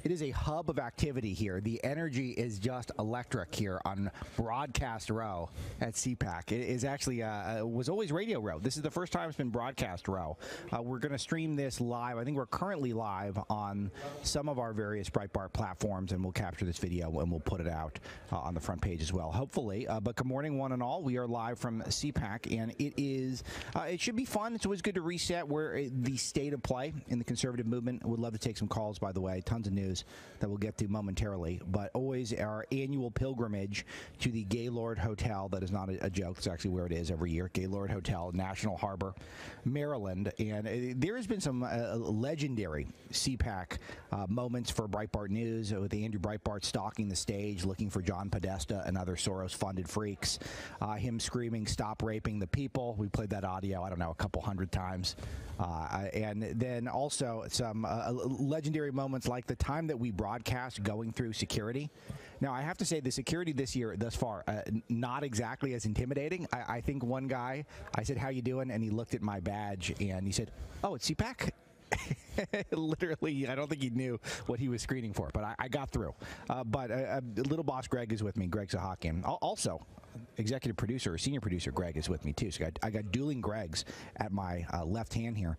It is a hub of activity here. The energy is just electric here on Broadcast Row at CPAC. It is actually was always Radio Row. This is the first time it's been Broadcast Row. We're going to stream this live. I think we're currently live on some of our various Breitbart platforms, and we'll capture this video and we'll put it out on the front page as well, hopefully. But good morning, one and all. We are live from CPAC, and it should be fun. It's always good to reset where the state of play in the conservative movement. Would love to take some calls, by the way. Tons of news that we'll get to momentarily, but always our annual pilgrimage to the Gaylord Hotel. That is not a joke. It's actually where it is every year. Gaylord Hotel, National Harbor, Maryland. And there has been some legendary CPAC moments for Breitbart News, with Andrew Breitbart stalking the stage, looking for John Podesta and other Soros-funded freaks. Him screaming, "Stop raping the people." We played that audio, I don't know, a couple hundred times. And then also some legendary moments like the time that we broadcast going through security. Now, I have to say the security this year, thus far, not exactly as intimidating. I think one guy, I said, "How you doing?" And he looked at my badge and he said, "Oh, it's CPAC?" Literally, I don't think he knew what he was screening for, but I got through. But little boss Greg is with me, Greg Zahakian. Also, executive producer, or senior producer Greg is with me too. So I got dueling Gregs at my left hand here.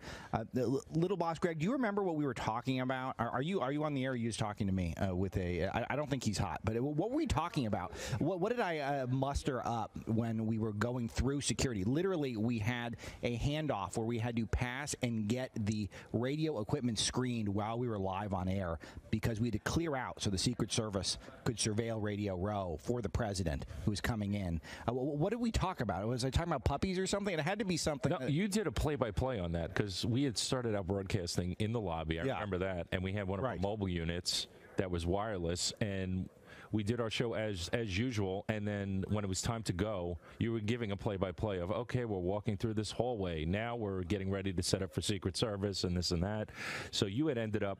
Little boss Greg, do you remember what we were talking about? Are you on the air? Or are you just talking to me with a? I don't think he's hot, but what were we talking about? What did I muster up when we were going through security? Literally, we had a handoff where we had to pass and get the radio equipment screened while we were live on air because we had to clear out so the Secret Service could surveil Radio Row for the president who was coming in. What did we talk about? Was I talking about puppies or something? It had to be something. No, you did a play-by-play on that because we had started out broadcasting in the lobby. I remember that, and we had one of our mobile units that was wireless, and we did our show as usual, and then when it was time to go, you were giving a play-by-play of, okay, we're walking through this hallway. Now we're getting ready to set up for Secret Service and this and that. So you had ended up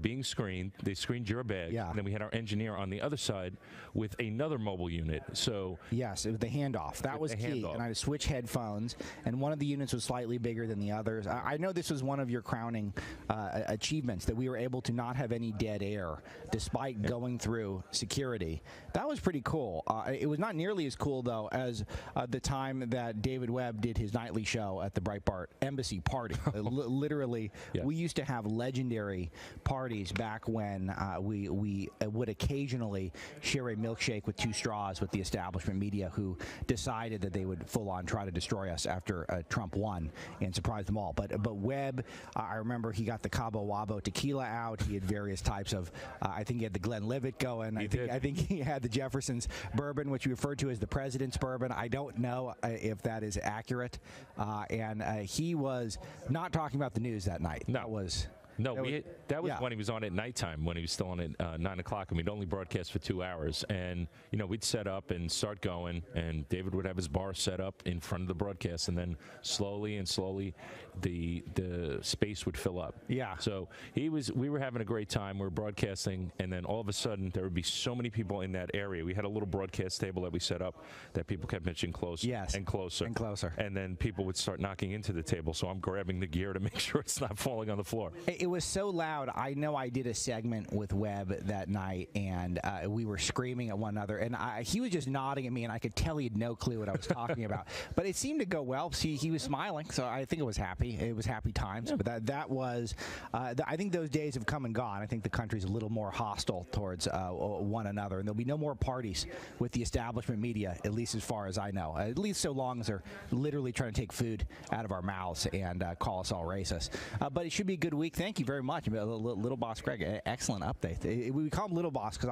being screened. They screened your bag. Yeah. And then we had our engineer on the other side with another mobile unit. So yes, it was the handoff. That was key. And I had to switch headphones, and one of the units was slightly bigger than the others. I know this was one of your crowning achievements, that we were able to not have any dead air despite going through security. That was pretty cool. It was not nearly as cool, though, as the time that David Webb did his nightly show at the Breitbart Embassy party. Literally, we used to have legendary parties back when we would occasionally share a milkshake with two straws with the establishment media, who decided that they would full-on try to destroy us after Trump won and surprise them all. But Webb, I remember he got the Cabo Wabo tequila out. He had various types of, I think he had the Glenlivet going. I think he had the Jefferson's bourbon, which we referred to as the president's bourbon. I don't know if that is accurate. And he was not talking about the news that night. No. That was when he was on at nighttime, when he was still on at 9 o'clock, and we'd only broadcast for 2 hours. And, we'd set up and start going, and David would have his bar set up in front of the broadcast, and then slowly the space would fill up. Yeah. So we were having a great time. We were broadcasting, and then all of a sudden there would be so many people in that area. We had a little broadcast table that we set up that people kept inching closer and closer. And closer. And then people would start knocking into the table, so I'm grabbing the gear to make sure it's not falling on the floor. It was so loud. I know I did a segment with Webb that night, and we were screaming at one another, and he was just nodding at me, and I could tell he had no clue what I was talking about. But it seemed to go well. See, he was smiling, so I think it was happy. It was happy times. Yeah. But that was, I think those days have come and gone. I think the country's a little more hostile towards one another, and there'll be no more parties with the establishment media, at least as far as I know. At least so long as they're literally trying to take food out of our mouths and call us all racist. But it should be a good week. Thank you very much, Little Boss Greg. Excellent update. We call him Little Boss because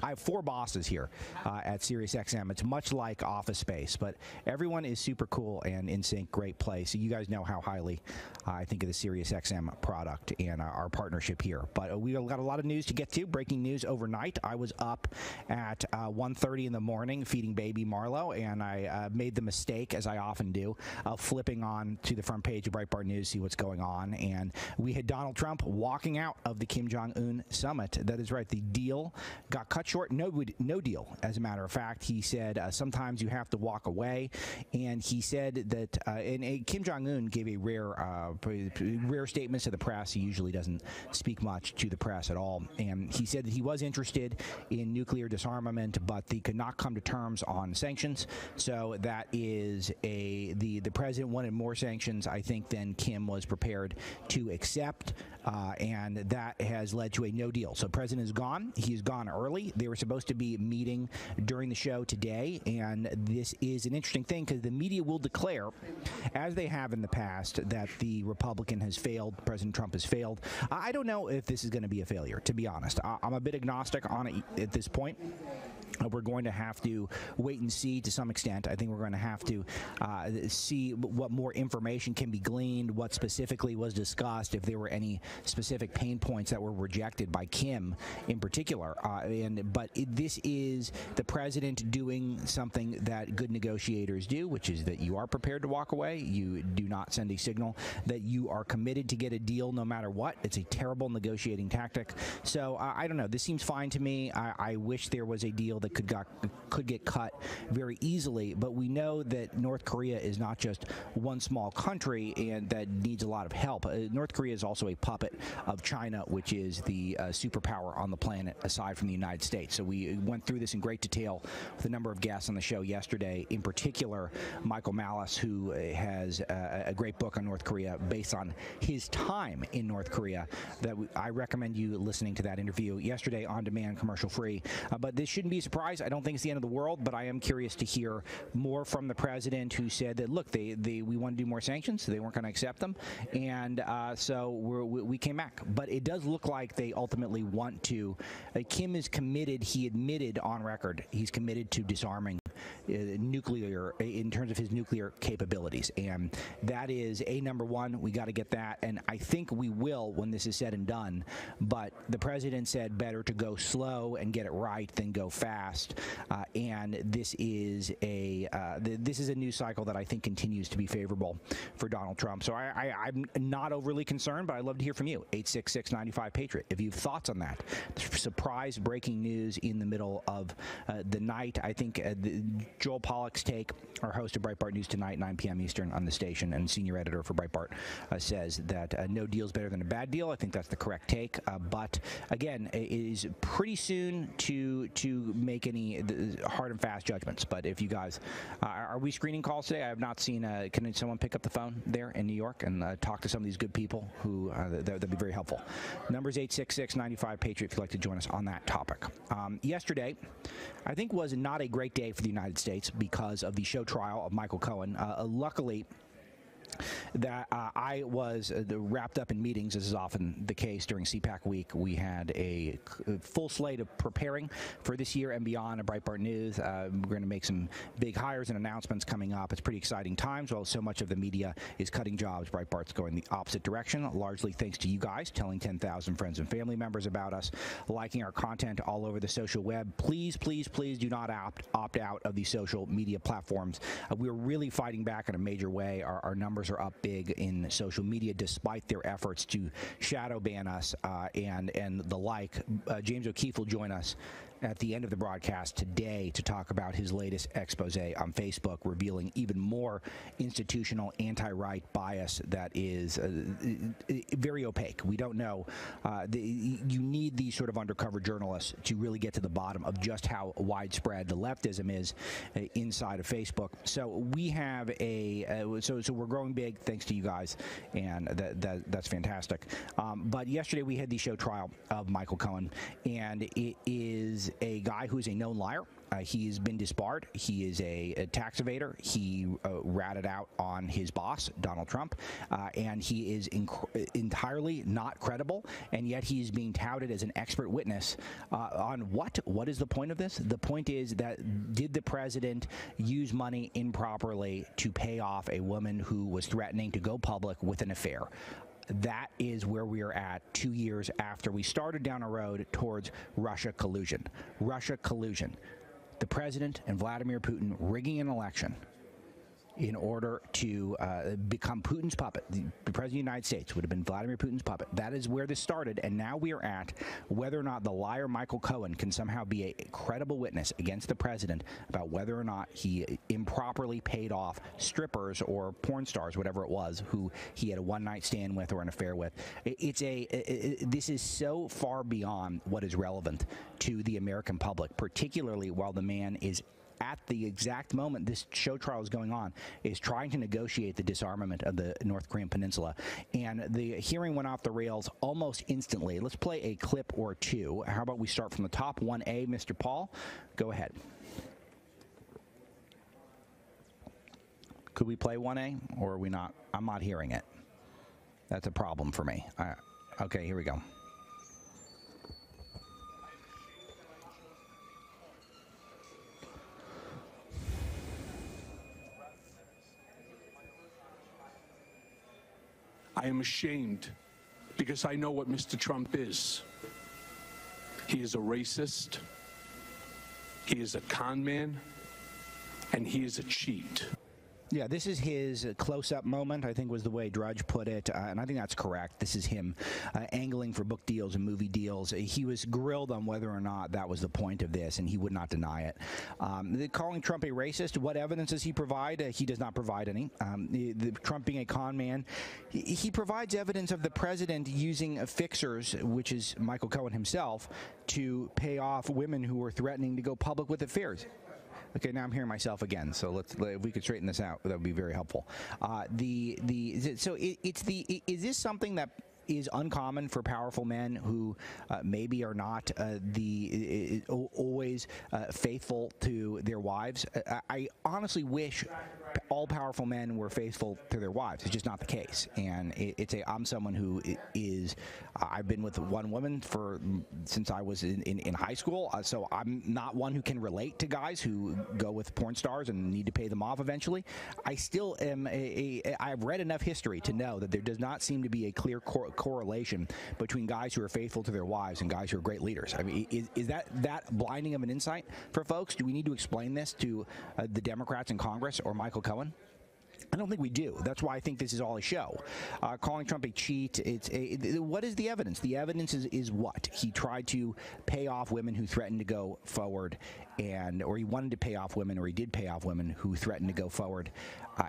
I have 4 bosses here at SiriusXM. It's much like Office Space, but everyone is super cool and in sync. Great place. So you guys know how highly I think of the SiriusXM product and our partnership here. But we got a lot of news to get to. Breaking news overnight. I was up at 1:30 in the morning feeding baby Marlow, and I made the mistake, as I often do, of flipping on to the front page of Breitbart News, see what's going on. And we had Donald Donald Trump walking out of the Kim Jong-un summit. That is right. The deal got cut short. No deal, as a matter of fact. He said sometimes you have to walk away. And he said that and Kim Jong-un gave a rare statements to the press. He usually doesn't speak much to the press at all. And he said that he was interested in nuclear disarmament, but they could not come to terms on sanctions. So that is the president wanted more sanctions, I think, than Kim was prepared to accept, and that has led to a no deal. So president is gone. He's gone early. They were supposed to be meeting during the show today, and this is an interesting thing because the media will declare, as they have in the past, that the Republican has failed, President Trump has failed. I don't know if this is going to be a failure, to be honest. I'm a bit agnostic on it at this point. We're going to have to wait and see to some extent. I think we're going to have to see what more information can be gleaned, what specifically was discussed, if there were any specific pain points that were rejected by Kim in particular. But this is the president doing something that good negotiators do, which is that you are prepared to walk away. You do not send a signal that you are committed to get a deal no matter what. It's a terrible negotiating tactic. So I don't know. This seems fine to me. I wish there was a deal that could get cut very easily, but we know that North Korea is not just one small country and that needs a lot of help. North Korea is also a puppet of China, which is the superpower on the planet aside from the United States. So we went through this in great detail with a number of guests on the show yesterday, in particular Michael Malice, who has a great book on North Korea based on his time in North Korea. That I recommend you listening to that interview yesterday on demand, commercial free. But this shouldn't be a surprise. I don't think it's the end of the world, but I am curious to hear more from the president, who said that, look, we want to do more sanctions. So they weren't going to accept them. And so we came back. But it does look like they ultimately want to. Kim is committed. He admitted on record he's committed to disarming nuclear in terms of his nuclear capabilities. And that is number one. We got to get that. And I think we will when this is said and done. But the president said better to go slow and get it right than go fast. And this is a news cycle that I think continues to be favorable for Donald Trump. So I'm not overly concerned, but I'd love to hear from you. 866-95-PATRIOT. If you have thoughts on that. Surprise breaking news in the middle of the night. I think Joel Pollack's take, our host of Breitbart News Tonight, 9 p.m. Eastern on the station, and senior editor for Breitbart, says that no deal is better than a bad deal. I think that's the correct take. But again, it is pretty soon to make any hard and fast judgments. But if you guys, are we screening calls today? I have not seen. Can someone pick up the phone there in New York and talk to some of these good people who that'd be very helpful. Numbers 866-95-PATRIOT if you'd like to join us on that topic. Yesterday, I think, was not a great day for the United States because of the show trial of Michael Cohen. Luckily, that I was wrapped up in meetings, as is often the case during CPAC week. We had a full slate of preparing for this year and beyond at Breitbart News. We're going to make some big hires and announcements coming up. It's pretty exciting times. While so much of the media is cutting jobs, Breitbart's going the opposite direction, largely thanks to you guys telling 10,000 friends and family members about us, liking our content all over the social web. Please, please, please do not opt out of the social media platforms. We're really fighting back in a major way. Our numbers are up big in social media despite their efforts to shadow ban us and the like. James O'Keefe will join us at the end of the broadcast today to talk about his latest expose on Facebook, revealing even more institutional anti-right bias that is very opaque. We don't know. You need these sort of undercover journalists to really get to the bottom of just how widespread the leftism is inside of Facebook. So we have so we're growing big thanks to you guys, and that's fantastic. But yesterday we had the show trial of Michael Cohen, and it is a guy who's a known liar. He's been disbarred. He is a tax evader. He ratted out on his boss, Donald Trump, and he is entirely not credible, and yet he's being touted as an expert witness on what? What is the point of this? The point is that did the president use money improperly to pay off a woman who was threatening to go public with an affair? That is where we are at 2 years after we started down a road towards Russia collusion. Russia collusion. The president and Vladimir Putin rigging an election in order to become Putin's puppet. The President of the United States would have been Vladimir Putin's puppet. That is where this started, and now we are at whether or not the liar Michael Cohen can somehow be a credible witness against the president about whether or not he improperly paid off strippers or porn stars, whatever it was, who he had a one-night stand with or an affair with. This is so far beyond what is relevant to the American public, particularly while the man is at the exact moment this show trial is going on, is trying to negotiate the disarmament of the North Korean peninsula. And the hearing went off the rails almost instantly. Let's play a clip or two. How about we start from the top? 1A, Mr. Paul, go ahead. Could we play 1A, or are we not? I'm not hearing it. That's a problem for me. Okay, here we go. I am ashamed because I know what Mr. Trump is. He is a racist, he is a con man, and he is a cheat. Yeah, this is his close-up moment, I think was the way Drudge put it, and I think that's correct. This is him angling for book deals and movie deals. He was grilled on whether or not that was the point of this, and he would not deny it. Calling Trump a racist, what evidence does he provide? He does not provide any. Trump being a con man, he provides evidence of the president using fixers, which is Michael Cohen himself, to pay off women who were threatening to go public with affairs. Okay, now I'm hearing myself again. So if we could straighten this out, that would be very helpful. Is this something that is uncommon for powerful men who maybe are not always faithful to their wives? I honestly wish all powerful men were faithful to their wives. It's just not the case. And I'm someone who is, I've been with one woman since I was in high school, so I'm not one who can relate to guys who go with porn stars and need to pay them off eventually. I still am I've read enough history to know that there does not seem to be a clear correlation between guys who are faithful to their wives and guys who are great leaders. I mean, is that blinding of an insight for folks? Do we need to explain this to the Democrats in Congress or Michael Cohen? I don't think we do. That's why I think this is all a show. Calling Trump a cheat, what is the evidence? The evidence is what? He tried to pay off women who threatened to go forward, or he wanted to pay off women, or he did pay off women who threatened to go forward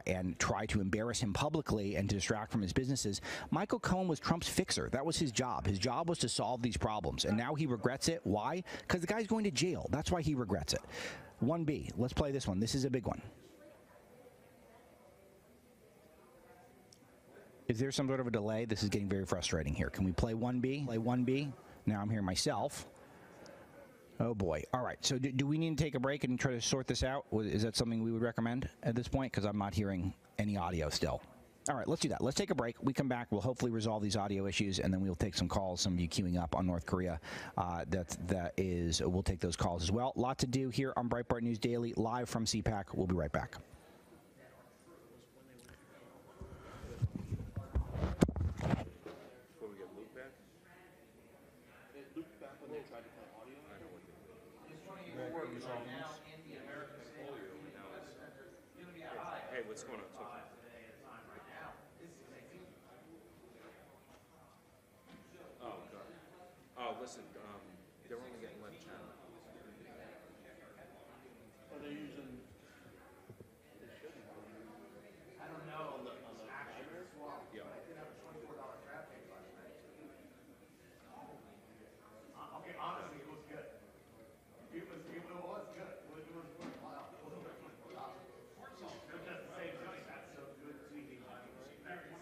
and try to embarrass him publicly and to distract from his businesses. Michael Cohen was Trump's fixer. That was his job. His job was to solve these problems, and now he regrets it. Why? Because the guy's going to jail. That's why he regrets it. 1B, let's play this one. This is a big one. Is there some sort of a delay? This is getting very frustrating here. Can we play 1B? Play 1B? Now I'm hearing myself. Oh, boy. All right. So do we need to take a break and try to sort this out? Is that something we would recommend at this point? Because I'm not hearing any audio still. All right, let's do that. Let's take a break. We come back. We'll hopefully resolve these audio issues, and then we'll take some calls. Some of you queuing up on North Korea. We'll take those calls as well. A lot to do here on Breitbart News Daily, live from CPAC. We'll be right back. Hey, what's going on? Oh, God. Oh, listen, they're only getting left channel. Are they using? I don't know. On the timers? Yeah. Okay, honestly, it was good. It was good. It was wow. It wasn't like $24. But that's the same thing. That's so good TV. Well, that's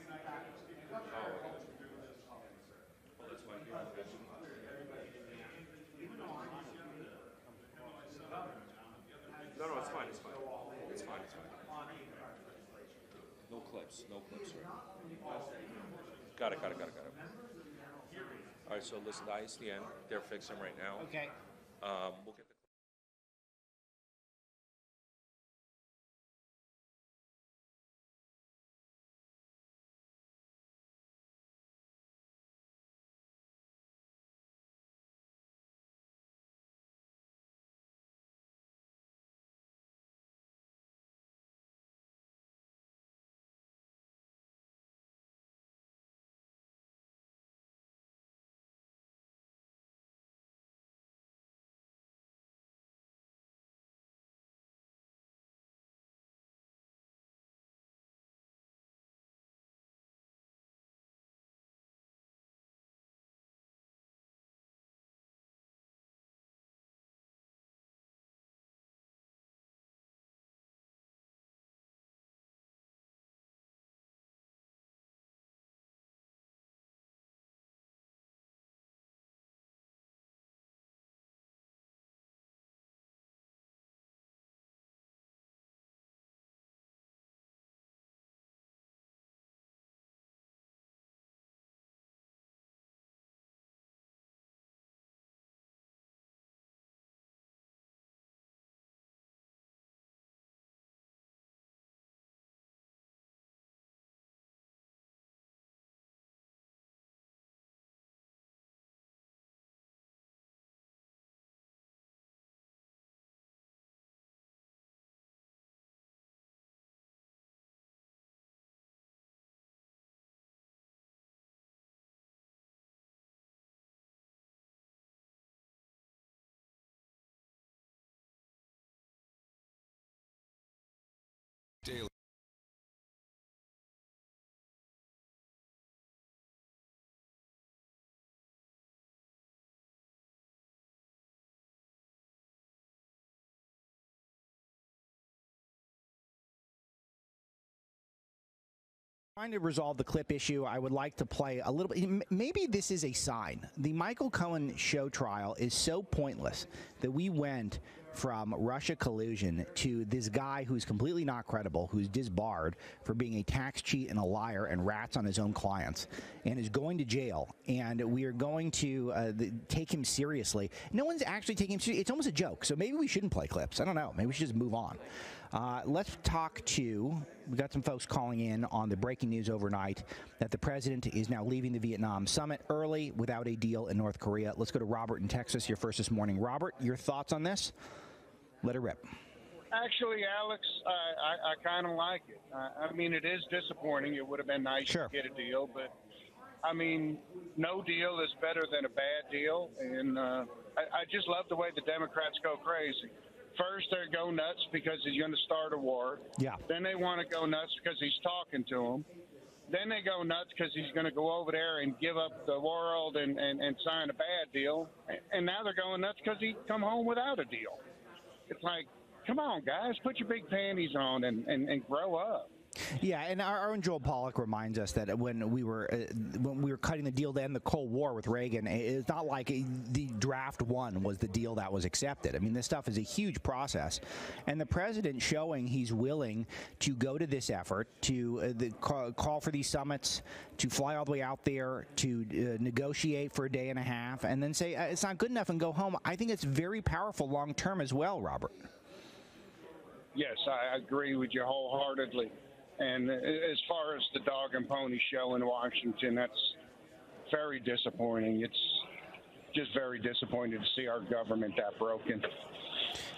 why No, it's fine. It's fine. It's fine. It's fine. No clips. No clips, sir. Got it. All right, so listen, the ISDN, they're fixing right now. Okay. We'll get Trying to resolve the clip issue, I would like to play a little bit. Maybe this is a sign. The Michael Cohen show trial is so pointless that we went from Russia collusion to this guy who's completely not credible, who's disbarred for being a tax cheat and a liar and rats on his own clients, and is going to jail. And we are going to take him seriously. No one's actually taking him seriously. It's almost a joke. So maybe we shouldn't play clips. I don't know. Maybe we should just move on. Let's talk to, we got some folks calling in on the breaking news overnight that the president is now leaving the Vietnam summit early without a deal in North Korea. Let's go to Robert in Texas. You're first this morning. Robert, your thoughts on this? Let it rip. Actually, Alex, I kind of like it. I mean, it is disappointing. It would have been nice to get a deal, but I mean, no deal is better than a bad deal. And I just love the way the Democrats go crazy. First, they go nuts because he's going to start a war. Yeah. Then they want to go nuts because he's talking to them. Then they go nuts because he's going to go over there and give up the world and sign a bad deal. And now they're going nuts because he come home without a deal. It's like, come on, guys, put your big panties on and grow up. Yeah, and our own Joel Pollack reminds us that when we were cutting the deal to end the Cold War with Reagan, it's not like the draft one was the deal that was accepted. I mean, this stuff is a huge process, and the president showing he's willing to go to this effort, to call for these summits, to fly all the way out there, to negotiate for a day and a half, and then say it's not good enough and go home. I think it's very powerful long term as well, Robert. Yes, I agree with you wholeheartedly. And as far as the dog and pony show in Washington, that's very disappointing. It's just very disappointing to see our government that broken.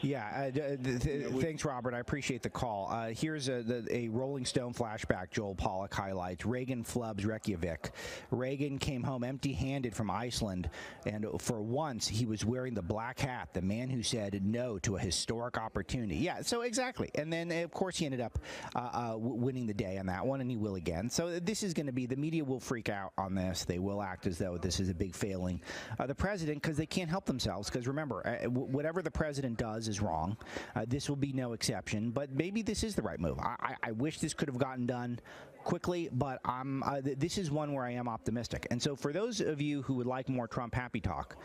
Yeah, thanks, Robert. I appreciate the call. Here's a Rolling Stone flashback Joel Pollack highlights. Reagan flubs Reykjavik. Reagan came home empty-handed from Iceland, and for once he was wearing the black hat, the man who said no to a historic opportunity. Yeah, so exactly. And then, of course, he ended up winning the day on that one, and he will again. So this is going to be, the media will freak out on this. They will act as though this is a big failing. The president, because they can't help themselves, because remember, whatever the president does is wrong. This will be no exception, but maybe this is the right move. I wish this could have gotten done quickly, but this is one where I am optimistic. And so for those of you who would like more Trump happy talk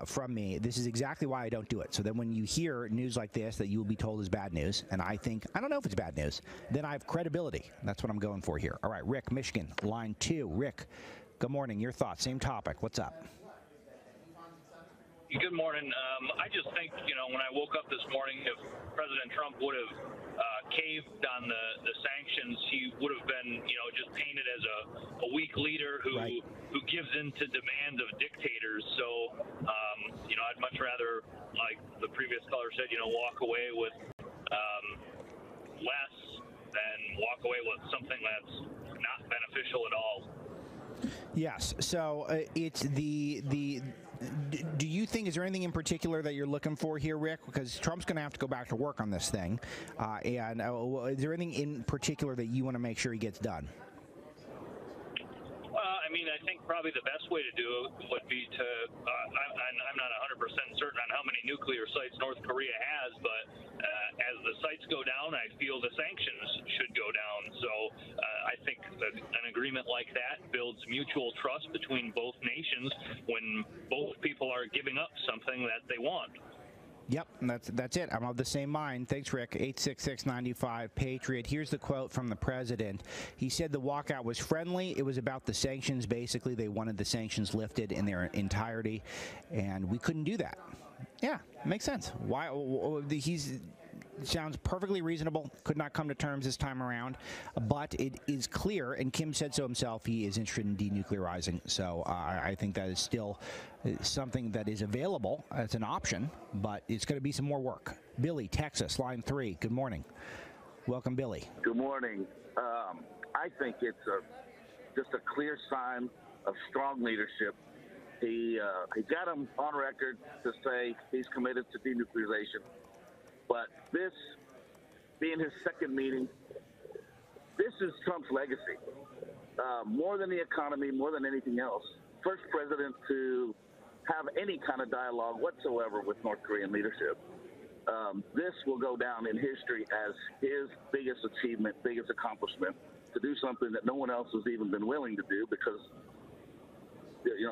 from me, this is exactly why I don't do it. So then when you hear news like this that you will be told is bad news, and I think, I don't know if it's bad news, then I have credibility. That's what I'm going for here. All right, Rick, Michigan, line 2. Rick, good morning. Your thoughts, same topic. What's up? Good morning. I just think, when I woke up this morning, if President Trump would have caved on the sanctions, he would have been, just painted as a weak leader who gives in to demands of dictators. So, I'd much rather, like the previous caller said, walk away with less than walk away with something that's not beneficial at all. Yes. So it's do you think, is there anything in particular that you're looking for here, Rick? Because Trump's going to have to go back to work on this thing. And is there anything in particular that you want to make sure he gets done? I think probably the best way to do it would be to, I'm not 100% certain on how many nuclear sites North Korea has, but as the sites go down, I feel the sanctions should go down. So I think that an agreement like that builds mutual trust between both nations when both people are giving up something that they want. Yep, that's it. I'm of the same mind. Thanks, Rick. 866-95-PATRIOT. Here's the quote from the president. He said the walkout was friendly. It was about the sanctions. Basically, they wanted the sanctions lifted in their entirety, and we couldn't do that. Yeah, makes sense. Why? Sounds perfectly reasonable. Could not come to terms this time around, but it is clear, and Kim said so himself, he is interested in denuclearizing. So I think that is still something that is available as an option, but it's going to be some more work. Billy, Texas, line 3. Good morning. Welcome, Billy. Good morning. I think it's just a clear sign of strong leadership. He got him on record to say he's committed to denuclearization. But this being his second meeting, this is Trump's legacy. More than the economy, more than anything else. First president to have any kind of dialogue whatsoever with North Korean leadership. This will go down in history as his biggest achievement, biggest accomplishment. to do something that no one else has even been willing to do because,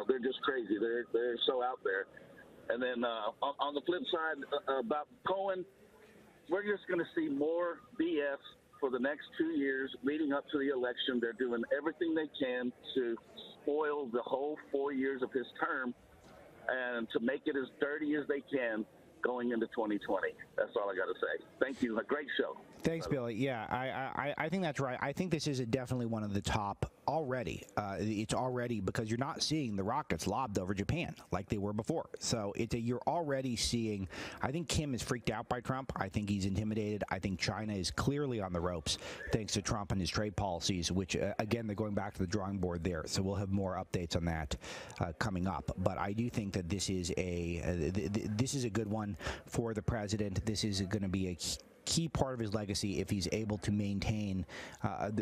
they're just crazy. They're so out there. And then on the flip side about Cohen, we're just going to see more BS for the next 2 years leading up to the election. They're doing everything they can to spoil the whole 4 years of his term and to make it as dirty as they can going into 2020. That's all I got to say. Thank you. A great show. Thanks, Billy. Yeah, I think that's right. I think this is definitely one of the top already. It's already because you're not seeing the rockets lobbed over Japan like they were before. So you're already seeing. I think Kim is freaked out by Trump. I think he's intimidated. I think China is clearly on the ropes thanks to Trump and his trade policies, which, again, they're going back to the drawing board there. So we'll have more updates on that coming up. But I do think that this is a good one for the president. This is going to be a key part of his legacy if he's able to maintain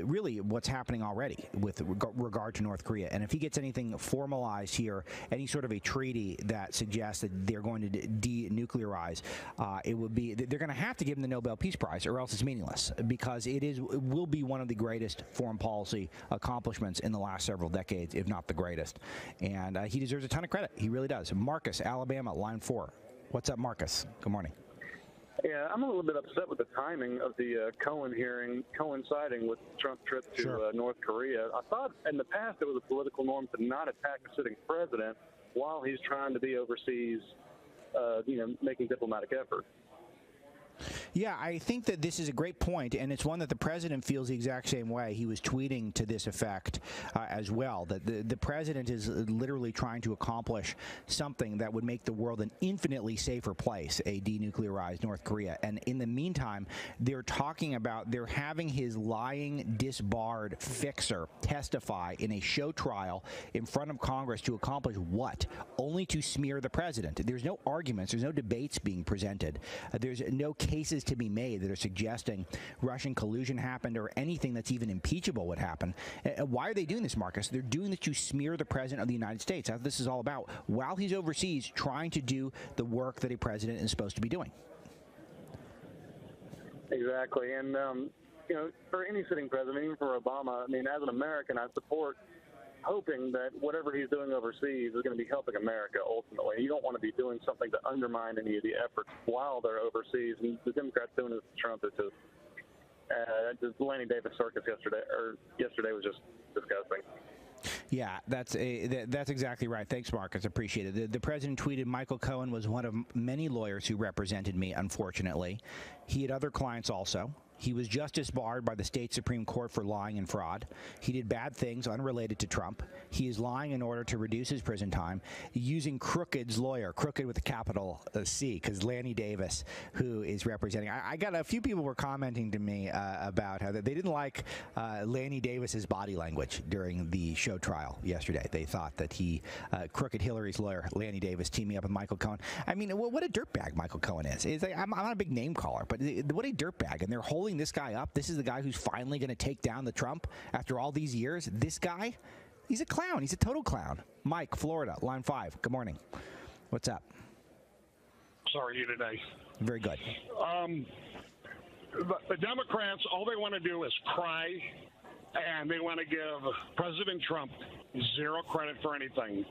really what's happening already with regard to North Korea. And if he gets anything formalized here, any sort of a treaty that suggests that they're going to denuclearize, they're going to have to give him the Nobel Peace Prize or else it's meaningless, because it will be one of the greatest foreign policy accomplishments in the last several decades, if not the greatest. And he deserves a ton of credit. He really does. Marcus, Alabama, line 4. What's up, Marcus? Good morning. Yeah, I'm a little bit upset with the timing of the Cohen hearing coinciding with Trump's trip to North Korea. I thought in the past it was a political norm to not attack a sitting president while he's trying to be overseas, making diplomatic effort. Yeah, I think that this is a great point, and it's one that the president feels the exact same way. He was tweeting to this effect as well, that the president is literally trying to accomplish something that would make the world an infinitely safer place, a denuclearized North Korea. And in the meantime, they're talking about they're having his lying, disbarred fixer testify in a show trial in front of Congress to accomplish what? Only to smear the president. There's no arguments. There's no debates being presented. There's no cases to be made that are suggesting Russian collusion happened or anything that's even impeachable would happen. Why are they doing this, Marcus? They're doing this to smear the president of the United States. That's what this is all about, while he's overseas trying to do the work that a president is supposed to be doing. Exactly. And, for any sitting president, even for Obama, I mean, as an American, I support hoping that whatever he's doing overseas is going to be helping America ultimately. You don't want to be doing something to undermine any of the efforts while they're overseas. And the Democrats doing this to Trump is just the Lanny Davis circus yesterday was just disgusting. Yeah, that's exactly right. Thanks, Marcus. Appreciate it. The president tweeted, Michael Cohen was one of many lawyers who represented me, unfortunately. He had other clients also. He was just disbarred by the state Supreme Court for lying and fraud. He did bad things unrelated to Trump. He is lying in order to reduce his prison time using Crooked's lawyer, Crooked with a capital C, because Lanny Davis, who is representing. I got a few people were commenting to me about how they didn't like Lanny Davis's body language during the show trial yesterday. They thought that Crooked Hillary's lawyer, Lanny Davis, teaming up with Michael Cohen. I mean, what a dirtbag Michael Cohen is. It's like, I'm not a big name caller, but what a dirtbag. And they're holding this guy up. This is the guy who's finally going to take down the Trump after all these years. This guy, he's a clown. He's a total clown. Mike, Florida, line 5. Good morning. What's up? Sorry, you today. Very good. The Democrats, all they want to do is cry, and they want to give President Trump zero credit for anything.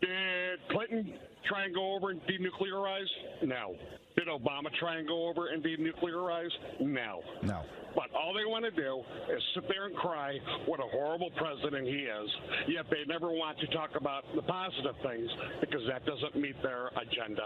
Did Clinton try and go over and denuclearize? No. Did Obama try and go over and denuclearize? No. No. But all they want to do is sit there and cry what a horrible president he is, yet they never want to talk about the positive things because that doesn't meet their agenda.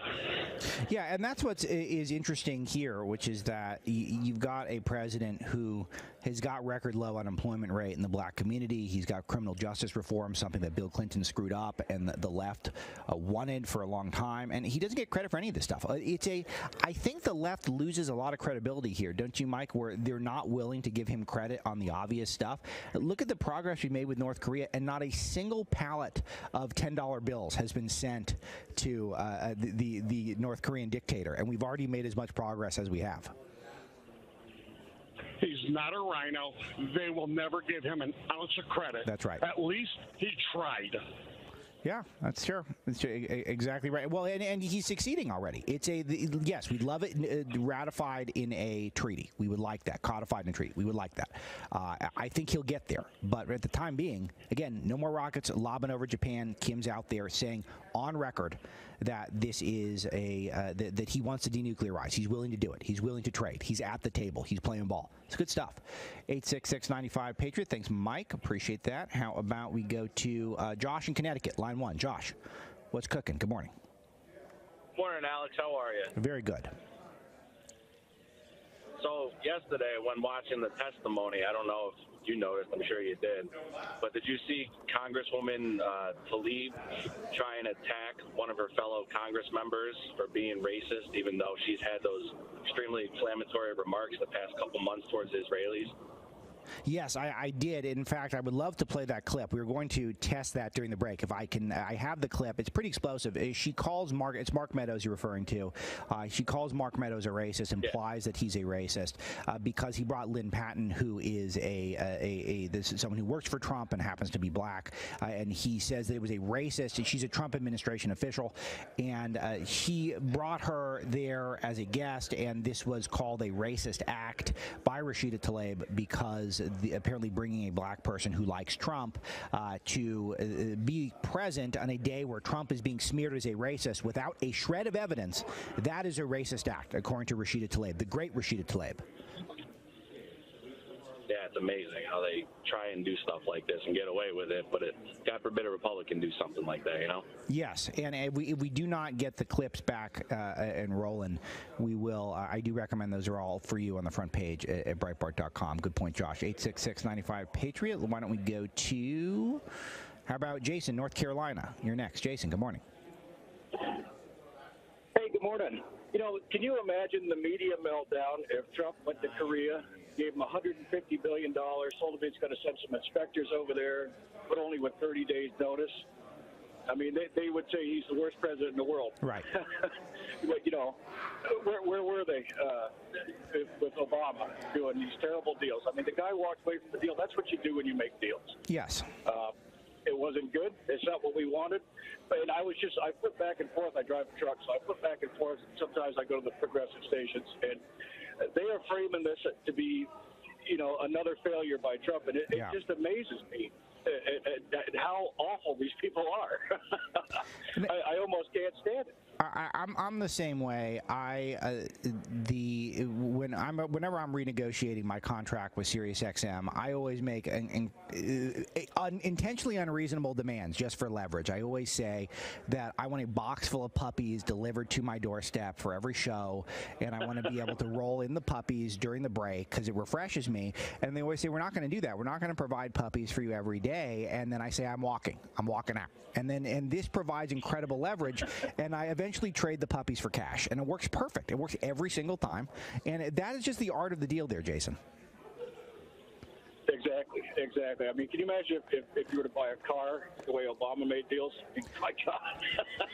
Yeah, and that's what is interesting here, which is that you've got a president who has got record low unemployment rate in the black community. He's got criminal justice reform, something that Bill Clinton screwed up and the left wanted for a long time, and he doesn't get credit for any of this stuff. I think the left loses a lot of credibility here, don't you, Mike, where they're not willing to give him credit on the obvious stuff. Look at the progress we made with North Korea, and not a single pallet of $10 bills has been sent to the North Korean dictator, and we've already made as much progress as we have. He's not a rhino. They will never give him an ounce of credit. That's right. At least he tried. Yeah, that's true. That's exactly right. Well, and he's succeeding already. Yes, we'd love it ratified in a treaty. We would like that. Codified in a treaty. We would like that. I think he'll get there. But at the time being, again, no more rockets lobbing over Japan. Kim's out there saying on record that this is that he wants to denuclearize. He's willing to do it. He's willing to trade. He's at the table. He's playing ball. It's good stuff. 866-95-PATRIOT. Thanks, Mike. Appreciate that. How about we go to Josh in Connecticut, line 1. Josh, what's cooking? Good morning. Morning, Alex. How are you? Very good. So yesterday, when watching the testimony, I don't know if you noticed, I'm sure you did, but did you see Congresswoman Tlaib try and attack one of her fellow Congress members for being racist, even though she's had those extremely inflammatory remarks the past couple months towards Israelis? Yes, I did. In fact, I would love to play that clip. We were going to test that during the break. If I can, I have the clip. It's pretty explosive. She calls it's Mark Meadows you're referring to. She calls Mark Meadows a racist, implies that he's a racist because he brought Lynn Patton, who is this is someone who works for Trump and happens to be black, and he says that it was a racist. She's a Trump administration official, and he brought her there as a guest, and this was called a racist act by Rashida Tlaib because apparently bringing a black person who likes Trump to be present on a day where Trump is being smeared as a racist without a shred of evidence, that is a racist act, according to Rashida Tlaib, the great Rashida Tlaib. Yeah, it's amazing how they try and do stuff like this and get away with it, but God forbid a Republican do something like that, you know? Yes, and if we do not get the clips back and rolling, we will. I do recommend those are all for you on the front page at Breitbart.com. Good point, Josh. 866-95-PATRIOT. Why don't we go to, how about Jason, North Carolina? You're next. Jason, good morning. Hey, good morning. You know, can you imagine the media meltdown if Trump went to Korea, gave him $150 billion, told him he's going to send some inspectors over there, but only with 30 days notice? I mean, they would say he's the worst president in the world. Right. But, you know, where were they with Obama doing these terrible deals? I mean, the guy walked away from the deal. That's what you do when you make deals. Yes. It wasn't good. It's not what we wanted. And I flip back and forth. I drive a truck, so I flip back and forth. Sometimes I go to the progressive stations, and they are framing this to be, you know, another failure by Trump. And it just amazes me how awful these people are. I almost can't stand it. I'm the same way. Whenever I'm renegotiating my contract with SiriusXM, I always make intentionally unreasonable demands just for leverage. I always say that I want a box full of puppies delivered to my doorstep for every show, and I want to be able to roll in the puppies during the break because it refreshes me. And they always say, we're not going to do that. We're not going to provide puppies for you every day. And then I say, I'm walking out. And this provides incredible leverage, and I eventually trade the puppies for cash, and it works perfect. It works every single time, and that is just the art of the deal there, Jason. Exactly. I mean, can you imagine if you were to buy a car the way Obama made deals? My God.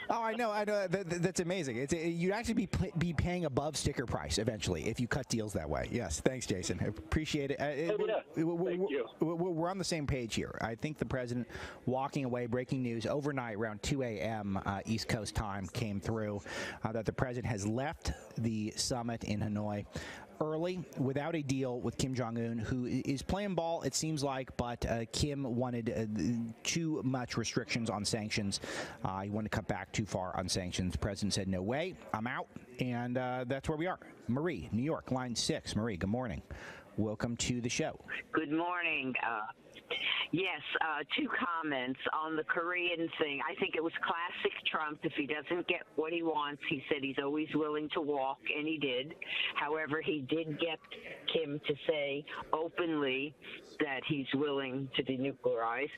Oh, I know. That's amazing. You'd actually be paying above sticker price eventually if you cut deals that way. Yes. Thanks, Jason. I appreciate it. Thank you. We're on the same page here. I think the president walking away, breaking news overnight around 2 a.m. East Coast time came through that the president has left the summit in Hanoi early without a deal with Kim Jong-un, who is playing ball, it seems like, but Kim wanted too much restrictions on sanctions. He wanted to cut back too far on sanctions. The president said, no way, I'm out, and that's where we are. Marie, New York, line 6. Marie, good morning. Welcome to the show. Good morning. Yes, two comments on the Korean thing. I think it was classic Trump. If he doesn't get what he wants, he said he's always willing to walk, and he did. However, he did get Kim to say openly that he's willing to denuclearize.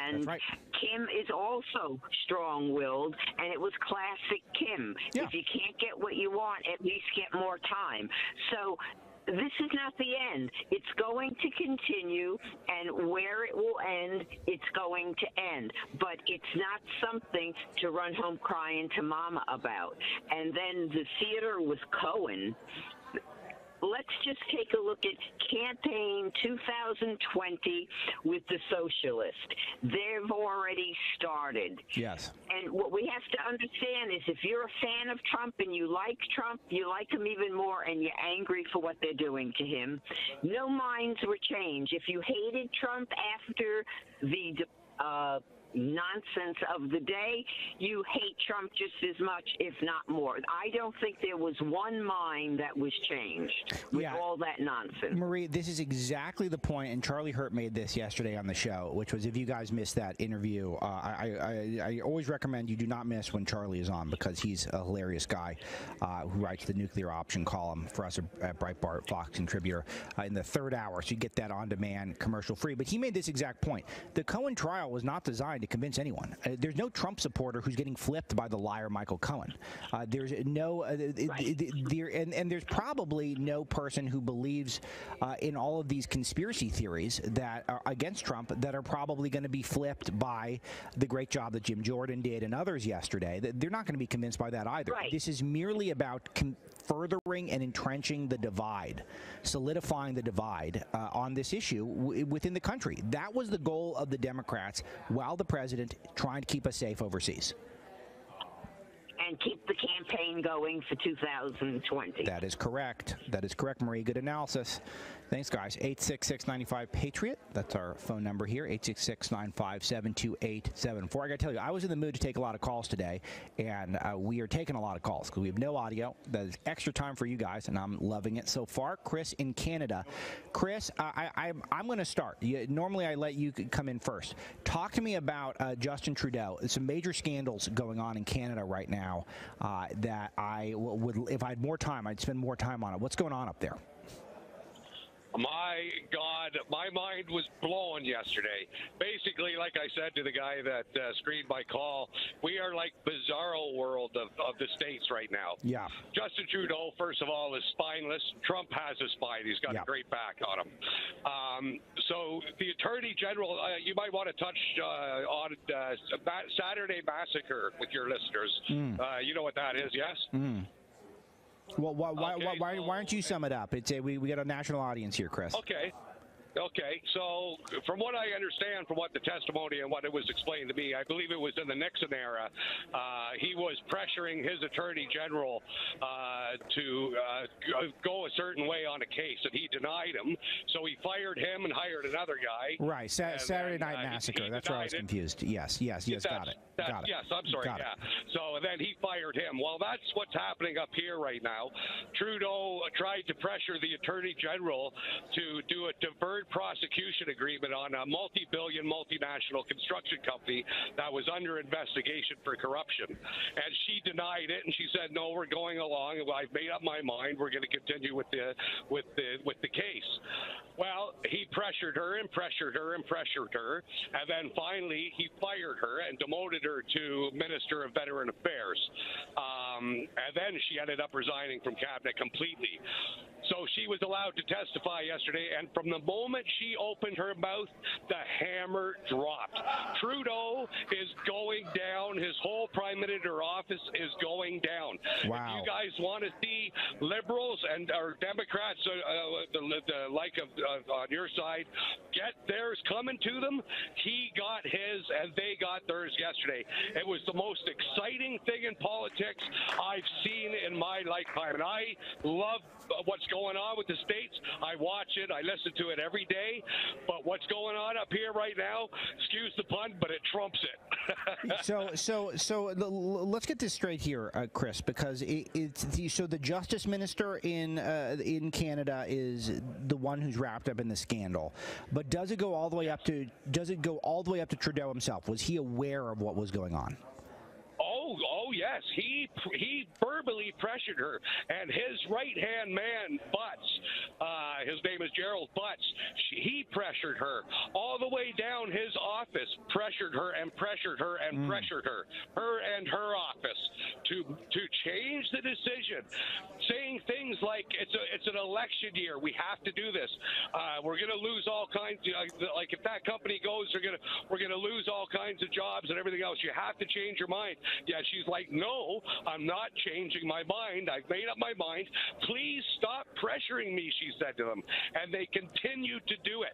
And right. Kim is also strong-willed, and it was classic Kim. Yeah. If you can't get what you want, at least get more time. So this is not the end. It's going to continue, and where it will end, it's going to end. But it's not something to run home crying to mama about. And then the theater with Cohen, let's just take a look at campaign 2020 with the socialists. They've already started. Yes. And what we have to understand is if you're a fan of Trump and you like him even more, and you're angry for what they're doing to him, no minds were changed. If you hated Trump after the nonsense of the day, you hate Trump just as much, if not more. I don't think there was one mind that was changed with all that nonsense. Marie, this is exactly the point, and Charlie Hurt made this yesterday on the show, which was, if you guys missed that interview, I always recommend you do not miss when Charlie is on, because he's a hilarious guy who writes the nuclear option column for us at Breitbart, Fox, Contributor in the third hour, so you get that on demand, commercial free. But he made this exact point. The Cohen trial was not designed to convince anyone. There's no Trump supporter who's getting flipped by the liar Michael Cohen. There's no, and there's probably no person who believes in all of these conspiracy theories that are against Trump that are probably going to be flipped by the great job that Jim Jordan did and others yesterday. They're not going to be convinced by that either. Right. This is merely about furthering and entrenching the divide, solidifying the divide on this issue within the country. That was the goal of the Democrats while the president trying to keep us safe overseas. And keep the campaign going for 2020. That is correct. That is correct, Marie. Good analysis. Thanks, guys. 866-95-PATRIOT. That's our phone number here, 866-957-2874. I got to tell you, I was in the mood to take a lot of calls today, and we are taking a lot of calls because we have no audio. That is extra time for you guys, and I'm loving it so far. Chris in Canada. Chris, I'm going to start. Normally, I let you come in first. Talk to me about Justin Trudeau. There's some major scandals going on in Canada right now that I would, if I had more time, I'd spend more time on it. What's going on up there? My God, my mind was blown yesterday. Basically, like I said to the guy that screened my call, we are like bizarro world of the states right now. Yeah. Justin Trudeau, first of all, is spineless. Trump has a spine. He's got a great back on him. So the Attorney General, you might want to touch on Saturday Massacre with your listeners. You know what that is, yes? Well, why don't you sum it up? It's we got a national audience here, Chris. Okay, so from what I understand, from what the testimony and what it was explained to me, I believe it was in the Nixon era, he was pressuring his attorney general to go a certain way on a case, and he denied him. So he fired him and hired another guy. Right, Saturday Night Massacre. That's where I was confused. Yes, got it. Yes, I'm sorry, got it. So then he fired him. Well, that's what's happening up here right now. Trudeau tried to pressure the attorney general to do a deferred prosecution agreement on a multi-billion multinational construction company that was under investigation for corruption, and she denied it, and she said, no, we're going along, I've made up my mind, we're going to continue with the case. Well, he pressured her and pressured her and pressured her, and then finally he fired her and demoted her to Minister of Veteran Affairs, and then she ended up resigning from cabinet completely. So she was allowed to testify yesterday, and from the moment she opened her mouth, the hammer dropped. Trudeau is going down. His whole prime minister office is going down. Wow. If you guys want to see liberals and or Democrats, the like of on your side, get theirs coming to them. He got his, and they got theirs yesterday. It was the most exciting thing in politics I've seen in my lifetime, and I love what's going on with the states. I watch it. I listen to it every day. But what's going on up here right now, excuse the pun, but it trumps it. So let's get this straight here, Chris, because so the justice minister in Canada is the one who's wrapped up in the scandal. But does it go all the way up to Trudeau himself? Was he aware of what was going on? Oh yes, he verbally pressured her, and his right-hand man, Butts, his name is Gerald Butts, he pressured her all the way down his office, pressured her and pressured her and pressured her and her office to change the decision, saying things like it's an election year, we have to do this, we're going to lose all kinds, like if that company goes, we're going to lose all kinds of jobs and everything else. You have to change your mind. Yeah, she's like, no, I'm not changing my mind. I've made up my mind. Please stop pressuring me, she said to them. And they continue to do it.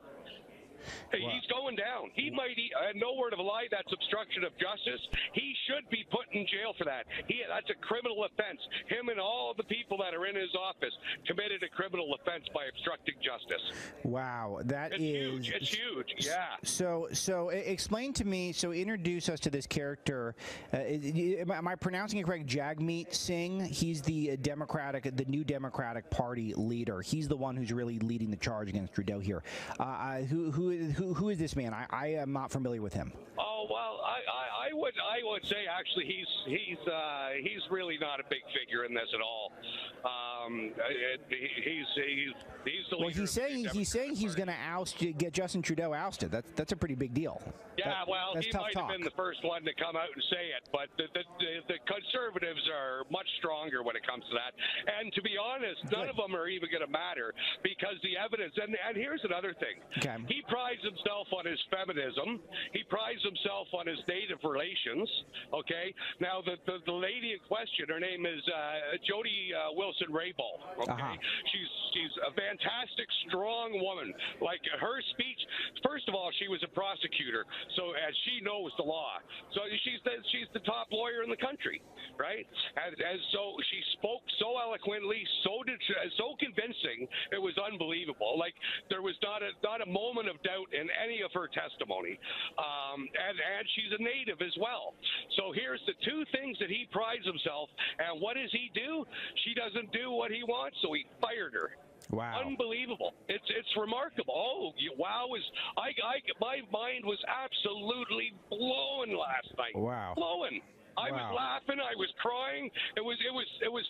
He's going down. He might, no word of a lie, that's obstruction of justice. He should be put in jail for that. That's a criminal offense. Him and all the people that are in his office committed a criminal offense by obstructing justice. Wow, It's huge. It's huge, yeah. So explain to me, so introduce us to this character. Am I pronouncing it correct? Jagmeet Singh? He's the new Democratic Party leader. He's the one who's really leading the charge against Trudeau here. Who is this man? I am not familiar with him. Oh well, I would say actually he's really not a big figure in this at all. He's the leader. Well, he's saying he's going to get Justin Trudeau ousted. That's a pretty big deal. Yeah, he might have been the first one to come out and say it, but the Conservatives are much stronger when it comes to that. And to be honest, none of them are even going to matter because the evidence. And here's another thing. Okay. He prides himself on his feminism. He prides himself on his native relations. Okay. Now the lady in question, her name is Jody Wilson-Raybould. Okay. She's a fantastic, strong woman. Like her speech. First of all, she was a prosecutor, so as she knows the law. So she's the top lawyer in the country, right? And so she spoke so eloquently, so convincing. It was unbelievable. Like there was not a moment of doubt in any of her testimony. And she's a native as well. So here's the two things that he prides himself. And what does he do? She doesn't do what he wants, so he fired her. Wow. Unbelievable. It's remarkable. Oh, wow. My mind was absolutely blown last night. Wow. Blown. I was laughing. I was crying. It was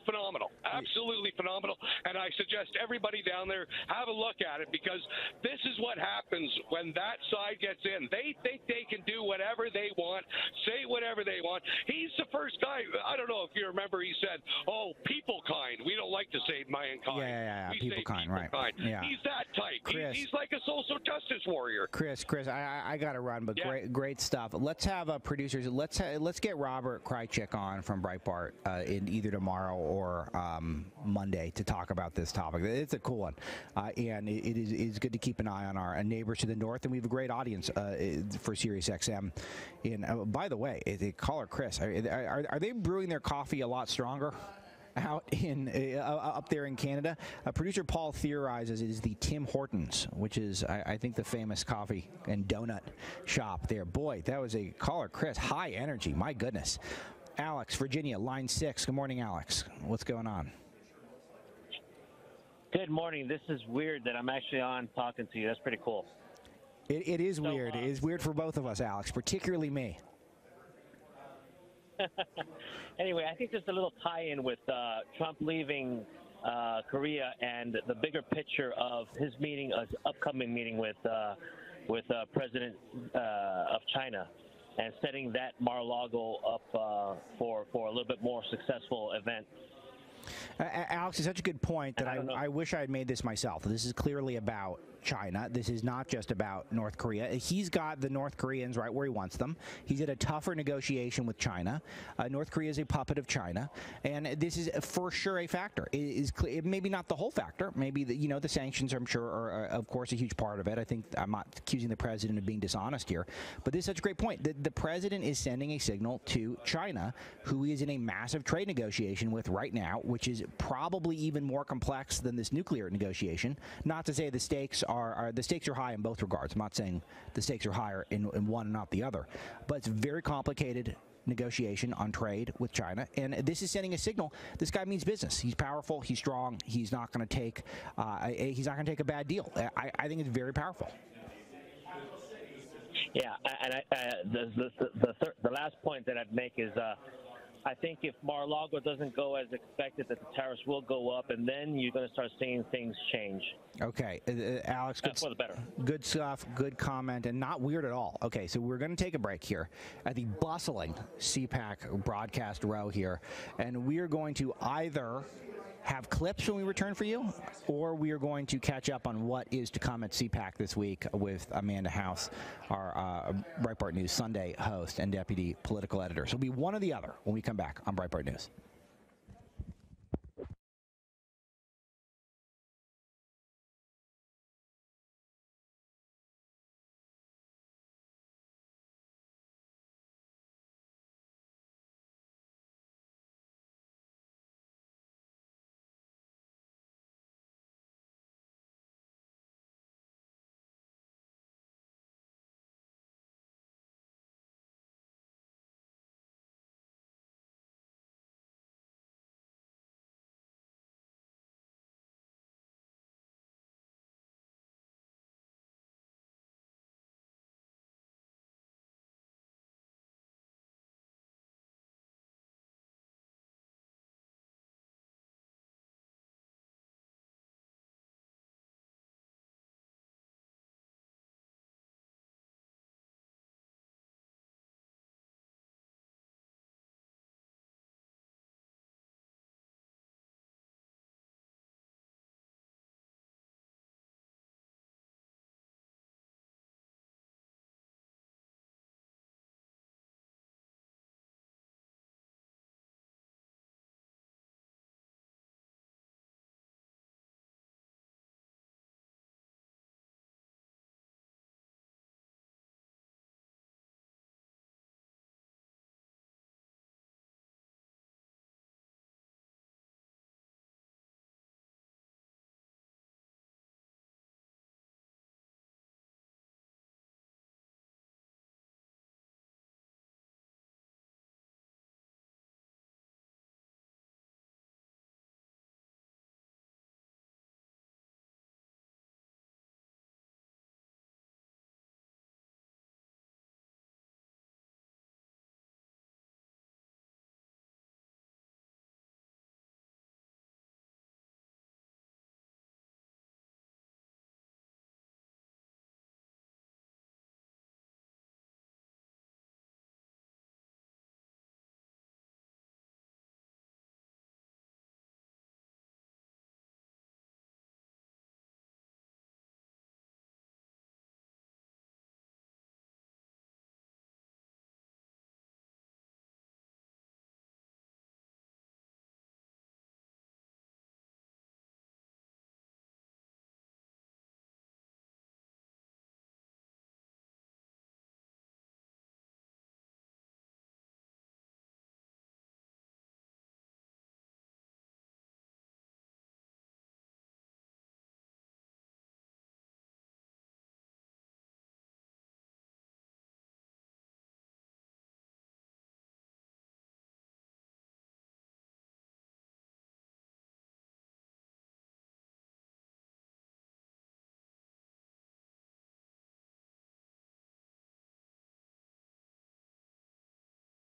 phenomenal. Absolutely phenomenal. And I suggest everybody down there have a look at it because this is what happens when that side gets in. They think they can do whatever they want, say whatever they want. He's the first guy. I don't know if you remember. He said, "Oh, people kind. We don't like to say mankind. Yeah. We People say kind, people right? Kind." Yeah. He's that type. He's like a social justice warrior. Chris, I got to run, but great stuff. Let's have producers. Let's get Robert Krychek on from Breitbart in either tomorrow or Monday to talk about this topic. It's a cool one, and it is good to keep an eye on our neighbors to the north, and we have a great audience for Sirius XM. And by the way, caller Chris, are they brewing their coffee a lot stronger out up there in Canada? Producer Paul theorizes it is the Tim Hortons, which is I think the famous coffee and donut shop there. Boy, that was a caller Chris, high energy, my goodness. Alex, Virginia, line 6. Good morning, Alex. What's going on? Good morning. This is weird that I'm actually on talking to you. That's pretty cool. It is weird. It is weird for both of us, Alex, particularly me. Anyway, I think there's a little tie-in with Trump leaving Korea and the bigger picture of his upcoming meeting with President of China, and setting that Mar-a-Lago up for a little bit more successful event. Alex, it's such a good point that I wish I had made this myself. This is clearly about China. This is not just about North Korea. He's got the North Koreans right where he wants them. He's at a tougher negotiation with China. North Korea is a puppet of China, and this is for sure a factor. It is maybe not the whole factor. Maybe the sanctions, I'm sure, are of course a huge part of it. I think I'm not accusing the president of being dishonest here, but this is such a great point. The president is sending a signal to China, who he is in a massive trade negotiation with right now, which is probably even more complex than this nuclear negotiation. Not to say the stakes are high in both regards. I'm not saying the stakes are higher in one and not the other, but it's a very complicated negotiation on trade with China, and this is sending a signal. This guy means business. He's powerful. He's strong. He's not going to take a bad deal. I think it's very powerful. Yeah, and the last point that I'd make is I think if Mar-a-Lago doesn't go as expected, that the tariffs will go up, and then you're going to start seeing things change. Okay, Alex, for the better. Good stuff, good comment, and not weird at all. Okay, so we're going to take a break here at the bustling CPAC broadcast row here, and we are going to either have clips when we return for you, or we are going to catch up on what is to come at CPAC this week with Amanda House, our Breitbart News Sunday host and deputy political editor. So it'll be one or the other when we come back on Breitbart News.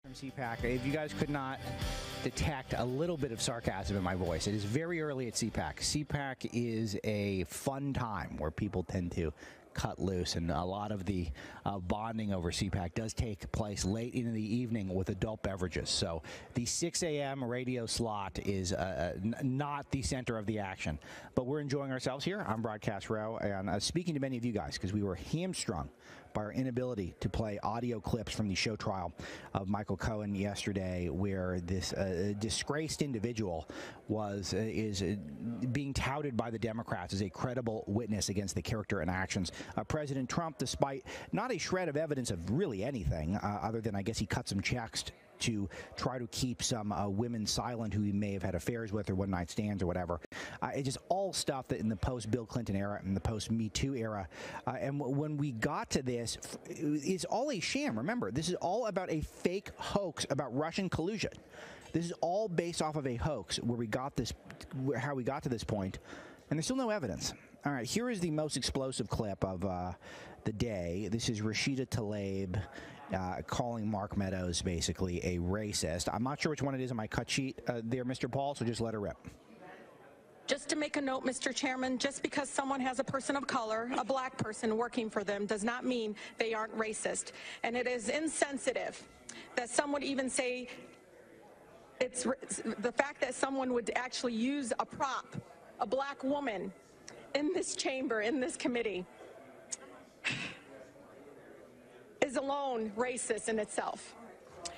From CPAC. If you guys could not detect a little bit of sarcasm in my voice, it is very early at CPAC. CPAC is a fun time where people tend to cut loose, and a lot of the bonding over CPAC does take place late in the evening with adult beverages. So the 6 a.m. radio slot is not the center of the action, but we're enjoying ourselves here on Broadcast Row, and speaking to many of you guys because we were hamstrung by our inability to play audio clips from the show trial of Michael Cohen yesterday, where this disgraced individual is being touted by the Democrats as a credible witness against the character and actions of President Trump, despite not a shred of evidence of really anything other than I guess he cut some checks to try to keep some women silent who he may have had affairs with or one-night stands or whatever. It's just all stuff that in the post-Bill Clinton era and the post-Me Too era. And when we got to this, it's all a sham. Remember, this is all about a fake hoax about Russian collusion. This is all based off of a hoax where we got this, how we got to this point, and there's still no evidence. All right, here is the most explosive clip of the day. This is Rashida Tlaib calling Mark Meadows basically a racist. I'm not sure which one it is on my cut sheet there, Mr. Paul, so just let her rip. Just to make a note, Mr. Chairman, just because someone has a person of color, a black person working for them, does not mean they aren't racist. And it is insensitive that some would even say it's the fact that someone would actually use a prop, a black woman, in this chamber, in this committee, is alone racist in itself.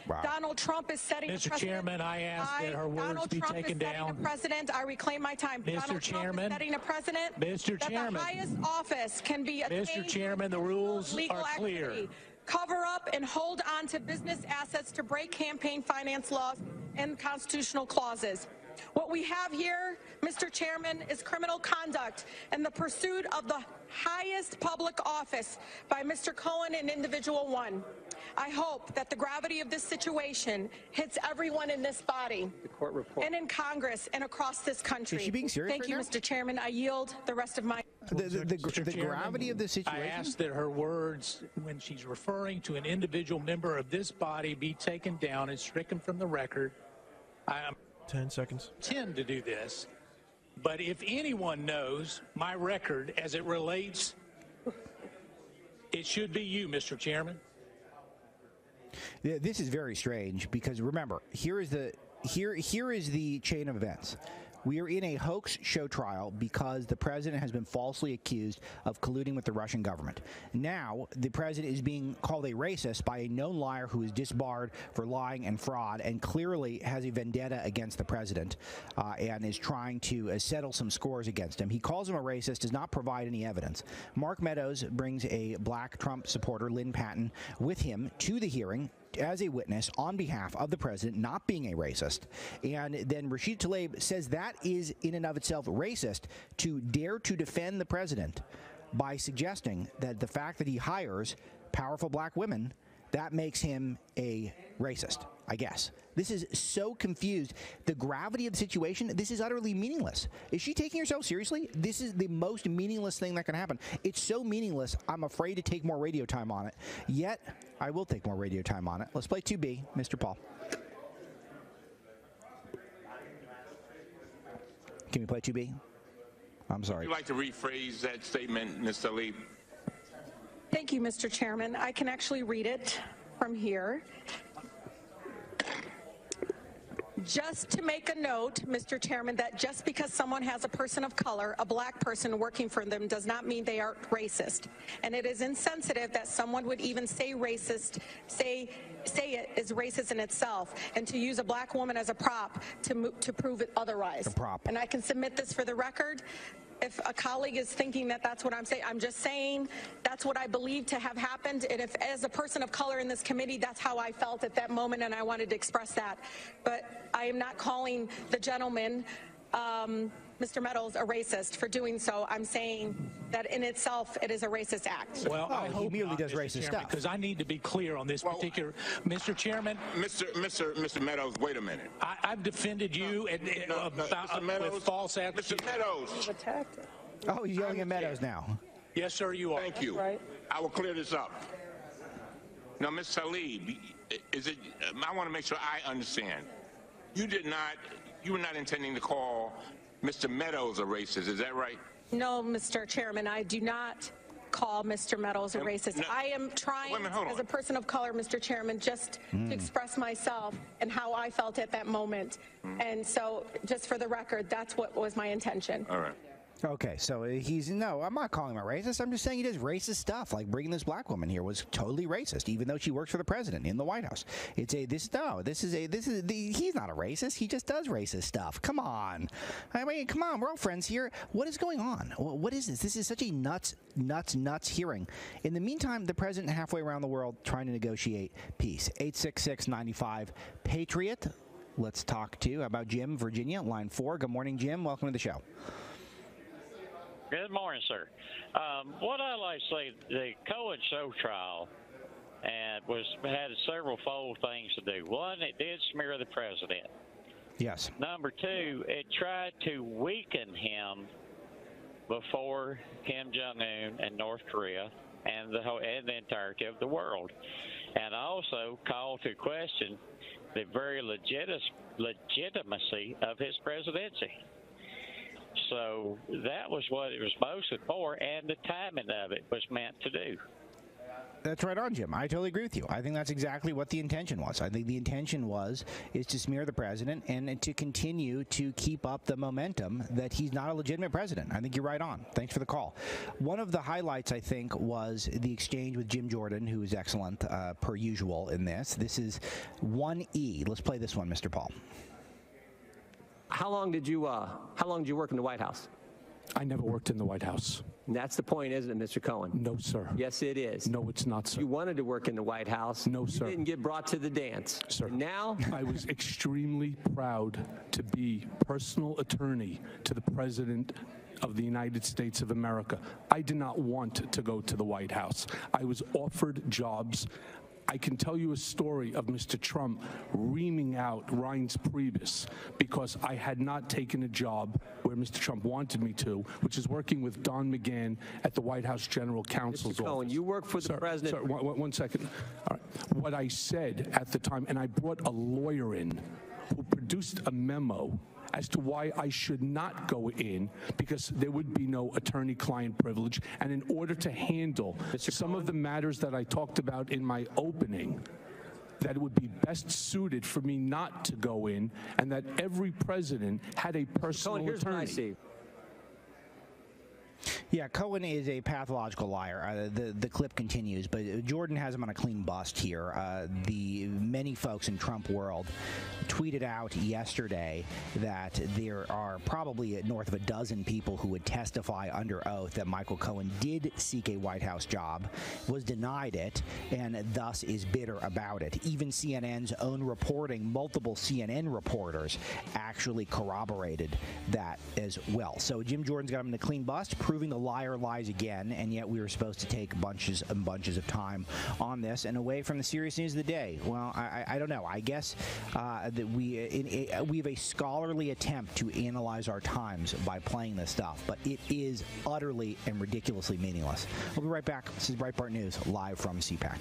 Wow. Donald Trump is setting Mr. a precedent. Chairman, I ask that her words Donald be Trump taken is setting down. a precedent. I reclaim my time. Mr. Donald Chairman, Trump is setting a precedent Mr. that Chairman, the highest office can be attained. Mr. Chairman, the rules legal are clear. activity. Cover up and hold on to business assets to break campaign finance laws and constitutional clauses. What we have here, Mr. Chairman, is criminal conduct and the pursuit of the highest public office by Mr. Cohen and Individual 1. I hope that the gravity of this situation hits everyone in this body and in Congress and across this country. Is she being serious Thank you, right Mr. Chairman. I yield the rest of my... The gravity of the situation? I ask that her words, when she's referring to an individual member of this body, be taken down and stricken from the record. I am 10 seconds. Tend to do this, but if anyone knows my record as it relates, it should be you, Mr. Chairman. This is very strange because remember, here is the chain of events. We are in a hoax show trial because the president has been falsely accused of colluding with the Russian government. Now, the president is being called a racist by a known liar who is disbarred for lying and fraud and clearly has a vendetta against the president and is trying to settle some scores against him. He calls him a racist, does not provide any evidence. Mark Meadows brings a black Trump supporter, Lynn Patton, with him to the hearing as a witness on behalf of the president not being a racist. And then Rashid Tlaib says that is in and of itself racist to dare to defend the president by suggesting that the fact that he hires powerful black women, that makes him a racist, I guess. This is so confused. The gravity of the situation, this is utterly meaningless. Is she taking herself seriously? This is the most meaningless thing that can happen. It's so meaningless, I'm afraid to take more radio time on it. Yet, I will take more radio time on it. Let's play 2B, Mr. Paul. Can we play 2B? I'm sorry. Would you like to rephrase that statement, Mr. Lee? Thank you, Mr. Chairman. I can actually read it from here. Just to make a note, Mr. Chairman, that just because someone has a person of color, a black person working for them, does not mean they are racist. And it is insensitive that someone would even say racist, say it is racist in itself, and to use a black woman as a prop to prove it otherwise. A prop. And I can submit this for the record. If a colleague is thinking that that's what I'm saying, I'm just saying that's what I believe to have happened. And if, as a person of color in this committee, that's how I felt at that moment, and I wanted to express that. But I am not calling the gentleman, Mr. Meadows, a racist for doing so. I'm saying that in itself, it is a racist act. Well, I hope he merely does Mr. racist Chairman, stuff. because I need to be clear on this particular. Mr. Chairman, Mr. Meadows, wait a minute. I've defended you with false accusations. Mr. Meadows. Oh, he's yelling at Meadows now. Yes, sir, you are. Thank you. Right. I will clear this up. Now, Ms. Tlaib, I want to make sure I understand. You were not intending to call Mr. Meadows a racist, is that right? No, Mr. Chairman, I do not call Mr. Meadows a racist. No. I am trying, hold as on. a person of color, Mr. Chairman, just to express myself and how I felt at that moment. And so, just for the record, that's what was my intention. All right. Okay, so no, I'm not calling him a racist. I'm just saying he does racist stuff. Like bringing this black woman here was totally racist, even though she works for the president in the White House. He's not a racist. He just does racist stuff. Come on. I mean, come on. We're all friends here. What is going on? What is this? This is such a nuts hearing. In the meantime, the president halfway around the world trying to negotiate peace. 866-95-PATRIOT. Let's talk to about Jim, Virginia, line 4. Good morning, Jim. Welcome to the show. Good morning, sir. What I'd like to say, the Cohen show trial had several fold things to do. One, it did smear the president. Yes. Number two, it tried to weaken him before Kim Jong-un and North Korea and the entirety of the world. And also called to question the very legitimacy of his presidency. So that was what it was mostly for, and the timing of it was meant to do. That's right on, Jim. I totally agree with you. I think that's exactly what the intention was. I think the intention is to smear the president and to continue to keep up the momentum that he's not a legitimate president. I think you're right on. Thanks for the call. One of the highlights, I think, was the exchange with Jim Jordan, who is excellent per usual in this. This is 1E. Let's play this one, Mr. Paul. How long did you work in the White House? I never worked in the White House. And that's the point, isn't it, Mr. Cohen? No, sir. Yes, it is. No, it's not, sir. You wanted to work in the White House. No, sir. You didn't get brought to the dance. Sir. And now? I was extremely proud to be personal attorney to the President of the United States of America. I did not want to go to the White House. I was offered jobs. I can tell you a story of Mr. Trump reaming out Reince Priebus because I had not taken a job where Mr. Trump wanted me to, which is working with Don McGahn at the White House General Counsel's Mr. Cohen, office. you work for the president. Sir, one second. All right. What I said at the time, and I brought a lawyer in who produced a memo as to why I should not go in, because there would be no attorney-client privilege. And in order to handle some of the matters that I talked about in my opening, that it would be best suited for me not to go in, and that every president had a personal Cohen, here's attorney. what I see. Yeah, Cohen is a pathological liar. The clip continues, but Jordan has him on a clean bust here. The many folks in Trump world tweeted out yesterday that there are probably north of a dozen people who would testify under oath that Michael Cohen did seek a White House job, was denied it, and thus is bitter about it. Even CNN's own reporting, multiple CNN reporters actually corroborated that as well. So Jim Jordan's got him in a clean bust, proving the liar lies again, and yet we were supposed to take bunches and bunches of time on this and away from the serious news of the day. Well, I don't know. I guess that we have a scholarly attempt to analyze our times by playing this stuff, but it is utterly and ridiculously meaningless. We'll be right back. This is Breitbart News, live from CPAC.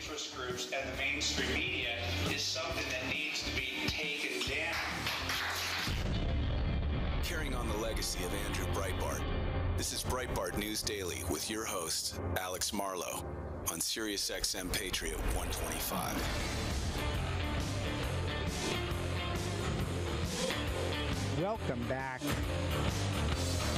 interest groups and the mainstream media is something that needs to be taken down. Carrying on the legacy of Andrew Breitbart, this is Breitbart News Daily with your host, Alex Marlow, on SiriusXM Patriot 125. Welcome back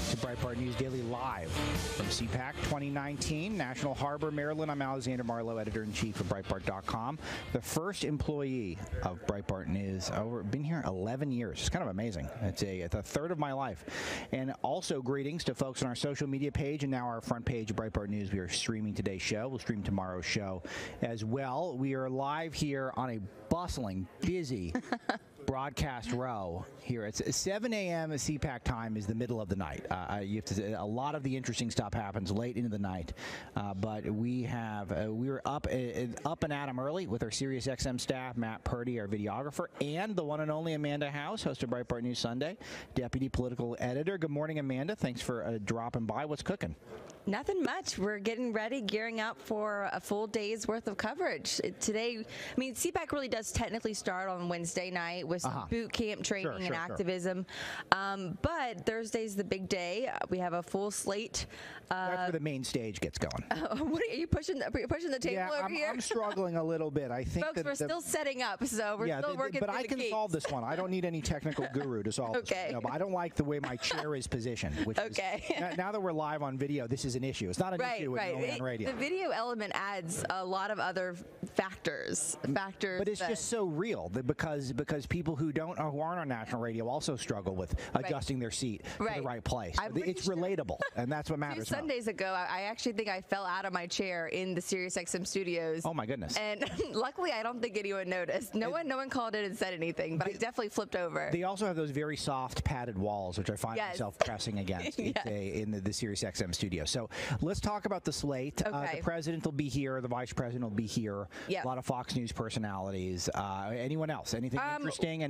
to Breitbart News Daily live from CPAC 2019, National Harbor, Maryland. I'm Alexander Marlow, editor-in-chief of Breitbart.com. The first employee of Breitbart News. Been here 11 years. It's kind of amazing. It's a third of my life. And also greetings to folks on our social media page and now our front page of Breitbart News. We are streaming today's show. We'll stream tomorrow's show as well. We are live here on a bustling, busy broadcast row here. It's 7 a.m. CPAC time is the middle of the night. You have to. A lot of the interesting stuff happens late into the night, but we were up and at 'em early with our SiriusXM staff, Matt Purdy, our videographer, and the one and only Amanda House, host of Breitbart News Sunday, deputy political editor. Good morning, Amanda. Thanks for dropping by. What's cooking? Nothing much. We're getting ready, gearing up for a full day's worth of coverage. Today, I mean, CPAC really does technically start on Wednesday night with some boot camp training and activism. But Thursday's the big day. We have a full slate. That's where the main stage gets going. What are you pushing? Are you pushing the table over here? I'm struggling a little bit. I think folks, we're still setting up, so we're still working. But I can solve this one. I don't need any technical guru to solve this one. No, but I don't like the way my chair is positioned. Which is, now that we're live on video, this is an issue. It's not an issue with on radio. The video element adds a lot of other factors. But it's just so real because people who aren't on national radio also struggle with adjusting their seat to the right place. It's relatable, and that's what matters. 2 Sundays ago, I actually think I fell out of my chair in the SiriusXM studios. Oh my goodness! And luckily, I don't think anyone noticed. No one called in and said anything, but I definitely flipped over. They also have those very soft padded walls, which I find myself pressing against in the SiriusXM studio. So let's talk about the slate. The president will be here. The vice president will be here. A lot of Fox News personalities. Anyone else? Anything interesting?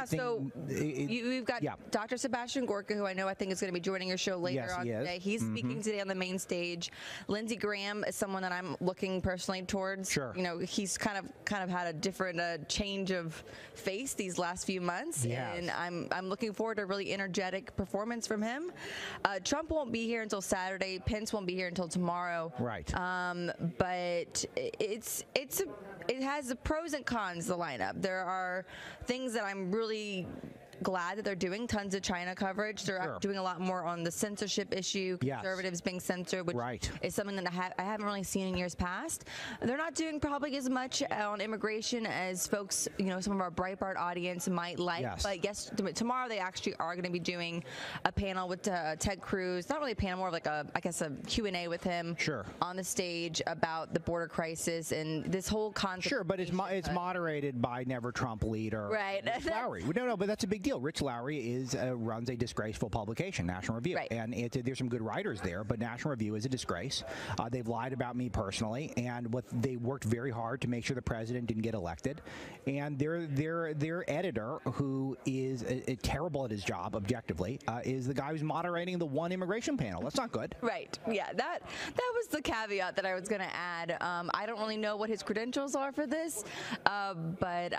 So we've got Dr. Sebastian Gorka, who I think is going to be joining your show later on today. He's speaking today on the main stage. Lindsey Graham is someone that I'm looking personally towards. Sure. You know, he's kind of had a different change of face these last few months, and I'm looking forward to a really energetic performance from him. Trump won't be here until Saturday. Pence won't be here until tomorrow. Right. But it has the pros and cons, the lineup. There are things that I'm really glad that they're doing tons of China coverage. They're doing a lot more on the censorship issue, conservatives being censored, which is something that I haven't really seen in years past. They're not doing probably as much on immigration as folks, some of our Breitbart audience might like. But tomorrow they actually are going to be doing a panel with Ted Cruz. Not really a panel, more of like a Q&A with him on the stage about the border crisis and this whole concept. Sure, but it's moderated by Never Trump leader Rich Lowry. No, but that's a big deal. Rich Lowry runs a disgraceful publication, National Review, and there's some good writers there, but National Review is a disgrace. They've lied about me personally, and they worked very hard to make sure the president didn't get elected. And their editor, who is terrible at his job objectively, is the guy who's moderating the one immigration panel. That's not good. Right. Yeah. That was the caveat that I was going to add. I don't really know what his credentials are for this, but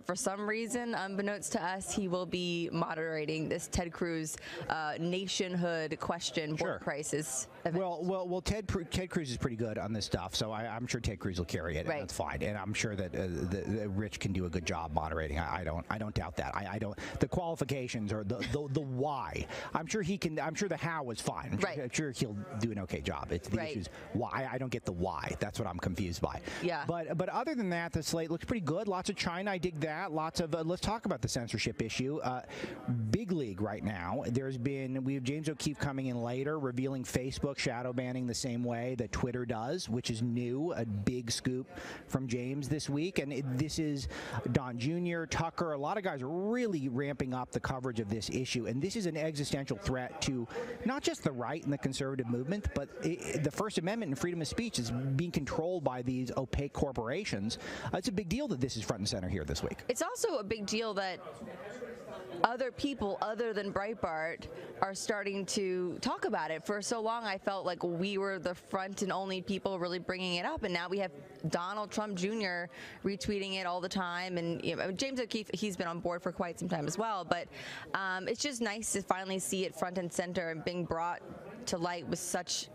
for some reason, unbeknownst to us, he will be moderating this Ted Cruz nationhood question border crisis event. Well, Ted Cruz is pretty good on this stuff, so I'm sure Ted Cruz will carry it, and that's fine. And I'm sure that Rich can do a good job moderating. I don't doubt that. I don't. The qualifications or the why. I'm sure he can. I'm sure the how is fine. I'm sure he'll do an okay job. It's the issues why. I don't get the why. That's what I'm confused by. Yeah. But other than that, the slate looks pretty good. Lots of China. I dig that. Lots of. Let's talk about the censorship issue. Big league right now. We have James O'Keefe coming in later, revealing Facebook shadow banning the same way that Twitter does, which is new. A big scoop from James this week. And this is Don Jr., Tucker. A lot of guys are really ramping up the coverage of this issue. And this is an existential threat to not just the right and the conservative movement, but the First Amendment and freedom of speech is being controlled by these opaque corporations. It's a big deal that this is front and center here this week. It's also a big deal that other people other than Breitbart are starting to talk about it. For so long, I felt like we were the front and only people really bringing it up, and now we have Donald Trump Jr. retweeting it all the time, and James O'Keefe, he's been on board for quite some time as well. But it's just nice to finally see it front and center and being brought to light with such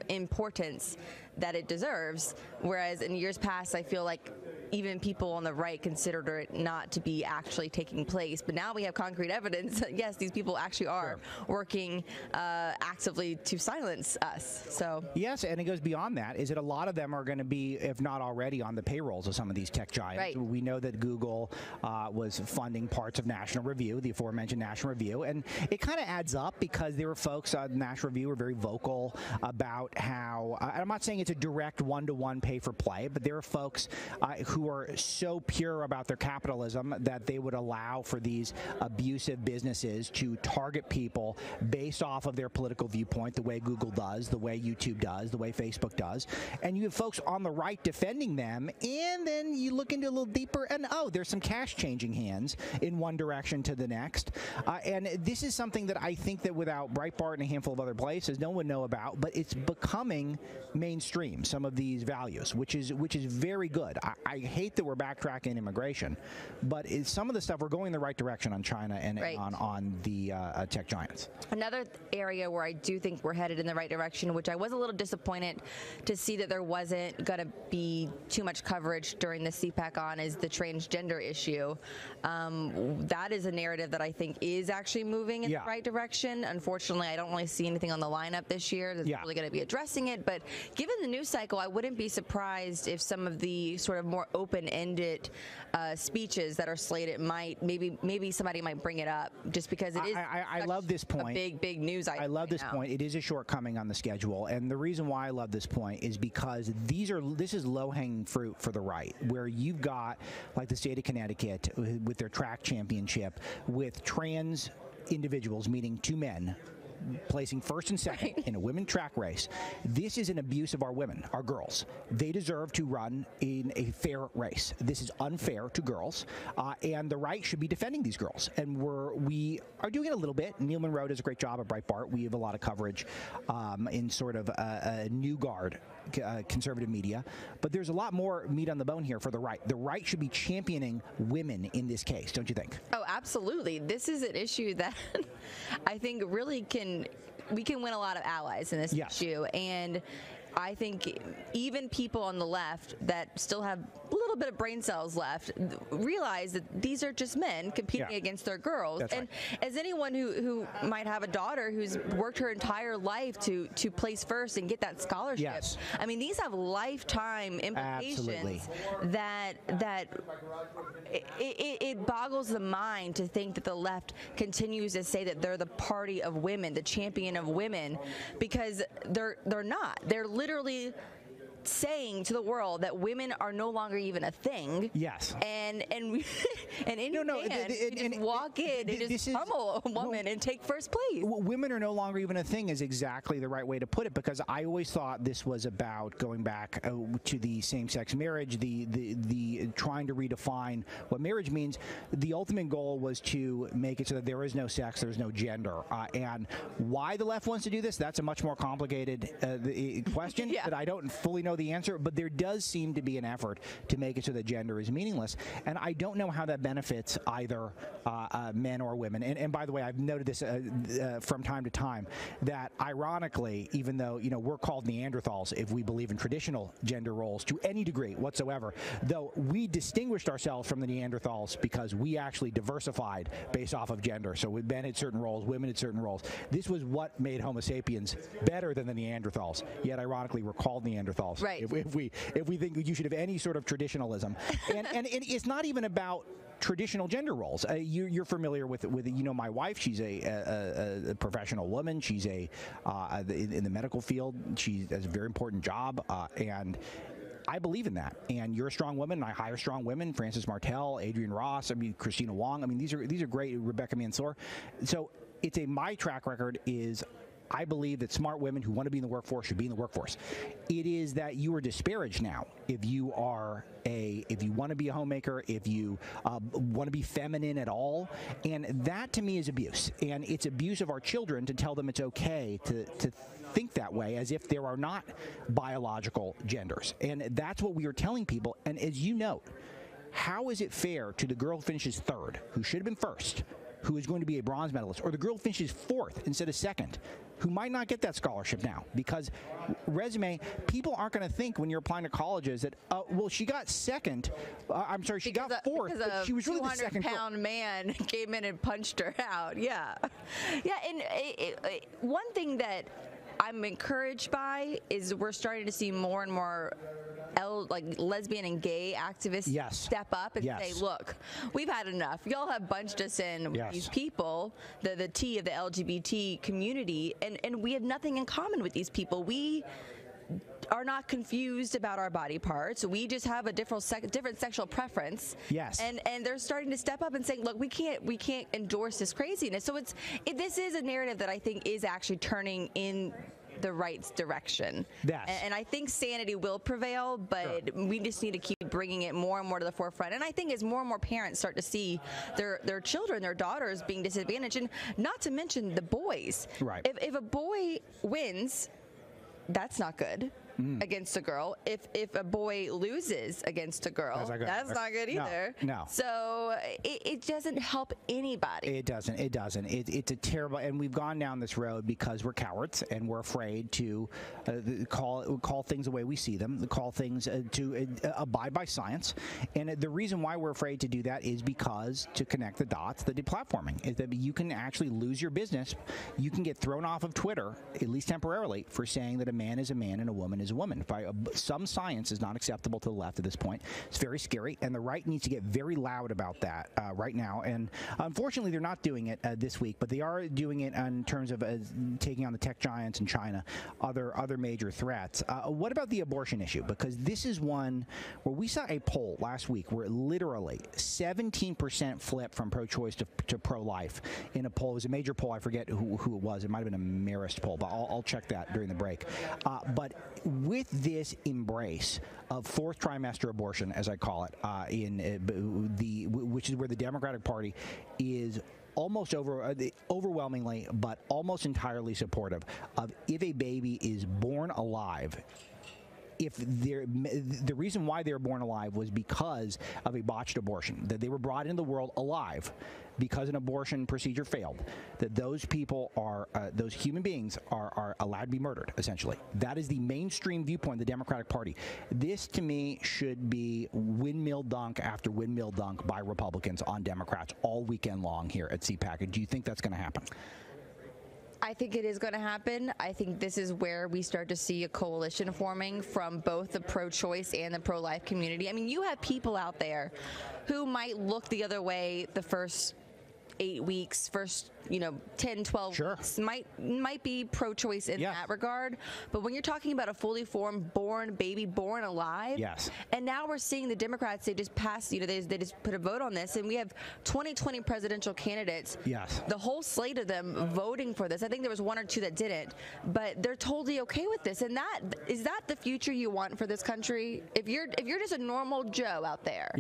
importance that it deserves. Whereas in years past, I feel like even people on the right considered it not to be actually taking place. But now we have concrete evidence that, yes, these people actually are working actively to silence us. So yes, and it goes beyond that, is that a lot of them are going to be, if not already, on the payrolls of some of these tech giants. Right. We know that Google was funding parts of National Review, the aforementioned National Review, and it kind of adds up because there were folks at National Review who were very vocal about how, and I'm not saying it's a direct one-to-one pay-for-play, but there are folks who are so pure about their capitalism that they would allow for these abusive businesses to target people based off of their political viewpoint, the way Google does, the way YouTube does, the way Facebook does. And you have folks on the right defending them, and then you look into a little deeper, and there's some cash changing hands in one direction to the next. And this is something that I think that without Breitbart and a handful of other places, no one would know about, but it's becoming mainstream, some of these values, which is very good. I hate that we're backtracking immigration, but some of the stuff, we're going in the right direction on China and on the tech giants. Another area where I do think we're headed in the right direction, which I was a little disappointed to see that there wasn't going to be too much coverage during the CPAC on, is the transgender issue. That is a narrative that I think is actually moving in the right direction. Unfortunately, I don't really see anything on the lineup this year that's really going to be addressing it. But given the news cycle, I wouldn't be surprised if some of the sort of more open-ended speeches that are slated maybe somebody might bring it up, just because it is I love this point. A big news item. I love this point. It is a shortcoming on the schedule, and the reason why I love this point is because this is low-hanging fruit for the right, where you've got like the state of Connecticut with their track championship with trans individuals, meaning two men, placing first and second in a women track race. This is an abuse of our women, our girls. They deserve to run in a fair race. This is unfair to girls, and the right should be defending these girls. And we are doing it a little bit. Neil Monroe does a great job at Breitbart. We have a lot of coverage in sort of a new guard conservative media, but there's a lot more meat on the bone here for the right. The right should be championing women in this case, don't you think? Oh, absolutely. This is an issue that I think really we can win a lot of allies in this issue, and I think even people on the left that still have a little bit of brain cells left realize that these are just men competing against their girls. That's and as anyone who might have a daughter who's worked her entire life to place first and get that scholarship, I mean, these have lifetime implications that it boggles the mind to think that the left continues to say that they're the party of women, the champion of women, because they're not. They're literally saying to the world that women are no longer even a thing. Yes. And any man can walk in and just pummel a woman and take first place. Women are no longer even a thing is exactly the right way to put it, because I always thought this was about going back to the same-sex marriage, the trying to redefine what marriage means. The ultimate goal was to make it so that there is no sex, there's no gender. And why the left wants to do this, that's a much more complicated question that I don't fully know the answer, but there does seem to be an effort to make it so that gender is meaningless, and I don't know how that benefits either men or women. And by the way, I've noted this from time to time, that ironically, even though we're called Neanderthals if we believe in traditional gender roles to any degree whatsoever, though we distinguished ourselves from the Neanderthals because we actually diversified based off of gender. So men had certain roles, women had certain roles. This was what made Homo sapiens better than the Neanderthals. Yet ironically, we're called Neanderthals. Right. If we think you should have any sort of traditionalism, and it's not even about traditional gender roles. You're familiar with my wife. She's a professional woman. She's in the medical field. She has a very important job, and I believe in that. And you're a strong woman, and I hire strong women. Frances Martel, Adrienne Ross, Christina Wong. These are great. Rebecca Mansour. So my track record is I believe that smart women who want to be in the workforce should be in the workforce. It is that you are disparaged now if you want to be a homemaker, if you want to be feminine at all, and that to me is abuse. And it's abuse of our children to tell them it's okay to think that way, as if there are not biological genders. And that's what we are telling people. And as you note, how is it fair to the girl who finishes third, who should have been first, who is going to be a bronze medalist, or the girl who finishes fourth instead of second, who might not get that scholarship now? Because resume, people aren't going to think when you're applying to colleges that, well, she got second. I'm sorry, she got fourth, but she was really the second girl. 200-pound man came in and punched her out. Yeah. Yeah, and one thing that I'm encouraged by is we're starting to see more and more lesbian and gay activists step up and say, look, we've had enough. Y'all have bunched us in with these people, the T of the LGBT community, and we have nothing in common with these people. We are not confused about our body parts. We just have a different sexual preference. Yes. And they're starting to step up and saying, look, we can't endorse this craziness. So this is a narrative that I think is actually turning in the right direction. Yes. And I think sanity will prevail, but we just need to keep bringing it more and more to the forefront. And I think as more and more parents start to see their children, their daughters being disadvantaged, and not to mention the boys. Right. If a boy wins, that's not good. Against a girl. If a boy loses against a girl, that's not good either. No. So it doesn't help anybody. It doesn't. It's a terrible, and we've gone down this road because we're cowards and we're afraid to call things the way we see them, call things to abide by science. And the reason why we're afraid to do that is because, to connect the dots, the deplatforming is that you can actually lose your business. You can get thrown off of Twitter, at least temporarily, for saying that a man is a man and a woman is a woman. Some science is not acceptable to the left at this point. It's very scary, and the right needs to get very loud about that right now. And unfortunately, they're not doing it this week, but they are doing it in terms of taking on the tech giants in China, other major threats. What about the abortion issue? Because this is one where we saw a poll last week where literally 17% flipped from pro-choice to pro-life in a poll. It was a major poll. I forget who it was. It might have been a Marist poll, but I'll check that during the break. But with this embrace of fourth trimester abortion, as I call it, which is where the Democratic Party is almost overwhelmingly, but almost entirely supportive of if a baby is born alive. The reason why they were born alive was because of a botched abortion, that they were brought into the world alive because an abortion procedure failed, that those people those human beings are allowed to be murdered, essentially. That is the mainstream viewpoint of the Democratic Party. This, to me, should be windmill dunk after windmill dunk by Republicans on Democrats all weekend long here at CPAC. Do you think that's going to happen? I think it is going to happen. I think this is where we start to see a coalition forming from both the pro-choice and the pro-life community. I mean, you have people out there who might look the other way the first 8 weeks, first 10, 12 weeks, might be pro-choice in that regard. But when you're talking about a fully formed baby born alive, and now we're seeing the Democrats, they just passed, they just put a vote on this, and we have 2020 presidential candidates, the whole slate of them voting for this. I think there was one or two that didn't, but they're totally okay with this. And is that the future you want for this country? If you're just a normal Joe out there,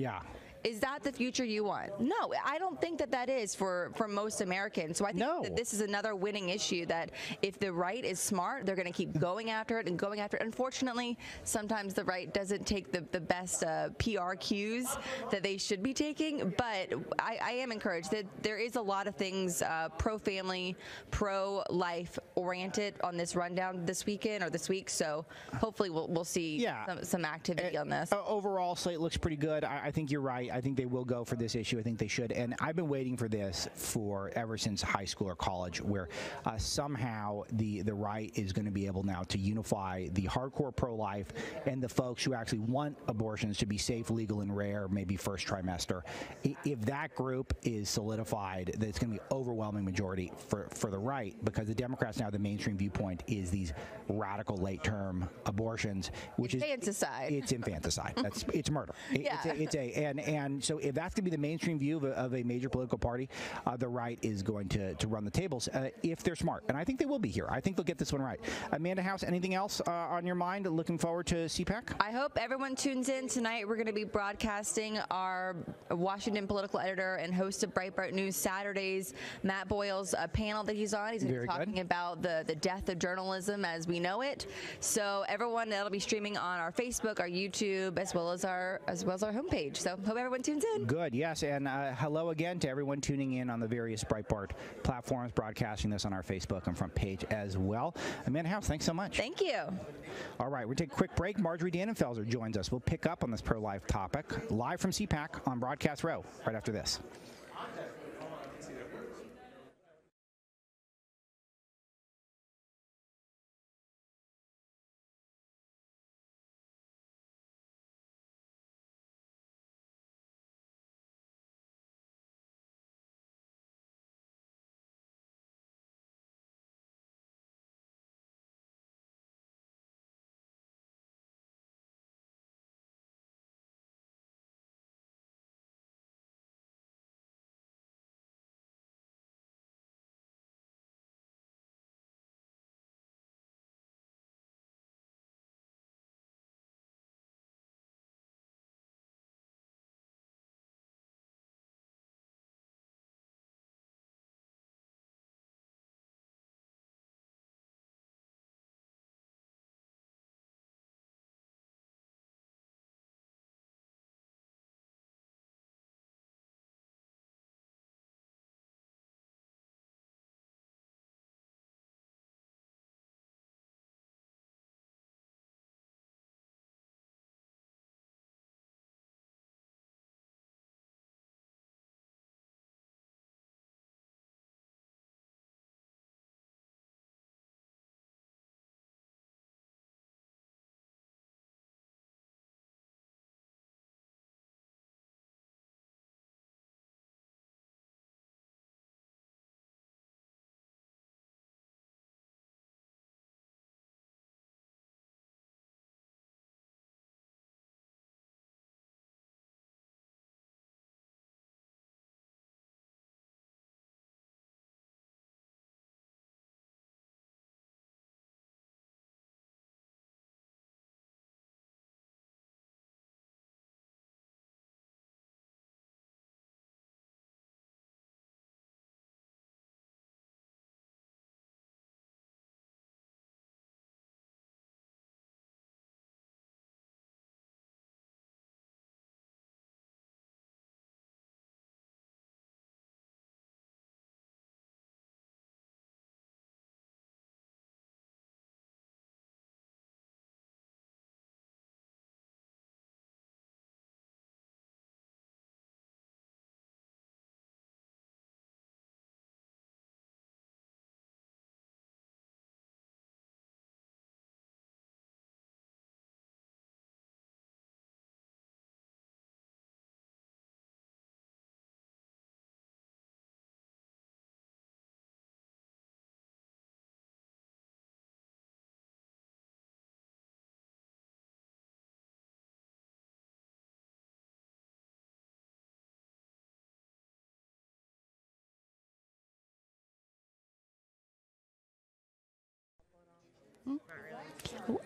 is that the future you want? No, I don't think that is for most Americans. So I think that this is another winning issue, that if the right is smart, they're going to keep going after it and going after it. Unfortunately, sometimes the right doesn't take the best PR cues that they should be taking. But I am encouraged that there is a lot of things pro-family, pro-life oriented on this rundown this weekend or this week. So hopefully we'll see some activity on this. Overall, slate looks pretty good. I think you're right. I think they will go for this issue. I think they should. And I've been waiting for this ever since high school or college, where somehow the right is going to be able now to unify the hardcore pro-life and the folks who actually want abortions to be safe, legal, and rare, maybe first trimester. If that group is solidified, that it's going to be overwhelming majority for the right, because the Democrats now, the mainstream viewpoint is these radical late-term abortions, which is infanticide. It's infanticide. It's murder. And And so if that's going to be the mainstream view of a major political party, the right is going to run the tables if they're smart. And I think they will be here. I think they'll get this one right. Amanda House, anything else on your mind looking forward to CPAC? I hope everyone tunes in tonight. We're going to be broadcasting our Washington political editor and host of Breitbart News Saturdays, Matt Boyle's panel that he's on. He's going to be talking about the death of journalism as we know it. So everyone, that'll be streaming on our Facebook, our YouTube, as well as our homepage. So hope everyone tunes in. Good, yes, and hello again to everyone tuning in on the various Breitbart platforms, broadcasting this on our Facebook and front page as well. Amanda House, thanks so much. Thank you. All right, we'll take a quick break. Marjorie Dannenfelser joins us. We'll pick up on this pro-life topic live from CPAC on Broadcast Row right after this.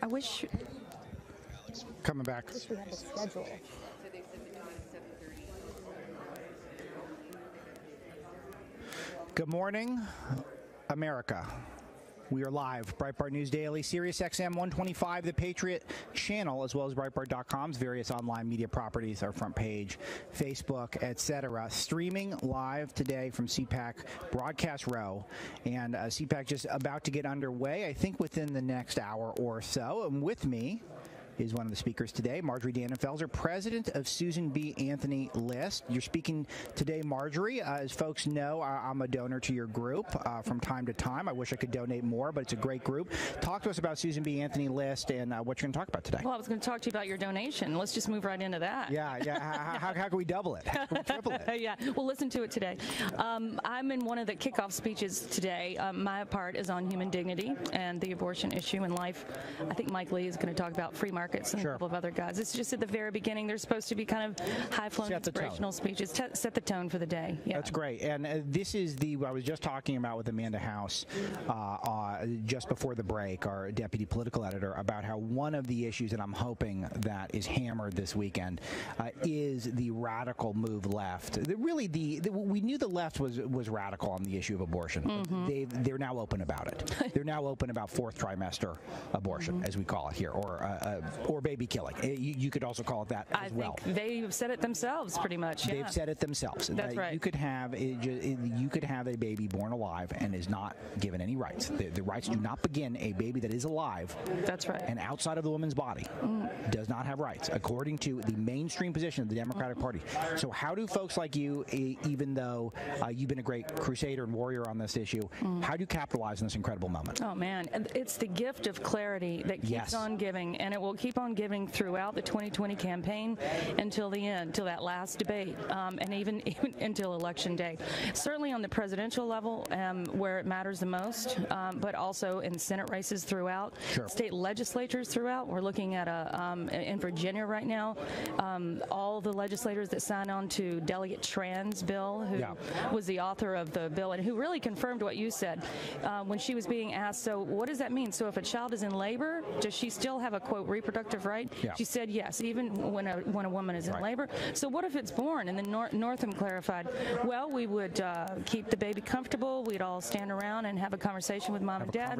I wish. Coming back. I wish we had the schedule. Good morning, America. We are live, Breitbart News Daily, Sirius XM 125, the Patriot channel, as well as Breitbart.com's various online media properties, our front page, Facebook, etc. Streaming live today from CPAC Broadcast Row, and CPAC just about to get underway, I think within the next hour or so. And with me is one of the speakers today, Marjorie Dannenfelser, president of Susan B. Anthony List. You're speaking today, Marjorie. As folks know, I'm a donor to your group from time to time. I wish I could donate more, but it's a great group. Talk to us about Susan B. Anthony List and what you're going to talk about today. Well, I was going to talk to you about your donation. Let's just move right into that. Yeah. How can we double it? How can we triple it? Yeah, we'll listen to it today. I'm in one of the kickoff speeches today. My part is on human dignity and the abortion issue in life. I think Mike Lee is going to talk about free market Marcus and a couple of other guys. It's just at the very beginning. They're supposed to be kind of high-flowing, inspirational speeches, set the tone for the day. Yeah. That's great. And this is I was just talking about with Amanda House just before the break, our deputy political editor, about how one of the issues that I'm hoping that is hammered this weekend is the radical move left. We knew the left was radical on the issue of abortion. Mm-hmm. They're now open about it. They're now open about fourth trimester abortion, as we call it here, or baby killing. You could also call it that as well. I think they've said it themselves, pretty much. Yeah. They've said it themselves. That's right. You could have a baby born alive and is not given any rights. The rights do not begin. A baby that is alive. That's right. And outside of the woman's body does not have rights, according to the mainstream position of the Democratic Party. So how do folks like you, even though you've been a great crusader and warrior on this issue, how do you capitalize on this incredible moment? Oh, man. It's the gift of clarity that keeps on giving, and it will keep on giving throughout the 2020 campaign until the end, until that last debate, and even until Election Day. Certainly on the presidential level, where it matters the most, but also in Senate races throughout, state legislatures throughout. We're looking at in Virginia right now, all the legislators that signed on to Delegate Tran's bill, who was the author of the bill and who really confirmed what you said when she was being asked, so what does that mean? So if a child is in labor, does she still have a, quote, reproductive right? Yeah. She said yes, even when a woman is in labor. So what if it's born? And then Northam clarified, well, we would keep the baby comfortable. We'd all stand around and have a conversation with mom and dad.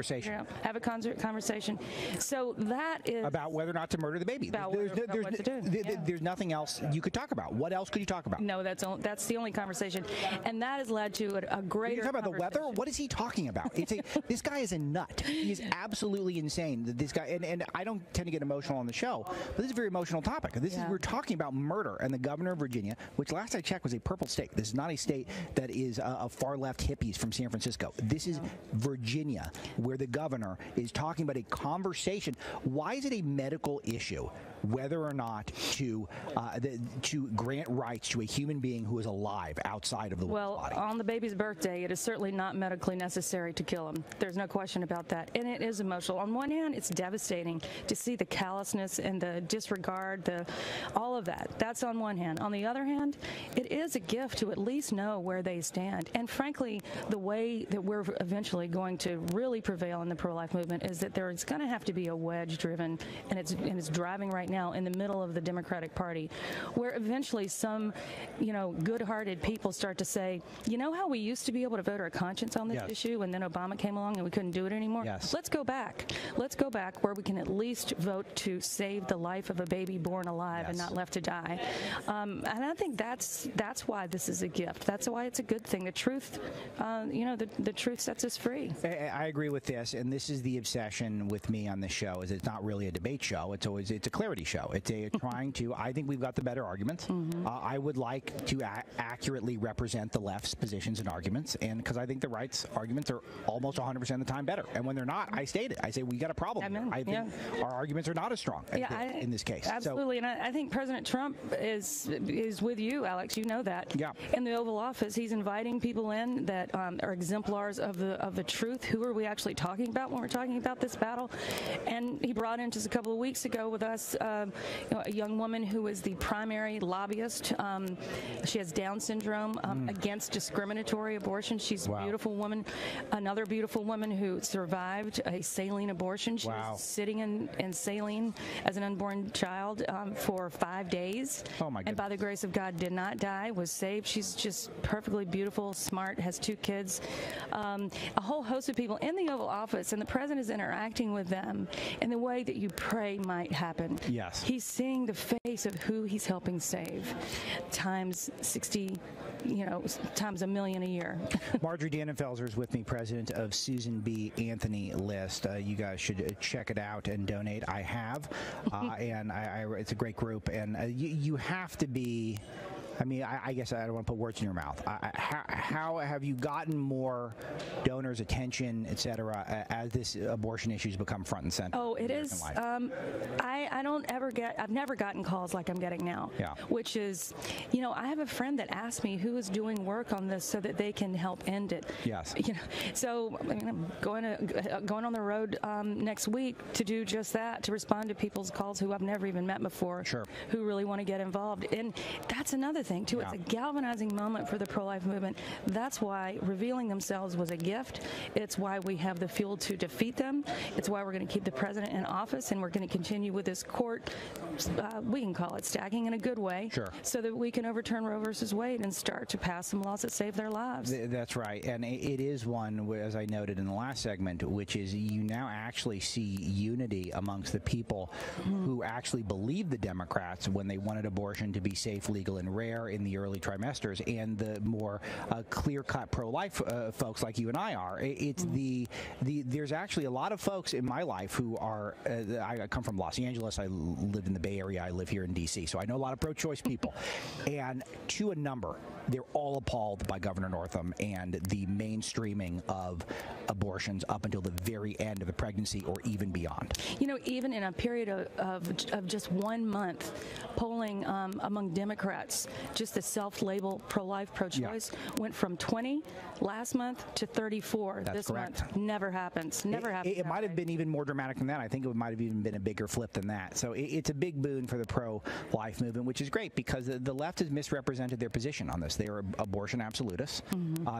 Have a conversation. So that is about whether or not to murder the baby. There's nothing else you could talk about. What else could you talk about? No, that's the only conversation, and that has led to a greater. You're talking about the weather? What is he talking about? This guy is a nut. He is absolutely insane. This guy, and I don't tend to get emotional on the show, but this is a very emotional topic. We're talking about murder, and the governor of Virginia, which last I checked was a purple state. This is not a state that is of far left hippies from San Francisco. This is Virginia, where the governor is talking about a conversation. Why is it a medical issue whether or not to grant rights to a human being who is alive outside of the woman's body? Well, on the baby's birthday, it is certainly not medically necessary to kill him. There's no question about that. And it is emotional. On one hand, it's devastating to see the callousness and the disregard, all of that. That's on one hand. On the other hand, it is a gift to at least know where they stand. And frankly, the way that we're eventually going to really prevail in the pro-life movement is that there's going to have to be a wedge driven, and it's driving right now in the middle of the Democratic Party, where eventually some, good-hearted people start to say, you know how we used to be able to vote our conscience on this issue, and then Obama came along and we couldn't do it anymore? Yes. Let's go back. Let's go back where we can at least vote to save the life of a baby born alive and not left to die. And I think that's why this is a gift. That's why it's a good thing. The truth, the truth sets us free. I agree with this, and this is the obsession with me on this show. Is it's not really a debate show. It's a clarity show. It's trying to. I think we've got the better arguments. I would like to accurately represent the left's positions and arguments, and because I think the right's arguments are almost 100% of the time better. And when they're not, I state it. I say we got a problem. I think our arguments are not as strong in this case. Absolutely, and I think President Trump is with you, Alex. You know that. Yeah. In the Oval Office, he's inviting people in that are exemplars of the truth. Who are we actually talking about when we're talking about this battle? And he brought in just a couple of weeks ago with us a young woman who is the primary lobbyist. She has Down syndrome against discriminatory abortion. She's a beautiful woman. Another beautiful woman who survived a saline abortion. She was sitting in saline as an unborn child for 5 days. Oh my goodness. And by the grace of God did not die, was saved. She's just perfectly beautiful, smart, has 2 kids. A whole host of people in the Oval Office, and the president is interacting with them in the way that you pray might happen. Yes. He's seeing the face of who he's helping save times 60, times a million a year. Marjorie Dannenfelser is with me, president of Susan B. Anthony List. You guys should check it out and donate. I have, and it's a great group. And you have to be I mean, I guess I don't want to put words in your mouth. How have you gotten more donors' attention, et cetera, as this abortion issues become front and center? Oh, it is. I've never gotten calls like I'm getting now. Yeah. Which is, I have a friend that asked me who is doing work on this so that they can help end it. Yes. So I'm going on the road next week to do just that, to respond to people's calls who I've never even met before. Sure. Who really want to get involved. And that's another thing too. It's a galvanizing moment for the pro-life movement. That's why revealing themselves was a gift. It's why we have the fuel to defeat them. It's why we're going to keep the president in office, and we're going to continue with this court. We can call it stacking in a good way. Sure. So that we can overturn Roe versus Wade and start to pass some laws that save their lives. That's right, and it is one, as I noted in the last segment, which is you now actually see unity amongst the people who actually believe the Democrats when they wanted abortion to be safe, legal, and rare in the early trimesters, and the more clear-cut pro-life folks like you and I are. It's there's actually a lot of folks in my life who are. I come from Los Angeles. I lived in the Bay Area. I live here in D.C., so I know a lot of pro-choice people, and to a number, they're all appalled by Governor Northam and the mainstreaming of abortions up until the very end of the pregnancy or even beyond. Even in a period of just 1 month, polling among Democrats, just the self-label pro-life, pro-choice, went from 20 last month to 34 this month. Never happens. Never happens. It might have been even more dramatic than that. I think it might have even been a bigger flip than that. So it's a big boon for the pro-life movement, which is great because the left has misrepresented their position on this. They are abortion absolutists.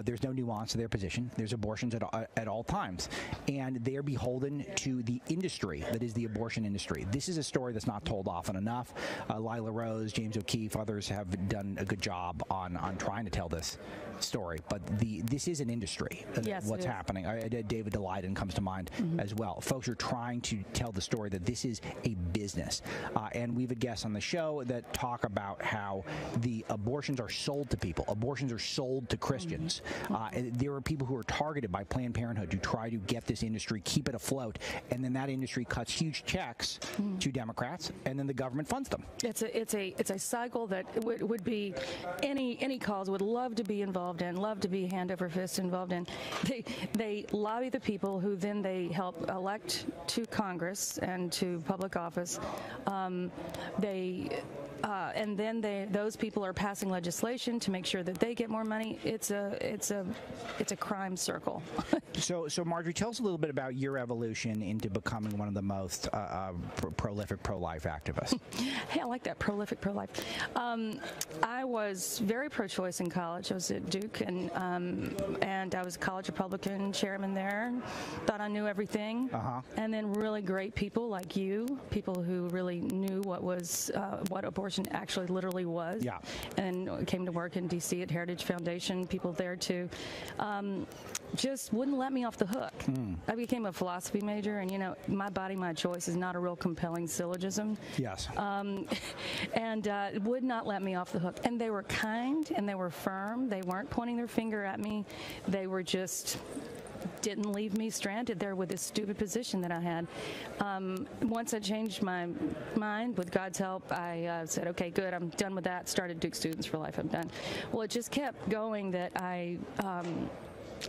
There's no nuance to their position. There's abortions at all times. And they're beholden to the industry that is the abortion industry. This is a story that's not told often enough. Lila Rose, James O'Keefe, others have done a good job on trying to tell this story. But this is an industry. Yes, what's happening. David Daleiden comes to mind as well. Folks are trying to tell the story that this is a business. And we have a guest on the show that talk about how the abortions are sold to people. Abortions are sold to Christians. There are people who are targeted by Planned Parenthood to try to get this industry, keep it afloat, and then that industry cuts huge checks to Democrats, and then the government funds them. It's a cycle that would be any cause would love to be involved in, love to be hand over fist involved in. They lobby the people who then they help elect to Congress and to public office. And then those people are passing legislation to make sure that they get more money. It's a crime circle. So Marjorie, tell us a little bit about your evolution into becoming one of the most prolific pro-life activists. Hey, I like that, prolific pro-life. I was very pro-choice in college. I was at Duke, and I was a college Republican chairman there. Thought I knew everything. And then really great people like you, people who really knew what abortion actually literally was. Yeah. And came to work in D.C. at Heritage Foundation. People there too. Just wouldn't let me off the hook. I became a philosophy major, and my body, my choice is not a real compelling syllogism. Yes. And would not let me off the hook. And they were kind and they were firm. They weren't pointing their finger at me. They were just didn't leave me stranded there with this stupid position that I had. Once I changed my mind, with God's help, I said, okay, good, I'm done with that. Started Duke Students for Life. I'm done. Well, it just kept going that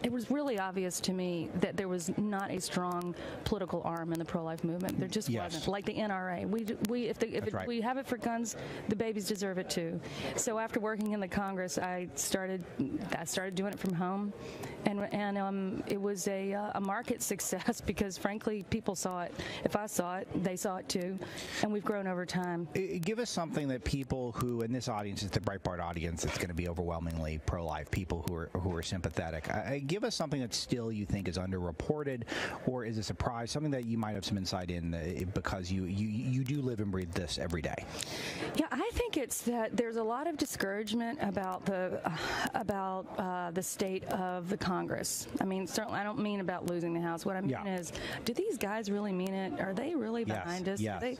it was really obvious to me that there was not a strong political arm in the pro-life movement. There just wasn't. Like the NRA. If we have it for guns, the babies deserve it too. So after working in the Congress, I started doing it from home, and it was a market success because frankly, people saw it. If I saw it, they saw it too, and we've grown over time. Give us something that people who, in this audience, is the Breitbart audience, it's going to be overwhelmingly pro-life people who are sympathetic. Give us something that still you think is underreported or is a surprise, something that you might have some insight in because you do live and breathe this every day. Yeah, I think it's that there's a lot of discouragement about the state of the Congress. I mean, certainly I don't mean about losing the House. What I mean is, do these guys really mean it? Are they really behind us? Yes.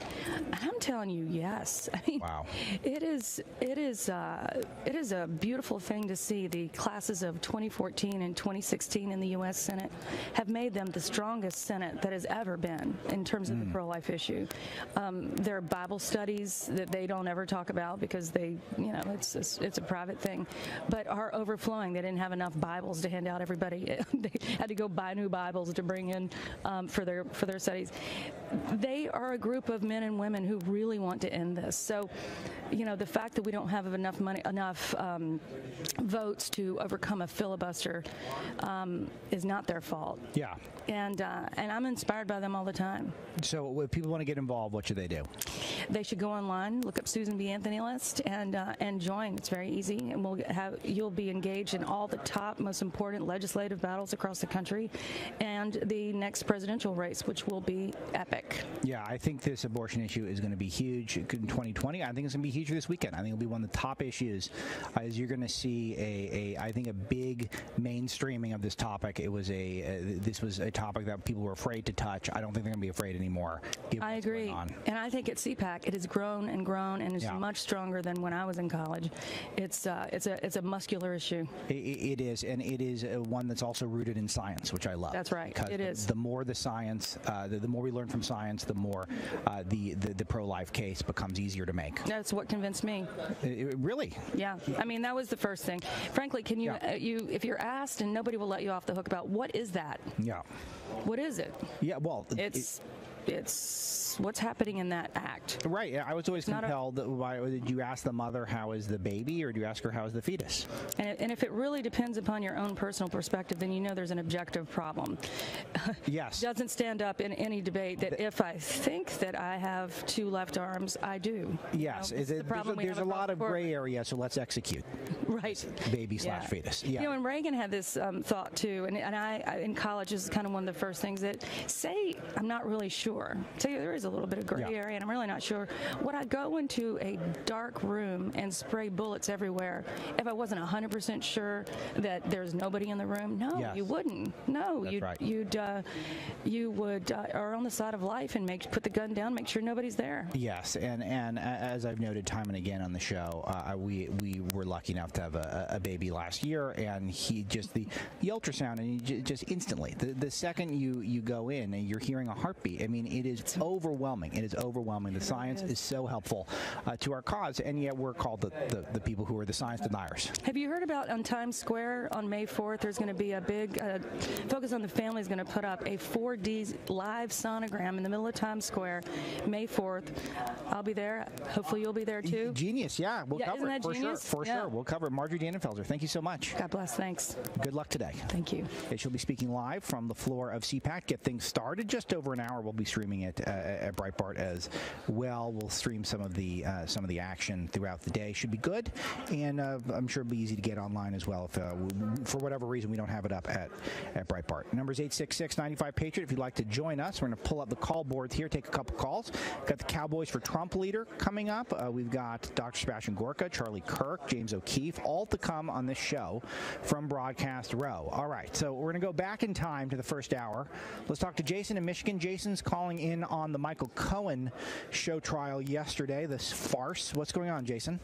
I'm telling you, yes. I mean, wow. It is a beautiful thing to see the classes of 2014 and 2015 2016 in the U.S. Senate have made them the strongest Senate that has ever been in terms of the pro-life issue. There are Bible studies that they don't ever talk about because they, it's a private thing, but are overflowing. They didn't have enough Bibles to hand out everybody. They had to go buy new Bibles to bring in for their studies. They are a group of men and women who really want to end this. So, the fact that we don't have enough votes to overcome a filibuster is not their fault. Yeah. And I'm inspired by them all the time. So if people want to get involved, what should they do? They should go online, look up Susan B. Anthony list, and join. It's very easy, and you'll be engaged in all the top, most important legislative battles across the country, and the next presidential race, which will be epic. Yeah, I think this abortion issue is going to be huge in 2020. I think it's going to be huge this weekend. I think it'll be one of the top issues. As you're going to see I think a big mainstreaming of this topic. This was a topic that people were afraid to touch. I don't think they're going to be afraid anymore. I agree, and I think at CPAC it has grown and grown and is much stronger than when I was in college. It's a muscular issue. It is, and it is one that's also rooted in science, which I love. That's right. It is. The more the science, the more we learn from science, the more the pro-life case becomes easier to make. That's what convinced me. Really? Yeah. I mean, that was the first thing. Frankly, can you, if you're asked, and nobody will let you off the hook about what is that? Yeah. What is it? Yeah. Well, it's what's happening in that act. Right. I was always compelled. Did you ask the mother how is the baby, or do you ask her how is the fetus? And if it really depends upon your own personal perspective, then there's an objective problem. Yes. It doesn't stand up in any debate that if I think that I have two left arms, I do. Yes. There's a lot of gray area, so let's execute. Right. Baby / fetus. Yeah. And Reagan had this thought too, and I in college is kind of one of the first things that say I'm not really sure. Say there is a little bit of gray area, and I'm really not sure. Would I go into a dark room and spray bullets everywhere if I wasn't 100% sure that there's nobody in the room? No, you wouldn't. No, you would are on the side of life and put the gun down, make sure nobody's there. Yes, and as I've noted time and again on the show, we were lucky enough to have a baby last year, and he just the ultrasound, and he just instantly the second you go in and you're hearing a heartbeat. I mean, it is overwhelming. It is overwhelming. The science is so helpful to our cause, and yet we're called the people who are the science deniers. Have you heard about on Times Square on May 4th, there's going to be a big Focus on the Family is going to put up a 4D live sonogram in the middle of Times Square, May 4th. I'll be there. Hopefully you'll be there too. Genius, yeah. We'll cover it for genius? sure. For sure. We'll cover it. Marjorie Dannenfelser, thank you so much. God bless. Thanks. Good luck today. Thank you. She'll be speaking live from the floor of CPAC. Get things started. Just over an hour. We'll be streaming it at Breitbart as well. We'll stream some of the action throughout the day. Should be good, and I'm sure it'll be easy to get online as well if for whatever reason we don't have it up at Breitbart. Number's 866-95-PATRIOT. If you'd like to join us, we're going to pull up the call boards here, take a couple calls. Got the Cowboys for Trump leader coming up. We've got Dr. Sebastian Gorka, Charlie Kirk, James O'Keefe, all to come on this show from Broadcast Row. All right, so we're going to go back in time to the first hour. Let's talk to Jason in Michigan. Jason's calling in on the Michael Cohen show trial yesterday, this farce. What's going on, Jason?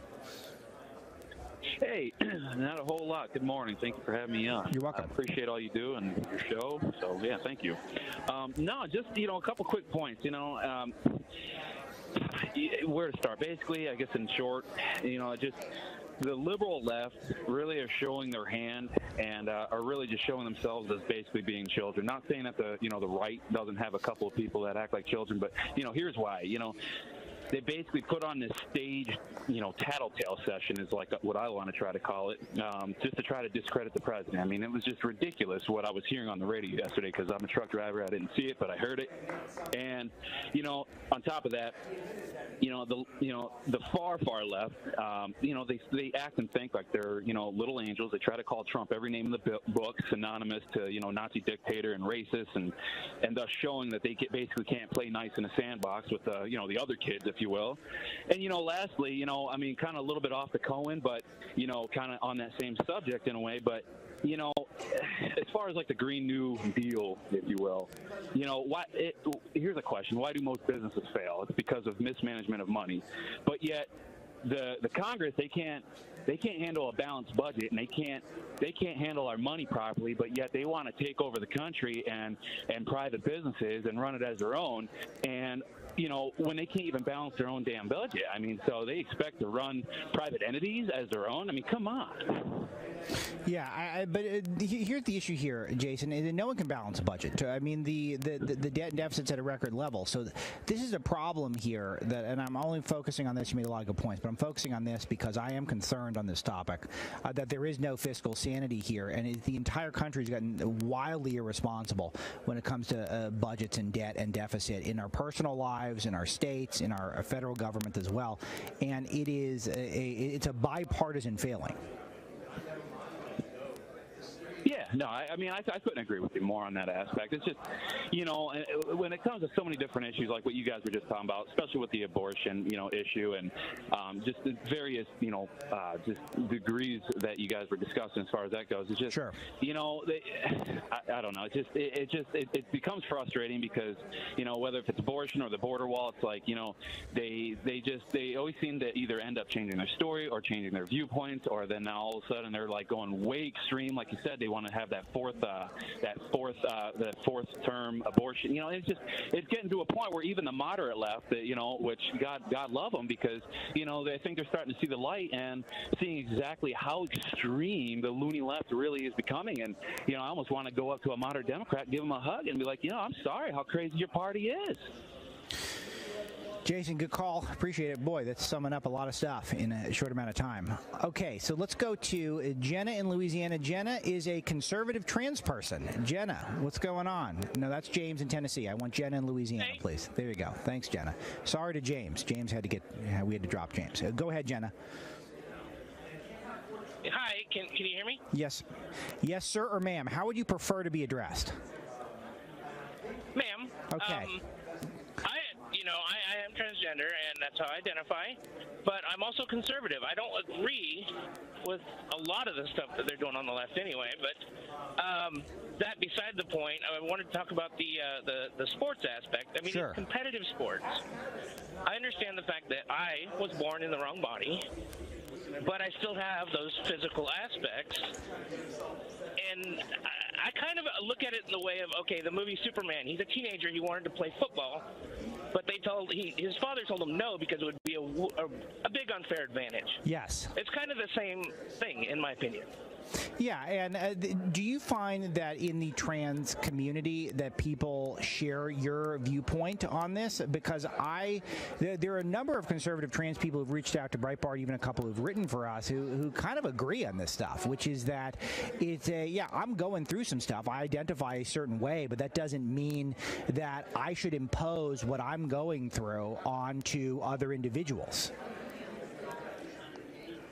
Hey, not a whole lot. Good morning. Thank you for having me on. You're welcome. I appreciate all you do and your show. So, yeah, thank you. No, just, a couple quick points, where to start. Basically, I guess in short, just the liberal left really are showing their hand and are really just showing themselves as basically being children. Not saying that the right doesn't have a couple of people that act like children, but, here's why. They basically put on this staged, tattletale session is like what I want to try to call it, just to try to discredit the president. I mean, it was just ridiculous what I was hearing on the radio yesterday because I'm a truck driver. I didn't see it, but I heard it. And, on top of that, the far left, they act and think like they're, little angels. They try to call Trump every name in the book synonymous to, Nazi dictator and racist, and thus showing that they basically can't play nice in a sandbox with, the other kids, if you will. And, lastly, kind of a little bit off the Cohen, but, kind of on that same subject in a way, but, as far as like the Green New Deal, if you will, here's a question. Why do most businesses fail? It's because of mismanagement of money. But yet, the Congress, they can't handle a balanced budget, and they can't handle our money properly, but yet they want to take over the country and private businesses and run it as their own. And when they can't even balance their own damn budget, I mean, so they expect to run private entities as their own. I mean, come on. Yeah, but here's the issue here, Jason. Is that no one can balance a budget. I mean, the debt and deficit's at a record level. So this is a problem here and I'm only focusing on this. You made a lot of good points, but I'm focusing on this because I am concerned on this topic that there is no fiscal sanity here, and the entire country's gotten wildly irresponsible when it comes to budgets and debt and deficit in our personal lives, in our states, in our federal government as well. And it's a bipartisan failing. Yeah, no, I mean, I couldn't agree with you more on that aspect. It's just, when it comes to so many different issues like what you guys were just talking about, especially with the abortion, issue and just the various, just degrees that you guys were discussing as far as that goes. It's just, sure. I don't know. It becomes frustrating because, whether if it's abortion or the border wall, it's like, they always seem to either end up changing their story or changing their viewpoints, or then now all of a sudden they're like going way extreme. Like you said, they want to have that fourth term abortion. It's getting to a point where even the moderate left, which God love them, because they think they're starting to see the light and seeing exactly how extreme the loony left really is becoming. And I almost want to go up to a moderate Democrat, give them a hug, and be like, I'm sorry how crazy your party is. Jason, good call. Appreciate it. Boy, that's summing up a lot of stuff in a short amount of time. Okay, so let's go to Jenna in Louisiana. Jenna is a conservative trans person. Jenna, what's going on? No, that's James in Tennessee. I want Jenna in Louisiana, please. There you go. Thanks, Jenna. Sorry to James. James we had to drop James. Go ahead, Jenna. Hi, can you hear me? Yes. Yes, sir, or ma'am. How would you prefer to be addressed? Ma'am. Okay. I am transgender, and that's how I identify, but I'm also conservative. I don't agree with a lot of the stuff that they're doing on the left anyway, but that beside the point, I wanted to talk about the sports aspect. I mean, sure. It's competitive sports. I understand the fact that I was born in the wrong body, but I still have those physical aspects, and I kind of look at it in the way of, okay, the movie Superman, he's a teenager, he wanted to play football, but his father told him no because it would be a big unfair advantage. Yes. It's kind of the same thing, in my opinion. Yeah, and do you find that in the trans community that people share your viewpoint on this? Because there are a number of conservative trans people who've reached out to Breitbart, even a couple who've written for us, who kind of agree on this stuff, which is that I'm going through some stuff. I identify a certain way, but that doesn't mean that I should impose what I'm going through onto other individuals.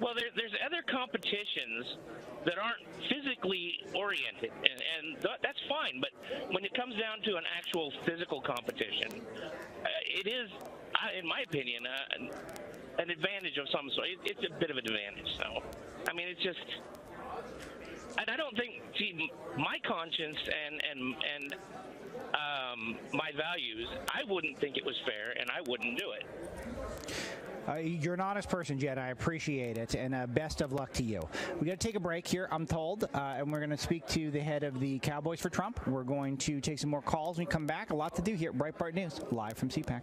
Well, there's other competitions that aren't physically oriented, and that's fine. But when it comes down to an actual physical competition, it is, in my opinion, an advantage of some sort. It's a bit of an advantage. So, I mean, it's just, and I don't think, my conscience and my values, I wouldn't think it was fair, and I wouldn't do it. You're an honest person, Jed. I appreciate it, and best of luck to you. We got to take a break here, I'm told, and we're going to speak to the head of the Cowboys for Trump. We're going to take some more calls when we come back. A lot to do here at Breitbart News, live from CPAC.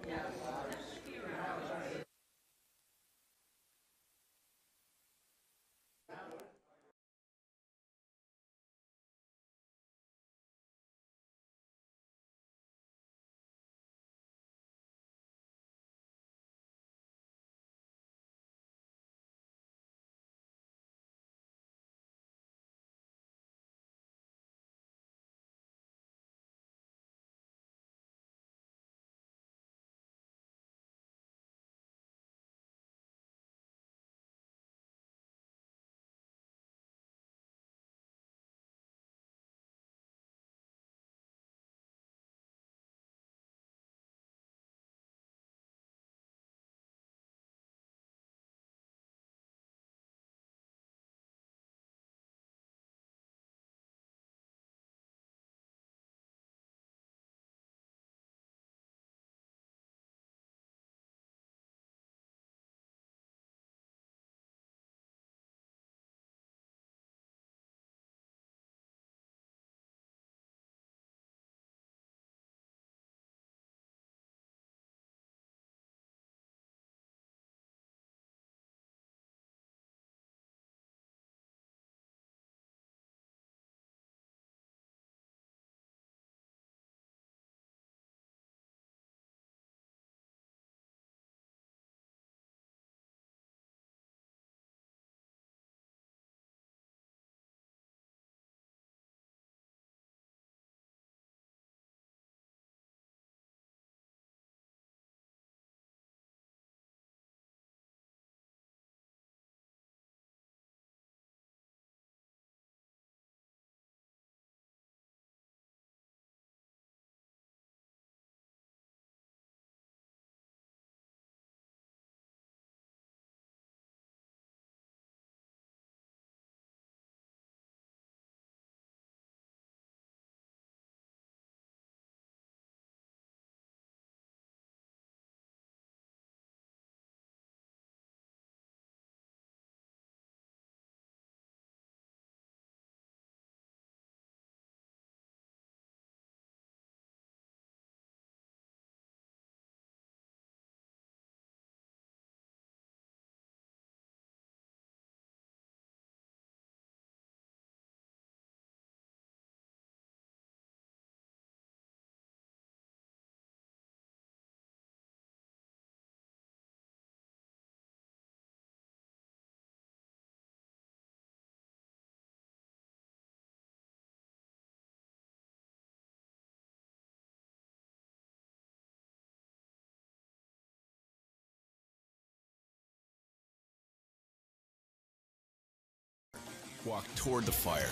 Walk toward the fire.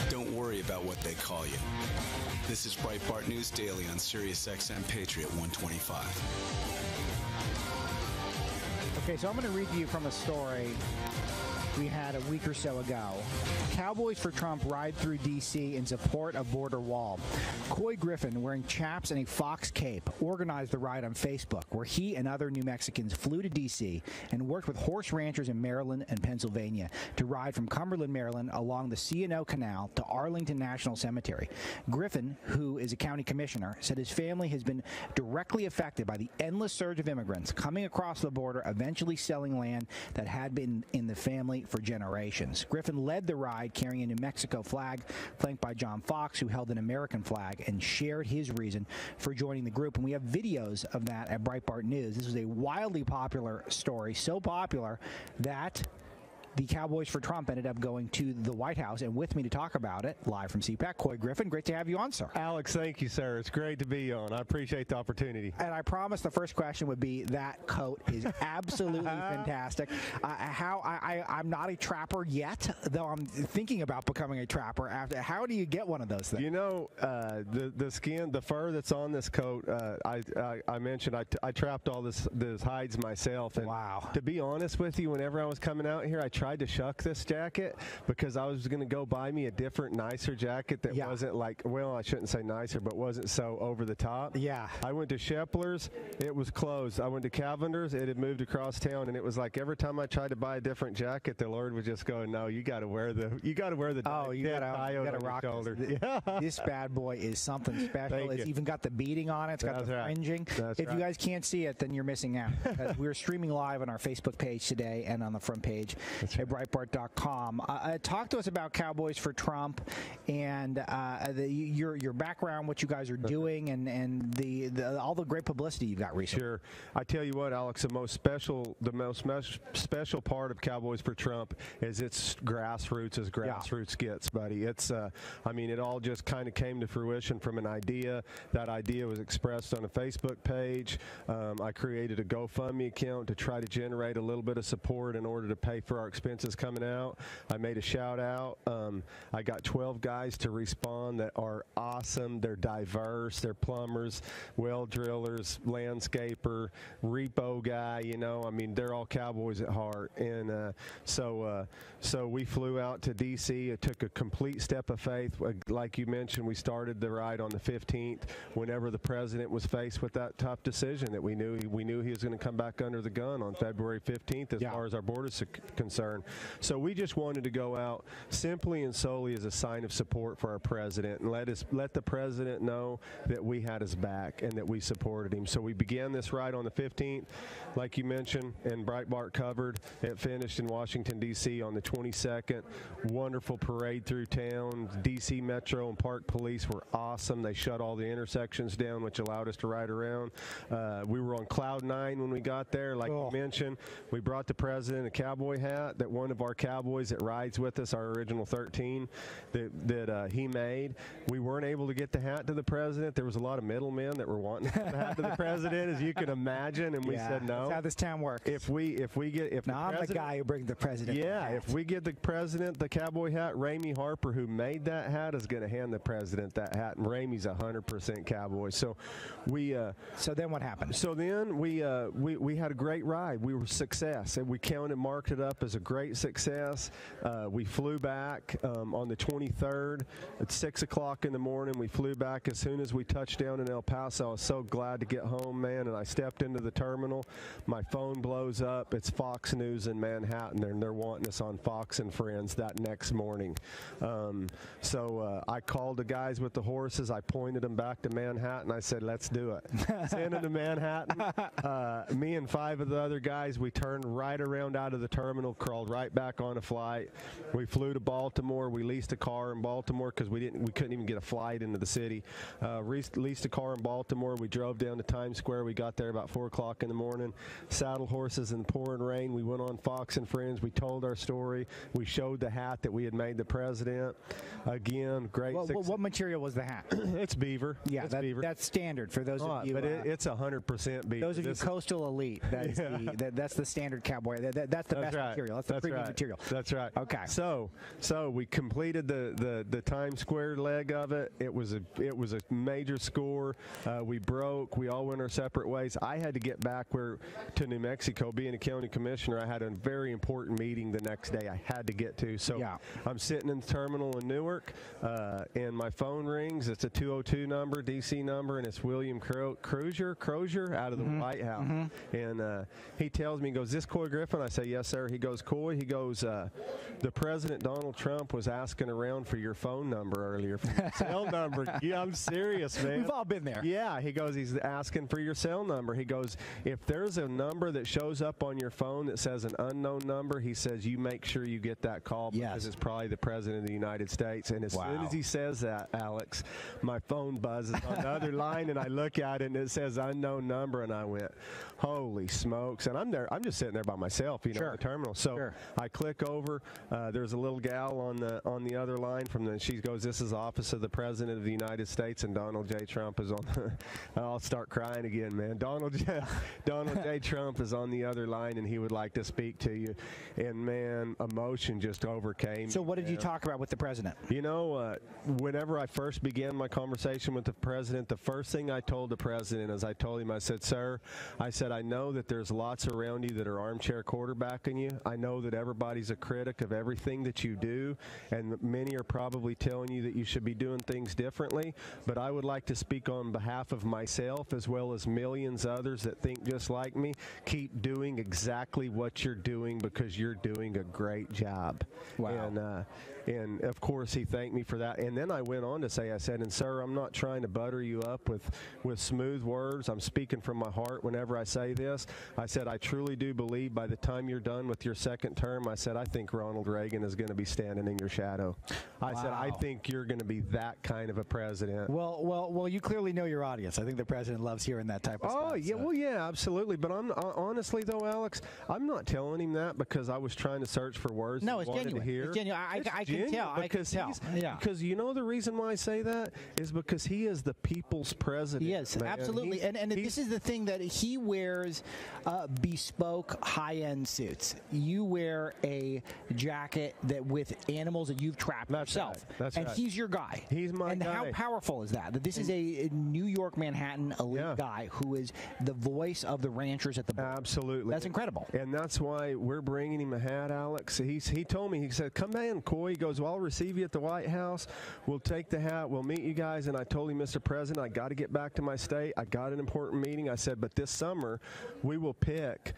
Don't worry about what they call you. This is Breitbart News Daily on Sirius XM Patriot 125. Okay, so I'm going to read to you from a story we had a week or so ago. Cowboys for Trump ride through D.C. in support of border wall. Coy Griffin, wearing chaps and a fox cape, organized the ride on Facebook, where he and other New Mexicans flew to D.C. and worked with horse ranchers in Maryland and Pennsylvania to ride from Cumberland, Maryland, along the C&O Canal to Arlington National Cemetery. Griffin, who is a county commissioner, said his family has been directly affected by the endless surge of immigrants coming across the border, eventually selling land that had been in the family for generations. Griffin led the ride carrying a New Mexico flag, flanked by John Fox, who held an American flag, and shared his reason for joining the group. And we have videos of that at Breitbart News. This was a wildly popular story, so popular that the Cowboys for Trump ended up going to the White House, and with me to talk about it, live from CPAC, Coy Griffin. Great to have you on, sir. Alex, thank you, sir. It's great to be on. I appreciate the opportunity. And I promised the first question would be, that coat is absolutely fantastic. I'm not a trapper yet, though I'm thinking about becoming a trapper. How do you get one of those things? You know, the skin, the fur that's on this coat, I mentioned I trapped all this hides myself. And wow. To be honest with you, whenever I was coming out here, I tried to shuck this jacket because I was going to go buy me a different, nicer jacket that wasn't like, well, I shouldn't say nicer, but wasn't so over the top. Yeah. I went to Shepler's, it was closed. I went to Cavender's, it had moved across town, and it was like every time I tried to buy a different jacket, the Lord would just go, no, you got to wear the you got to rock shoulder. Yeah. This bad boy is something special. It's even got the beading on it. It's got the fringing. If you guys can't see it, then you're missing out. We're streaming live on our Facebook page today and on the front page at Breitbart.com. Talk to us about Cowboys for Trump and your background, what you guys are doing, and all the great publicity you've got recently. Sure. I tell you what, Alex, the most special part of Cowboys for Trump is its grassroots as grassroots gets, buddy. It's I mean, it all just kind of came to fruition from an idea. That idea was expressed on a Facebook page. I created a GoFundMe account to try to generate a little bit of support in order to pay for our expenses coming out. I made a shout out. I got 12 guys to respond that are awesome. They're diverse. They're plumbers, well drillers, landscaper, repo guy. You know, I mean, they're all Cowboys at heart. And so we flew out to D.C. It took a complete step of faith. Like you mentioned, we started the ride on the 15th. Whenever the president was faced with that tough decision, that we knew he was going to come back under the gun on February 15th, as far as our borders are concerned. So we just wanted to go out simply and solely as a sign of support for our president and let the president know that we had his back and that we supported him. So we began this ride on the 15th, like you mentioned, and Breitbart covered. It finished in Washington, D.C. on the 22nd. Wonderful parade through town. D.C. Metro and Park Police were awesome. They shut all the intersections down, which allowed us to ride around. We were on cloud 9 when we got there. Like you mentioned, we brought the president a cowboy hat that one of our Cowboys that rides with us, our original 13, that he made. We weren't able to get the hat to the president. There was a lot of middlemen that were wanting the hat to the president, as you can imagine, and we said no. That's how this town works. If I'm the guy who brings the president. Yeah, if we get the president the cowboy hat, Ramey Harper, who made that hat, is going to hand the president that hat, and Ramey's 100% Cowboy. So we. So then what happened? So then we had a great ride. We were a success, and we counted, marked it up as a great success. We flew back on the 23rd at 6 o'clock in the morning. We flew back as soon as we touched down in El Paso. I was so glad to get home, man, and I stepped into the terminal. My phone blows up. It's Fox News in Manhattan, and they're wanting us on Fox and Friends that next morning. So I called the guys with the horses. I pointed them back to Manhattan. I said, let's do it. Send them to Manhattan. Me and 5 of the other guys, we turned right around out of the terminal, crawled right back on a flight. We flew to Baltimore. We leased a car in Baltimore because we couldn't even get a flight into the city. Leased a car in Baltimore. We drove down to Times Square. We got there about 4 o'clock in the morning. Saddled horses in the pouring rain. We went on Fox and Friends. We told our story. We showed the hat that we had made the president. Again, great. What material was the hat? It's beaver. Yeah, it's beaver. That's standard for those of you. But it's 100% beaver. Those of you coastal elite. That's the standard cowboy. That's the best material. the That's premium right. material. That's right. Okay. So we completed the Times Square leg of it. It was a major score. We broke. We all went our separate ways. I had to get back to New Mexico. Being a county commissioner, I had a very important meeting the next day I had to get to. So I'm sitting in the terminal in Newark, and my phone rings. It's a 202 number, DC number, and it's William Crozier out of the White House. And he tells me, he goes, "This Coy Griffin?" I say, "Yes, sir." He goes, "Coy," he goes, "the President Donald Trump was asking around for your phone number earlier, for your cell number." Yeah, I'm serious, man. We've all been there. Yeah, he goes, he's asking for your cell number. He goes, if there's a number that shows up on your phone that says an unknown number, he says you make sure you get that call because it's probably the President of the United States. And as soon as he says that, Alex, my phone buzzes on the other line, and I look at it, and it says unknown number, and I went, holy smokes. And I'm there. I'm just sitting there by myself, in the terminal. So I click over. There's a little gal on the other line she goes, "This is the office of the President of the United States, and Donald J. Trump is on." I'll start crying again, man. Donald J. Trump is on the other line, and he would like to speak to you. And man, emotion just overcame. So what did you talk about with the president? You know, whenever I first began my conversation with the president, the first thing I told the president is I told him, I said, "Sir," I said, "I know that there's lots around you that are armchair quarterbacking you. I know that everybody's a critic of everything that you do, and many are probably telling you that you should be doing things differently, but I would like to speak on behalf of myself as well as millions others that think just like me. Keep doing exactly what you're doing because you're doing a great job." Wow. And of course, he thanked me for that. And then I went on to say, I said, "And sir, I'm not trying to butter you up with smooth words. I'm speaking from my heart whenever I say this." I said, "I truly do believe by the time you're done with your second term," I said, "I think Ronald Reagan is going to be standing in your shadow." I said, "I think you're going to be that kind of a president." Well, you clearly know your audience. I think the president loves hearing that type of stuff. Oh, yeah, well, yeah, absolutely. But I'm honestly, though, Alex, I'm not telling him that because I was trying to search for words No, he it's wanted genuine. to hear. It's genuine. I can tell. I can tell. Yeah. Because you know the reason why I say that is because he is the people's president. Yes, man. absolutely. And this is the thing that he wears bespoke high-end suits. You wear a jacket that with animals that you've trapped yourself. That's and right. he's your guy. He's my and guy. how powerful is that? That this is a New York, Manhattan elite guy who is the voice of the ranchers at the border. Absolutely. That's incredible. And that's why we're bringing him a hat, Alex. He told me, he said, "Come in, Coy." He goes, "Well, I'll receive you at the White House. We'll take the hat. We'll meet you guys." And I told him, "Mr. President, I got to get back to my state. I got an important meeting." I said, "But this summer, we will pick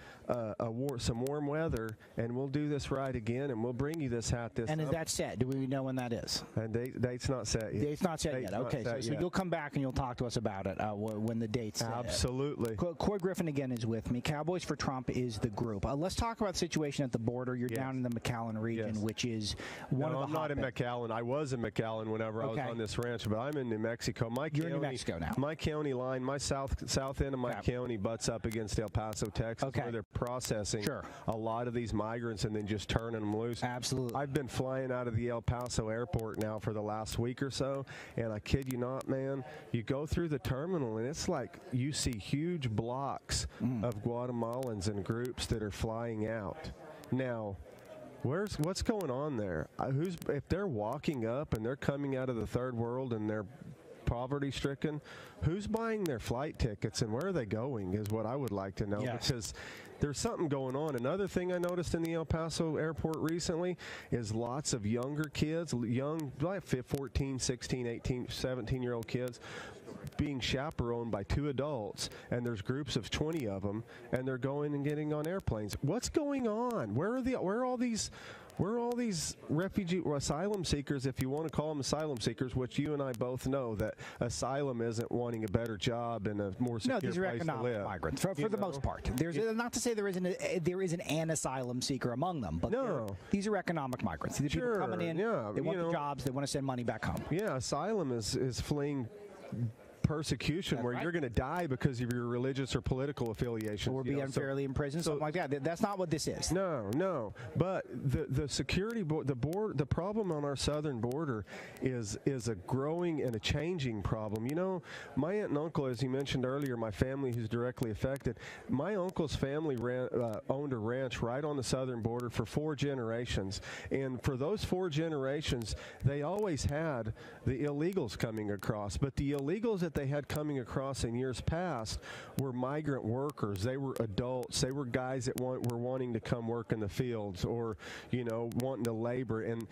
some warm weather, and we'll do this right again, and we'll bring you this hat this And summer." is that set? Do we know when that is? And date's not set yet. Date's not set yet. Okay, so you'll come back and you'll talk to us about it when the date's set. Absolutely. Coy Griffin again is with me. Cowboys for Trump is the group. Let's talk about the situation at the border. You're down in the McAllen region, which is one of the I'm not in McAllen. I was in McAllen whenever I was on this ranch, but I'm in New Mexico. You're in New Mexico now. My county line, my south end of my county butts up against El Paso, Texas, where they're processing a lot of these migrants and then just turning them loose. Absolutely. I've been flying out of the El Paso airport now for the last week or so, and I kid you not, man, you go through the terminal and it's like you see huge blocks of Guatemalans and groups that are flying out. Now, what's going on there? If they're walking up and they're coming out of the third world and they're poverty-stricken, who's buying their flight tickets and where are they going is what I would like to know, because there's something going on. Another thing I noticed in the El Paso airport recently is lots of younger kids, like 14, 16, 18, 17-year-old kids, being chaperoned by 2 adults, and there's groups of 20 of them, and they're going and getting on airplanes. What's going on? Where are all these refugee or asylum seekers, if you want to call them asylum seekers, which you and I both know that asylum isn't wanting a better job and a more secure place to live. No, these are economic migrants for the most part. There's not to say there isn't an asylum seeker among them, but these are economic migrants. These are people coming in, they want the jobs, they want to send money back home. Yeah, asylum is fleeing persecution where you're going to die because of your religious or political affiliation. Or be unfairly imprisoned, something like that. That's not what this is. No. But the security the problem on our southern border is a growing and a changing problem. You know, my aunt and uncle, as you mentioned earlier, my family who's directly affected, my uncle's family owned a ranch right on the southern border for 4 generations. And for those 4 generations, they always had the illegals coming across. But the illegals that they had coming across in years past were migrant workers. They were adults. They were guys that were wanting to come work in the fields, or, you know, wanting to labor. And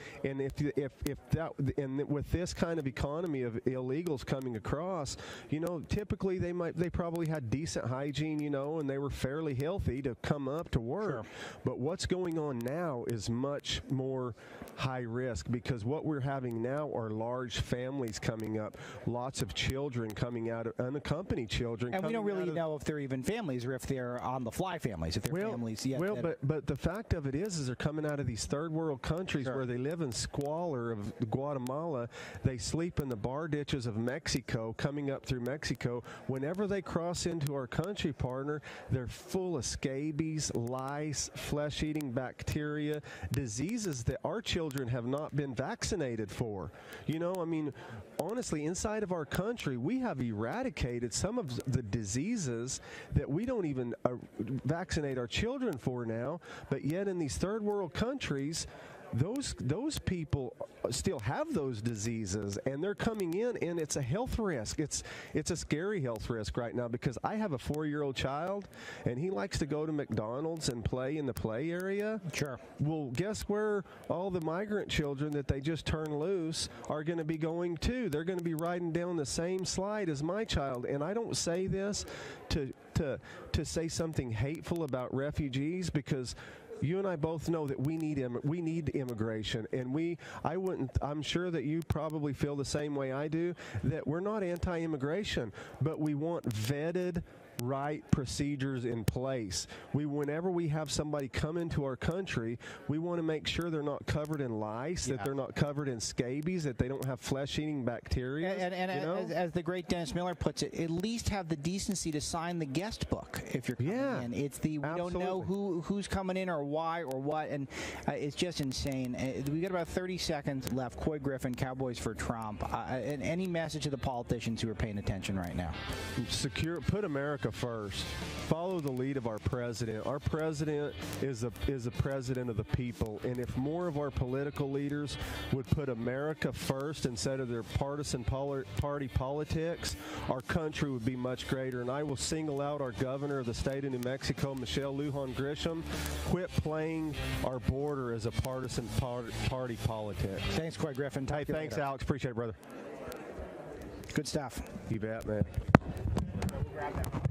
with this kind of economy of illegals coming across, you know, typically they probably had decent hygiene, you know, and they were fairly healthy to come up to work. Sure. But what's going on now is much more high risk, because what we're having now are large families coming up, lots of children coming out, unaccompanied children. And we don't really know if they're even families or if they're on-the-fly families, if they're families. But the fact of it is they're coming out of these third world countries where they live in squalor of Guatemala. They sleep in the bar ditches of Mexico, coming up through Mexico. Whenever they cross into our country, partner, they're full of scabies, lice, flesh-eating bacteria, diseases that our children have not been vaccinated for. You know, I mean, honestly, inside of our country, we have eradicated some of the diseases that we don't even vaccinate our children for now, but yet in these third world countries, those people still have those diseases, and they're coming in, and it's a health risk. It's a scary health risk right now, because I have a 4-year-old child, and he likes to go to McDonald's and play in the play area. Sure. Well, guess where all the migrant children that they just turned loose are going to be going to? They're going to be riding down the same slide as my child. And I don't say this to say something hateful about refugees, because you and I both know that we need immigration, and I'm sure that you probably feel the same way I do, that we're not anti-immigration, but we want vetted, right procedures in place. Whenever we have somebody come into our country, we want to make sure they're not covered in lice, that they're not covered in scabies, that they don't have flesh-eating bacteria. And as the great Dennis Miller puts it, at least have the decency to sign the guest book if you're coming in. It's we don't know who's coming in or why or what, and it's just insane. We got about 30 seconds left. Coy Griffin, Cowboys for Trump. And any message to the politicians who are paying attention right now? Put America first. Follow the lead of our president. Our president is a president of the people, and if more of our political leaders would put America first instead of their partisan party politics, our country would be much greater. And I will single out our governor of the state of New Mexico, Michelle Lujan Grisham. Quit playing our border as a partisan party politics. Thanks, Coy Griffin. Hey, thanks, Alex. Appreciate it, brother. Good stuff. You bet, man. We'll grab that.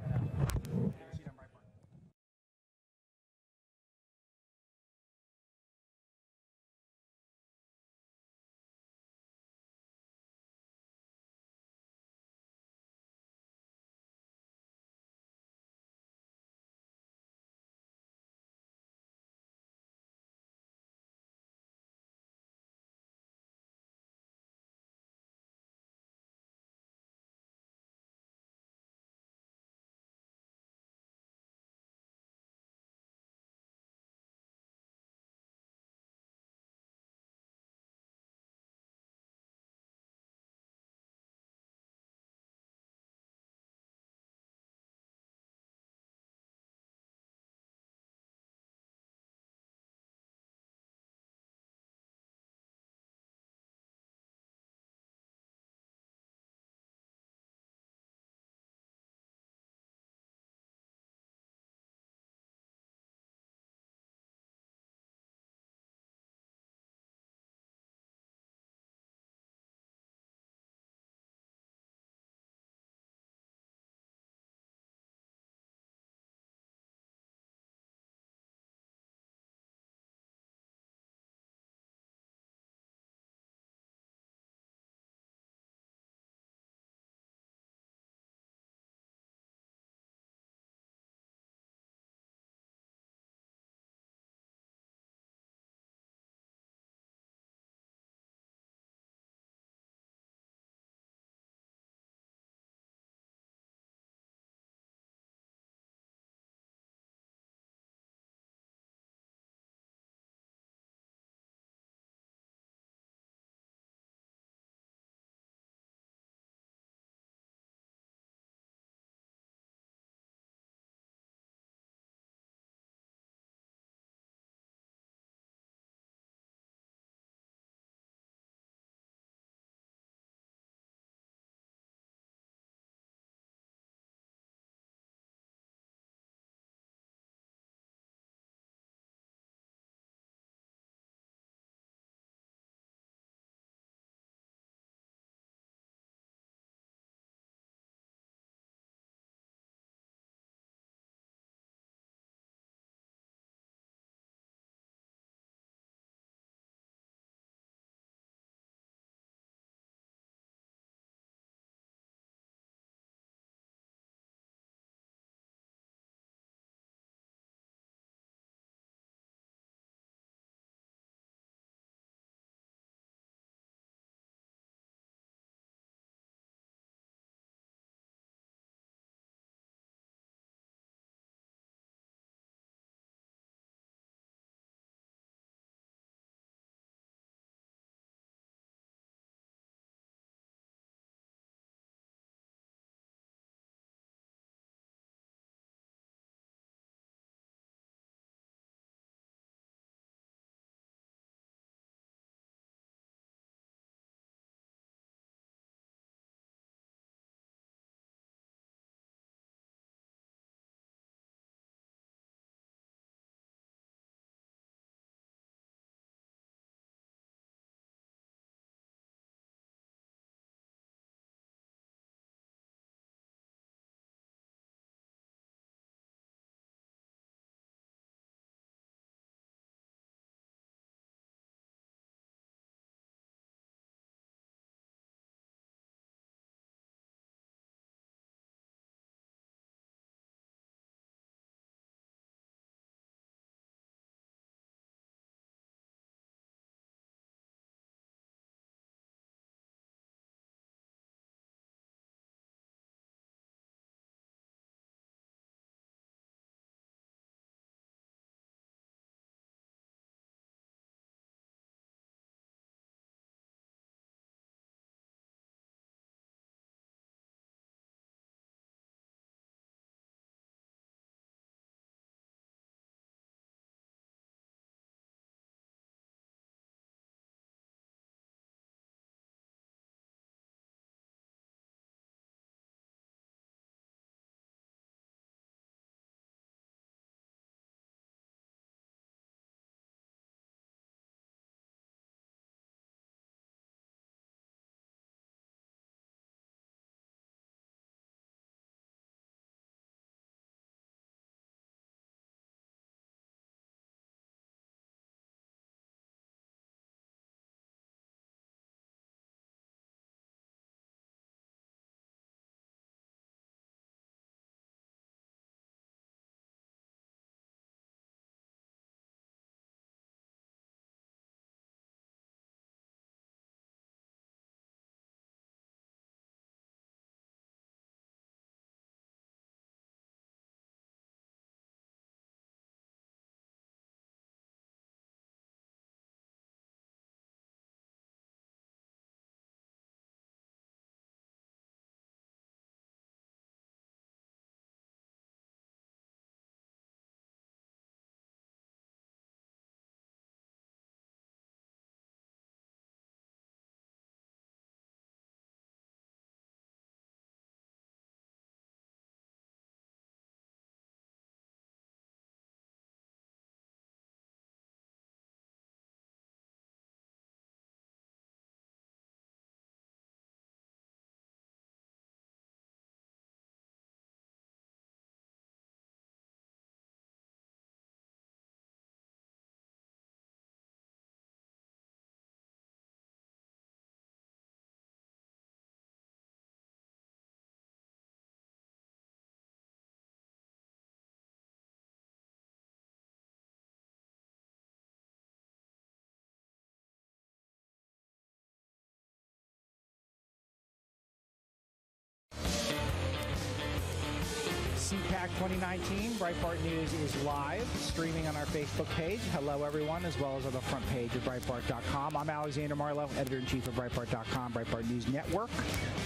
2019. Breitbart News is live, streaming on our Facebook page. Hello, everyone, as well as on the front page of Breitbart.com. I'm Alexander Marlow, editor-in-chief of Breitbart.com, Breitbart News Network,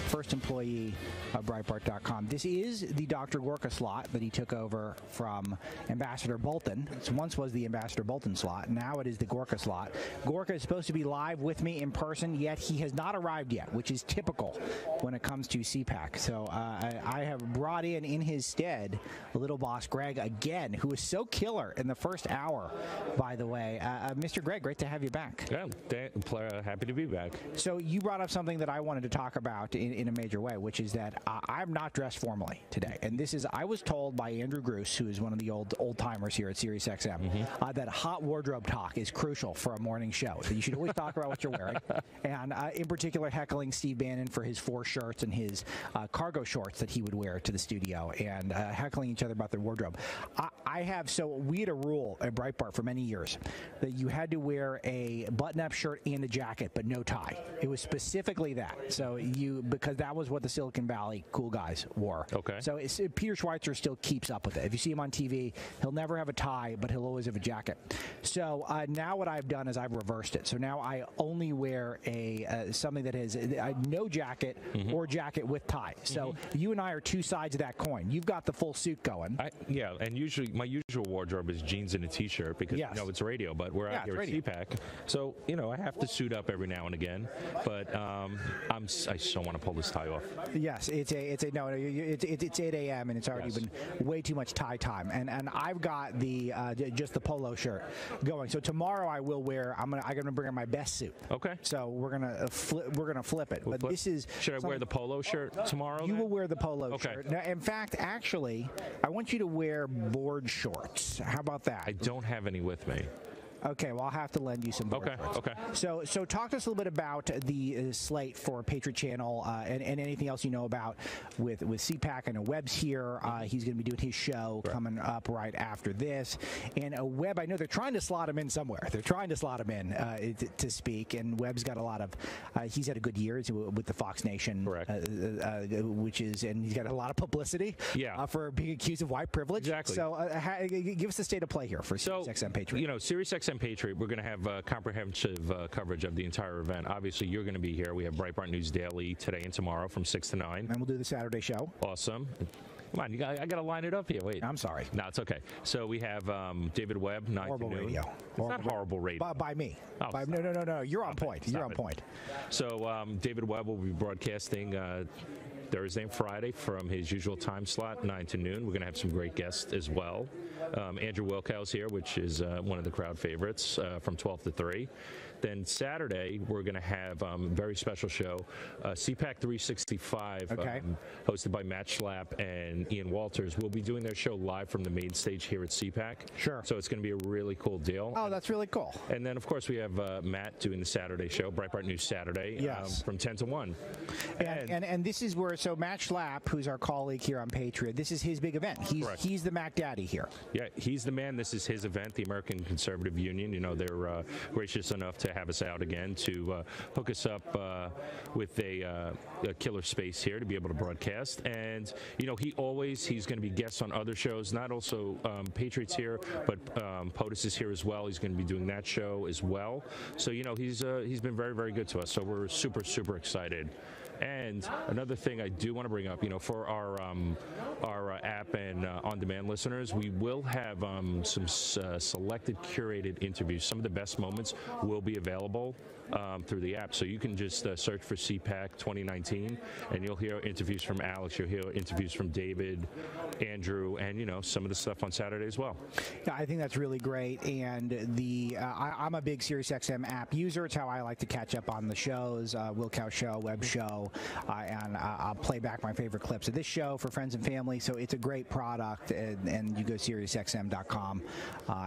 first employee of Breitbart.com. This is the Dr. Gorka slot that he took over from Ambassador Bolton. It once was the Ambassador Bolton slot. Now it is the Gorka slot. Gorka is supposed to be live with me in person, yet he has not arrived yet, which is typical when it comes to CPAC. So I have brought in his stead little boss Greg again, who was so killer in the first hour, by the way. Mr. Greg, great to have you back. Yeah, happy to be back. So you brought up something that I wanted to talk about in a major way, which is that I'm not dressed formally today. And this is, I was told by Andrew Gruce, who is one of the old-timers here at SiriusXM, that hot wardrobe talk is crucial for a morning show. That you should always talk about what you're wearing. And in particular, heckling Steve Bannon for his 4 shirts and his cargo shorts that he would wear to the studio, and heckling each other about their wardrobe. We had a rule at Breitbart for many years that you had to wear a button-up shirt and a jacket, but no tie. It was specifically that. So because that was what the Silicon Valley cool guys wore. Okay. So Peter Schweitzer still keeps up with it. If you see him on TV, he'll never have a tie, but he'll always have a jacket. So now what I've done is I've reversed it. So now I only wear something that has no jacket or jacket with tie. So you and I are two sides of that coin. You've got the full suit going. Yeah, and usually my usual wardrobe is jeans and a t-shirt because it's radio, but we're out here at CPAC, so I have to suit up every now and again. But I still want to pull this tie off. Yes, it's 8 a.m. and it's already been way too much tie time, and I've got just the polo shirt going. So tomorrow I will wear. I'm gonna bring in my best suit. Okay. So we're gonna flip it. But this is. Should I wear the polo shirt tomorrow? You will wear the polo shirt. Now, in fact, actually, I want you to wear board shorts. How about that? I don't have any with me. Okay, well, I'll have to lend you some board shorts. Okay. So talk to us a little bit about the slate for Patriot Channel and anything else you know about with CPAC. I know Webb's here. He's going to be doing his show coming up right after this. And Webb, I know they're trying to slot him in somewhere. They're trying to slot him in to speak. And Webb's got a lot of he's had a good year with the Fox Nation, and he's got a lot of publicity for being accused of white privilege. Exactly. So give us the state of play here for SiriusXM Patriot. SiriusXM Patriot, we're going to have comprehensive coverage of the entire event. Obviously, you're going to be here. We have Breitbart News Daily today and tomorrow from 6 to 9. And we'll do the Saturday show. Awesome. Come on, I got to line it up here. Wait. I'm sorry. No, it's okay. So we have David Webb, 9 horrible to noon. Radio. It's not horrible radio. By me. Oh, no. You're on point. You're on point. So David Webb will be broadcasting Thursday and Friday from his usual time slot, 9 to noon. We're going to have some great guests as well. Andrew Wilkow's here, which is one of the crowd favorites, from 12 to 3. Then Saturday, we're going to have a very special show, CPAC 365, hosted by Matt Schlapp and Ian Walters. We'll be doing their show live from the main stage here at CPAC. Sure. So it's going to be a really cool deal. Oh, that's really cool. And then, of course, we have Matt doing the Saturday show, Breitbart News Saturday, from 10 to 1. And this is where, so Matt Schlapp, who's our colleague here on Patriot, this is his big event. He's the Mac Daddy here. Yeah, he's the man. This is his event, the American Conservative Union. they're gracious enough to have us out again to hook us up with a killer space here to be able to broadcast. And he's going to be guests on other shows, not also Patriots here, but POTUS is here as well. He's going to be doing that show as well. So he's been very, very good to us. So we're super, super excited. And another thing I do want to bring up, for our app and on-demand listeners, we will have some selected curated interviews. Some of the best moments will be available through the app. So you can just search for CPAC 2019, and you'll hear interviews from Alex, you'll hear interviews from David, Andrew, and, some of the stuff on Saturday as well. Yeah, I think that's really great. And I'm a big SiriusXM app user. It's how I like to catch up on the shows, Wilkow Show, Web Show, and I'll play back my favorite clips of this show for friends and family. So it's a great product, and you go to SiriusXM.com,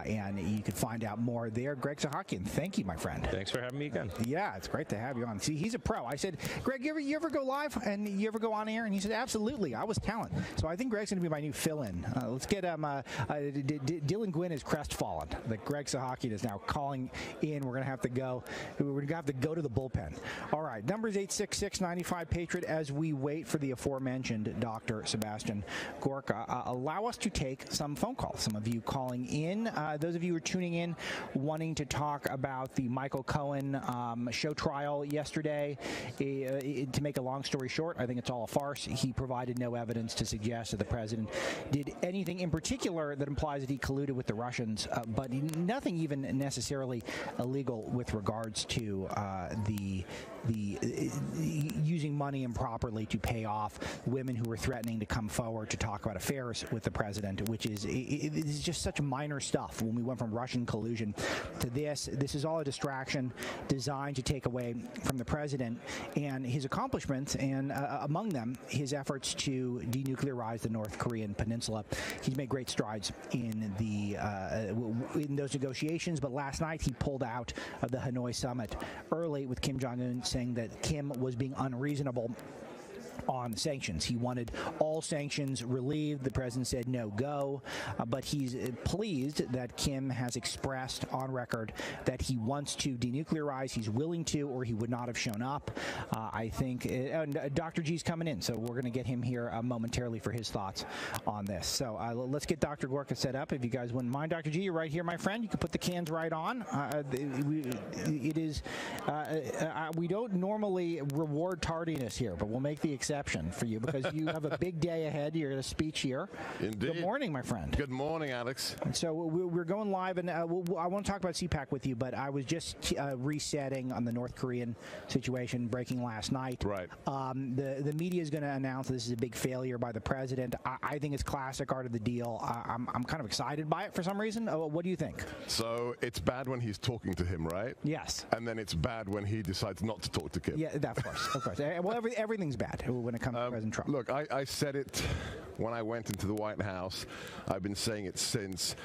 and you can find out more there. Greg Zahakian, thank you, my friend. Thanks for having me again. Yeah, it's great to have you on. See, he's a pro. I said, Greg, you ever go live and you ever go on air? And he said, absolutely. I was talent. So I think Greg's going to be my new fill-in. Let's get Dylan Gwynn is crestfallen that Greg Sahakian is now calling in. We're going to have to go. We're going to have to go to the bullpen. All right, numbers 866-95-PATRIOT as we wait for the aforementioned Dr. Sebastian Gorka. Allow us to take some phone calls. Some of you calling in. Those of you who are tuning in wanting to talk about the Michael Cohen show trial yesterday. To make a long story short, I think it's all a farce. He provided no evidence to suggest that the president did anything in particular that implies that he colluded with the Russians, but nothing even necessarily illegal with regards to the using money improperly to pay off women who were threatening to come forward to talk about affairs with the president, which is it is just such minor stuff. When we went from Russian collusion to this is all a distraction designed to take away from the president and his accomplishments, and among them his efforts to denuclearize the North Korean peninsula. He's made great strides in in those negotiations, but last night he pulled out of the Hanoi summit early with Kim Jong-un saying that Kim was being unreasonable on sanctions. He wanted all sanctions relieved. The president said no go, but he's pleased that Kim has expressed on record that he wants to denuclearize. He's willing to, or he would not have shown up. I think Dr. G's coming in, so we're going to get him here momentarily for his thoughts on this. So let's get Dr. Gorka set up, if you guys wouldn't mind. Dr. G, you're right here, my friend. You can put the cans right on. We don't normally reward tardiness here, but we'll make the exception for you because you have a big day ahead. You're at a speech here. Indeed. Good morning, my friend. Good morning, Alex. So we're going live, and I want to talk about CPAC with you, but I was just resetting on the North Korean situation breaking last night. Right. The media is going to announce this is a big failure by the president. I think it's classic art of the deal. I'm kind of excited by it for some reason. What do you think? So it's bad when he's talking to him, right? Yes. And then it's bad when he decides not to talk to Kim. Yeah, of course. Well, everything's bad when it comes to President Trump. Look, I said it when I went into the White House. I've been saying it since.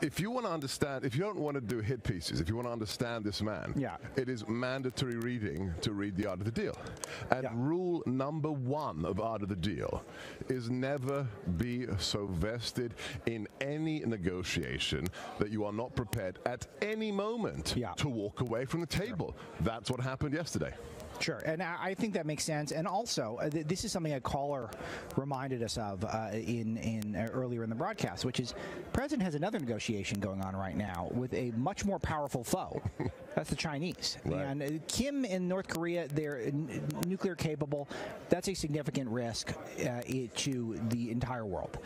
If you want to understand, if you don't want to do hit pieces, if you want to understand this man, it is mandatory reading to read The Art of the Deal. And rule number one of Art of the Deal is never be so vested in any negotiation that you are not prepared at any moment to walk away from the table. That's what happened yesterday. Sure, and I think that makes sense. And also, this is something a caller reminded us of earlier in the broadcast, which is the president has another negotiation going on right now with a much more powerful foe. That's the Chinese. Right. And Kim in North Korea, they're nuclear capable. That's a significant risk to the entire world,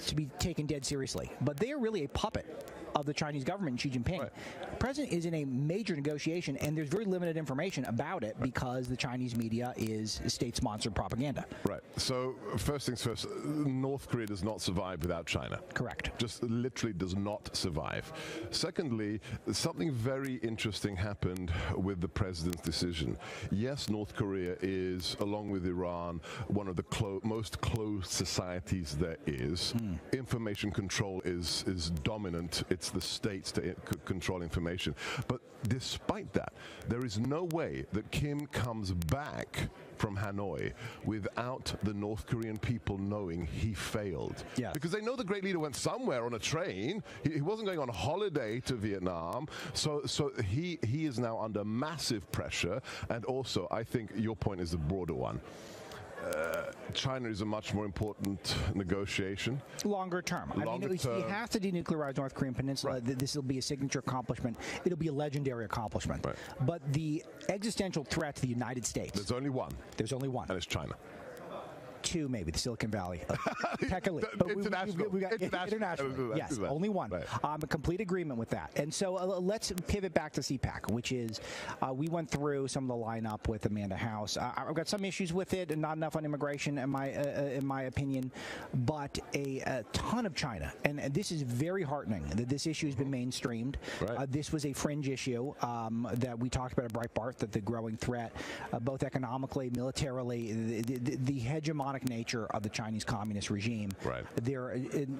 to be taken dead seriously. But they are really a puppet of the Chinese government, Xi Jinping. Right. The president is in a major negotiation, and there's very limited information about it because the Chinese media is state-sponsored propaganda. Right. So first things first, North Korea does not survive without China. Correct. Just literally does not survive. Secondly, something very interesting happened with the president's decision. Yes, North Korea is, along with Iran, one of the most closed societies there is. Information control is dominant. It's the states to control information. But despite that, there is no way that Kim comes back from Hanoi without the North Korean people knowing he failed. Yeah. Because they know the great leader went somewhere on a train. He wasn't going on holiday to Vietnam. So he is now under massive pressure. And also, I think your point is the broader one. China is a much more important negotiation. Longer term. I mean, he has to denuclearize North Korean peninsula. Right. This will be a signature accomplishment. It'll be a legendary accomplishment. Right. But the existential threat to the United States. There's only one. There's only one. And it's China. Two, maybe, the Silicon Valley. Technically. International. We got international. Yes, only one. Right. A complete agreement with that. And so let's pivot back to CPAC, which is we went through some of the lineup with Amanda House. I've got some issues with it, and not enough on immigration, in my opinion, but a ton of China. And this is very heartening that this issue has been mainstreamed. Right. This was a fringe issue that we talked about at Breitbart, that the growing threat, both economically, militarily, the hegemonic hegemonic nature of the Chinese Communist regime. Right. They're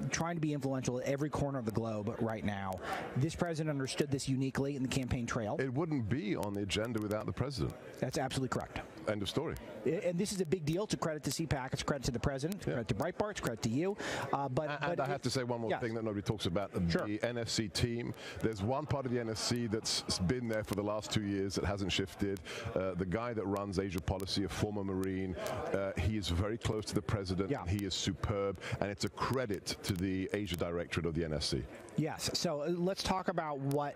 trying to be influential at every corner of the globe right now. This president understood this uniquely in the campaign trail. It wouldn't be on the agenda without the president. That's absolutely correct. End of story. And this is a big deal. It's a credit to CPAC. It's a credit to the president. It's a credit to Breitbart. It's a credit to you. But I have to say one more thing that nobody talks about. Sure. The NSC team. There's one part of the NSC that's been there for the last 2 years that hasn't shifted. The guy that runs Asia policy, a former Marine, he is very close to the president. Yeah. He is superb, and it's a credit to the Asia Directorate of the NSC. Yes. So let's talk about what,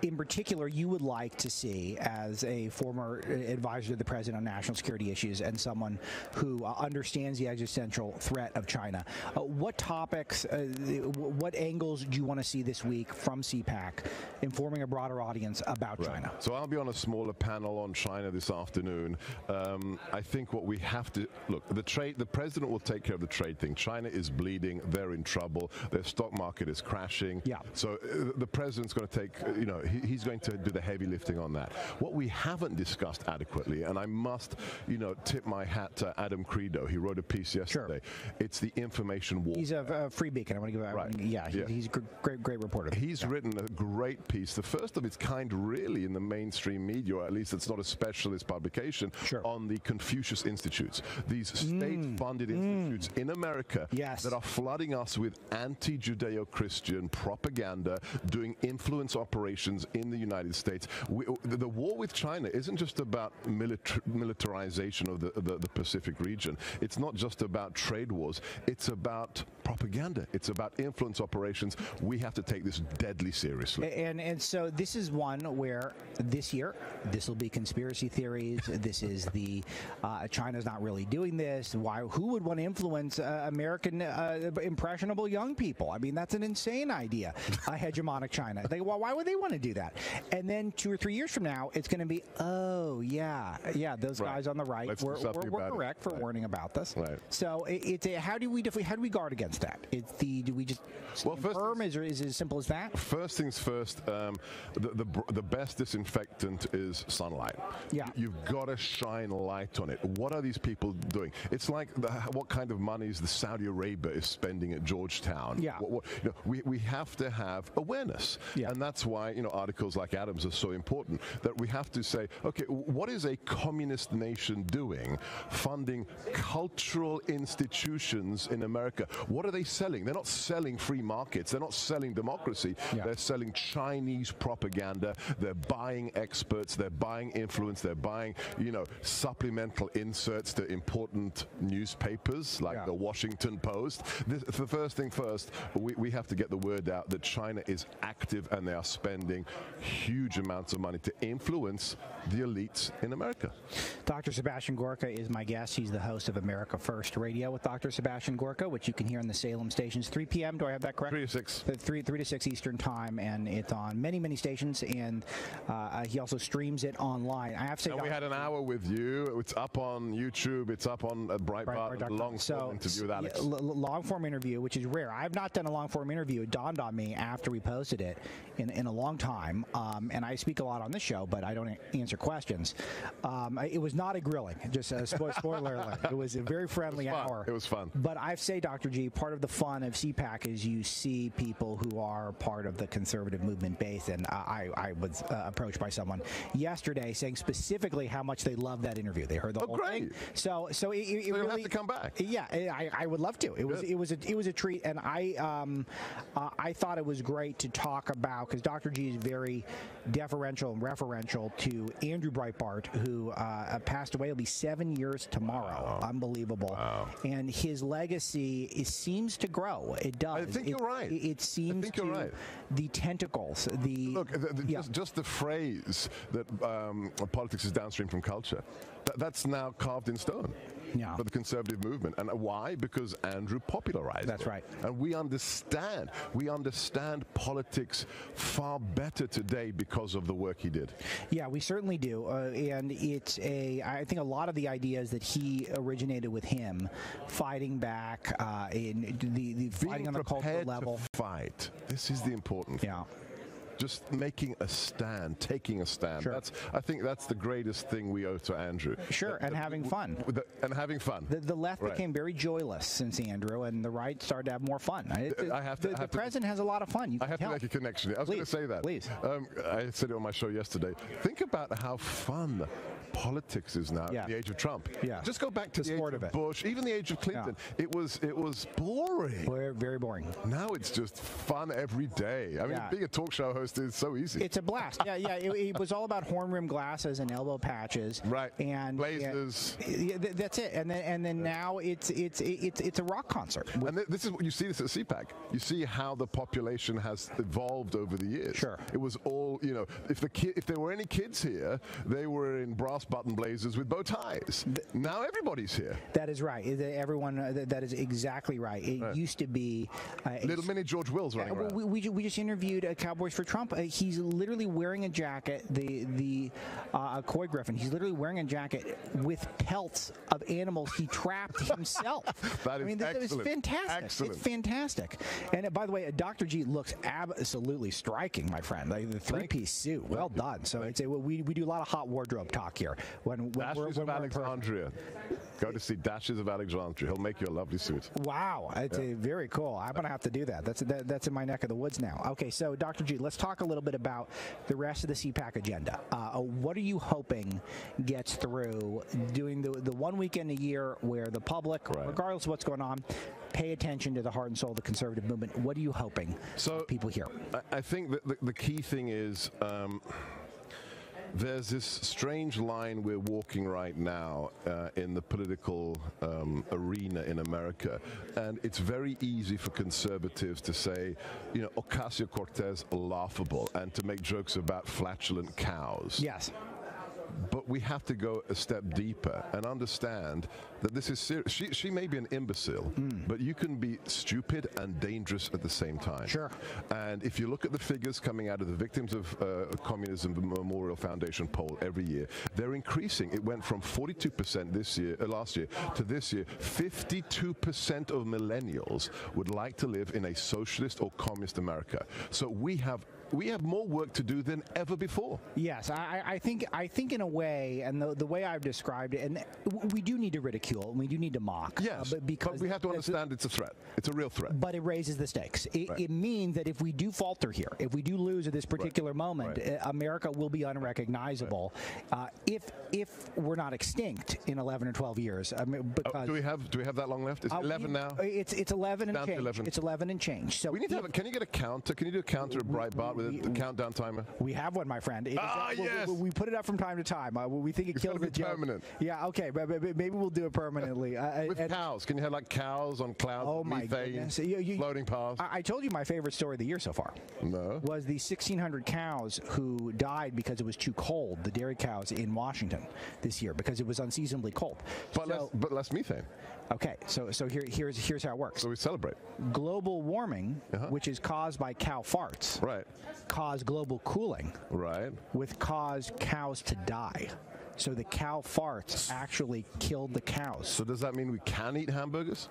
in particular, you would like to see as a former advisor to the president on national security issues and someone who understands the existential threat of China. What topics, what angles do you want to see this week from CPAC informing a broader audience about China? So I'll be on a smaller panel on China this afternoon. I think what we have to look, the president will take care of the trade thing. China is bleeding. They're in trouble. Their stock market is crashing. Yeah. So the president's going to take, he's going to do the heavy lifting on that. What we haven't discussed adequately, and I must, tip my hat to Adam Credo. He wrote a piece yesterday. Sure. It's the information war. He's a free beacon. I want to give that. He's a great reporter. He's written a great piece, the first of its kind really in the mainstream media, or at least it's not a specialist publication, on the Confucius Institutes. These state-funded institutes in America that are flooding us with anti-Judeo-Christian propaganda, doing influence operations in the United States. The war with China isn't just about militarization of the Pacific region. It's not just about trade wars. It's about propaganda. It's about influence operations. We have to take this deadly seriously. And so this is one where this year, this will be conspiracy theories. This is the China's not really doing this. Who would want to influence American impressionable young people? I mean, that's an insane idea. Hegemonic China. Why would they want to do that? And then 2 or 3 years from now, it's going to be, those guys on the right were correct for warning about this. Right. So how do we guard against that? Do we just firm? Is it as simple as that? First things first. The best disinfectant is sunlight. Yeah. You've got to shine light on it. What are these people doing? It's like what kind of monies the Saudi Arabia is spending at Georgetown. Yeah. We have to have awareness. Yeah. And that's why articles like Adam's are so important, that we have to say, okay, what is a communist nation doing funding cultural institutions in America? What are they selling? They're not selling free markets. They're not selling democracy. Yeah. They're selling Chinese propaganda. They're buying experts. They're buying influence. They're buying, supplemental inserts to important newspapers like the Washington Post. The first thing first, we have to get the word out that China is active and they are spending huge amounts of money to influence the elites in America. Dr. Sebastian Gorka is my guest. He's the host of America First Radio with Dr. Sebastian Gorka, which you can hear on the Salem stations, 3 p.m. Do I have that correct? 3 to 6. 3 to 6 Eastern Time, and it's on many stations, and he also streams it online. I have to say, and we had an hour with you. It's up on YouTube. It's up on Breitbart. Long-form interview with Alex. Long-form interview, which is rare. I've not done a long-form interview. It dawned on me after we posted it in a long time, and I speak a lot on this show, but I don't answer questions. It was not a grilling, just a spoiler alert. It was a very friendly hour. It was fun. But I say, Dr. G, part of the fun of CPAC is you see people who are part of the conservative movement base, and I was approached by someone yesterday saying specifically how much they loved that interview. They heard the whole thing. So it really have to come back. Yeah, I would love to. It was a treat, and I thought it was great to talk about, because Dr. G is very deferential and referential to Andrew Breitbart, who passed away. It'll be 7 years tomorrow. Wow. Unbelievable. Wow. And his legacy seems to grow. It does. I think you're right. It seems the tentacles. Just the phrase that politics is downstream from culture. That's now carved in stone. Yeah. For the conservative movement. And why? Because Andrew popularized it. That's right. And we understand politics far better today because of the work he did. Yeah, we certainly do. And I think a lot of the ideas that he originated with him, fighting back, in the fighting on the cultural level. To fight. This is the important thing. Yeah. just making a stand, taking a stand. Sure. I think that's the greatest thing we owe to Andrew. Sure, and having fun. And having fun. The left became very joyless since Andrew, and the right started to have more fun. The president has a lot of fun. I have to make a connection. I was going to say that. Please. I said it on my show yesterday. Think about how fun politics is now in the age of Trump. Yeah. Just go back to the age of Bush, even the age of Clinton. Yeah. It was boring. Very boring. Now it's just fun every day. I mean, being a talk show host is so easy. It's a blast. It was all about horn-rimmed glasses and elbow patches. Right. And blazers. That's it. And then now it's a rock concert. And this is what you see this at CPAC. You see how the population has evolved over the years. Sure. It was all, if there were any kids here, they were in brass button blazers with bow ties. Now everybody's here. That is right. Everyone. That is exactly right. It used to be little mini George Wills running around. We just interviewed Cowboys for Trump. He's literally wearing a jacket. The Coy Griffin. He's literally wearing a jacket with pelts of animals he trapped himself. That is excellent. It's fantastic. Excellent. It's fantastic. And by the way, Dr. G looks absolutely striking, my friend. Like the three-piece suit. Well done. So we do a lot of hot wardrobe talk here. Dashes of Alexandria. Go to see Dashes of Alexandria. He'll make you a lovely suit. Wow, it's very cool. I'm gonna have to do that. That's in my neck of the woods now. Okay, so Dr. G, let's talk a little bit about the rest of the CPAC agenda. What are you hoping gets through doing the one weekend a year where the public, regardless of what's going on, pay attention to the heart and soul of the conservative movement? What are you hoping people hear? I think that the key thing is there's this strange line we're walking right now in the political arena in America, and it's very easy for conservatives to say, Ocasio-Cortez laughable, and to make jokes about flatulent cows. Yes. But we have to go a step deeper and understand that this is serious. She may be an imbecile, but you can be stupid and dangerous at the same time. Sure. And if you look at the figures coming out of the Victims of Communism Memorial Foundation poll every year, they're increasing. It went from 42% last year to this year. 52% of millennials would like to live in a socialist or communist America. So we have more work to do than ever before. Yes, I think in a way, and the way I've described it, and we do need to ridicule, and we do need to mock. Yes, but we have to understand it's a threat. It's a real threat. But it raises the stakes. It means that if we do falter here, if we do lose at this particular moment, America will be unrecognizable if we're not extinct in 11 or 12 years. I mean, because do we have that long left? It's 11 now. It's 11 and down change. To 11. It's 11 and change. So we need to have. Can you get a counter? Can you do a counter at Breitbart with a countdown timer? We have one, my friend. Yes. We put it up from time to time. We think it kills the joke. Permanent. Yeah. Okay. But maybe we'll do it permanently. With cows. Can you have like cows on clouds? Oh my methane, goodness! Floating past. I told you my favorite story of the year so far. No. Was the 1,600 cows who died because it was too cold. The dairy cows in Washington this year because it was unseasonably cold. But less methane. Okay, so here's how it works. So we celebrate. Global warming, which is caused by cow farts, cause global cooling, which cause cows to die. So the cow farts actually killed the cows. So does that mean we can eat hamburgers?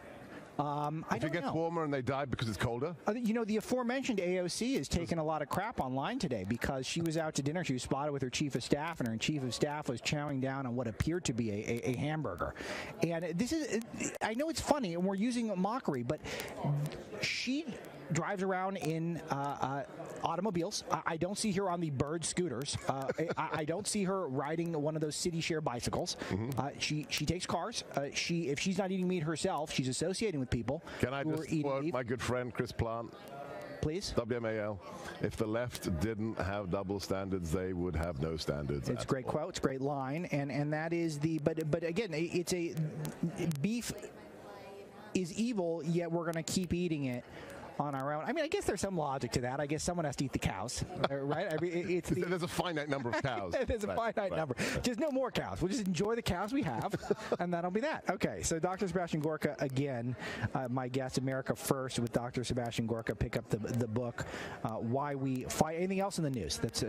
If it gets warmer and they die because it's colder? The aforementioned AOC is taking a lot of crap online today because she was out to dinner. She was spotted with her chief of staff, and her chief of staff was chowing down on what appeared to be a hamburger. And this is, I know it's funny, and we're using mockery, but she drives around in automobiles. I don't see her on the Bird scooters. I don't see her riding one of those city share bicycles. She takes cars. If she's not eating meat herself, she's associating with people. Can I just quote my good friend Chris Plant? Please. WMAL. If the left didn't have double standards, they would have no standards. It's a great quote. It's a great line, and that is the. But again, it's a beef is evil, yet we're going to keep eating it on our own. I mean, I guess there's some logic to that. I guess someone has to eat the cows, right? I mean, there's a finite number of cows. There's a finite number. Just no more cows. We'll just enjoy the cows we have, and that'll be that. Okay, so Dr. Sebastian Gorka, again, my guest, America First, with Dr. Sebastian Gorka. Pick up the book, Why We Fight. Anything else in the news that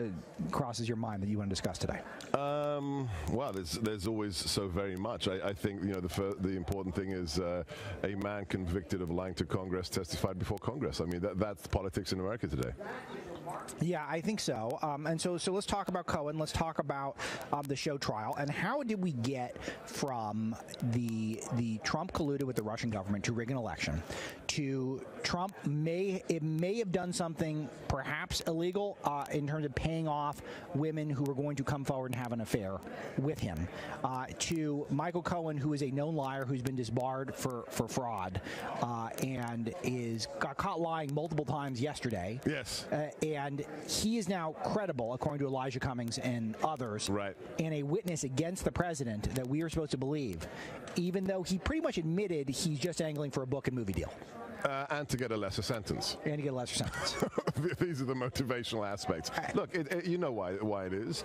crosses your mind that you want to discuss today? Well, there's always so very much. I think the important thing is a man convicted of lying to Congress testified before Congress. I mean, that's politics in America today. Yeah, I think so. And so let's talk about Cohen. Let's talk about the show trial. And how did we get from the Trump colluded with the Russian government to rig an election to Trump may have done something perhaps illegal in terms of paying off women who were going to come forward and have an affair with him, to Michael Cohen, who is a known liar who's been disbarred for fraud and got caught lying multiple times yesterday. Yes. And he is now credible, according to Elijah Cummings and others, right, and a witness against the president that we are supposed to believe, even though he pretty much admitted he's just angling for a book and movie deal. And to get a lesser sentence. And to get a lesser sentence. These are the motivational aspects. Look, you know why it is.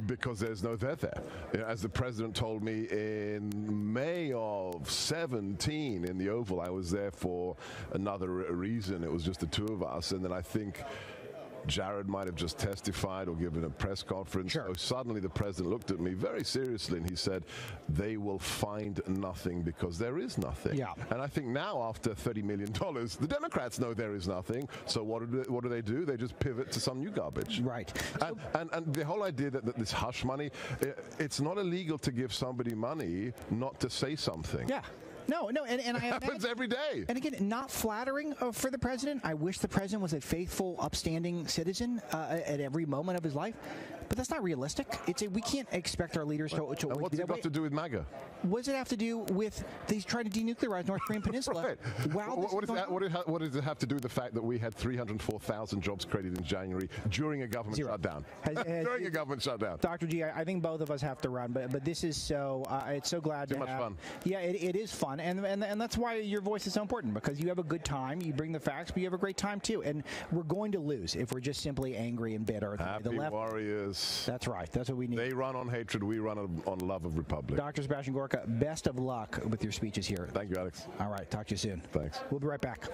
Because there's no there there. You know, as the president told me in May of 17 in the Oval, I was there for another reason. It was just the two of us. And then I think Jared might have just testified or given a press conference. Sure. So suddenly the president looked at me very seriously and he said, they will find nothing because there is nothing. Yeah. And I think now, after $30 million, the Democrats know there is nothing. So what do they do? They just pivot to some new garbage. Right. And the whole idea that this hush money, it's not illegal to give somebody money not to say something. Yeah. No, and it happens every day. And again, not flattering for the president. I wish the president was a faithful, upstanding citizen at every moment of his life. But that's not realistic. We can't expect our leaders to what's it got to do with MAGA? What does it have to do with these trying to denuclearize North Korean Peninsula? Right. Wow. What does it have to do with the fact that we had 304,000 jobs created in January during a government shutdown? During a government shutdown. Dr. G, I think both of us have to run, but this is so. It's so glad to have. Too much fun. Yeah, it is fun, and that's why your voice is so important, because you have a good time, you bring the facts, but you have a great time too. And we're going to lose if we're just simply angry and bitter. Happy the left, warriors. That's right. That's what we need. They run on hatred. We run on love of republic. Dr. Sebastian Gorka, best of luck with your speeches here. Thank you, Alex. All right. Talk to you soon. Thanks. We'll be right back.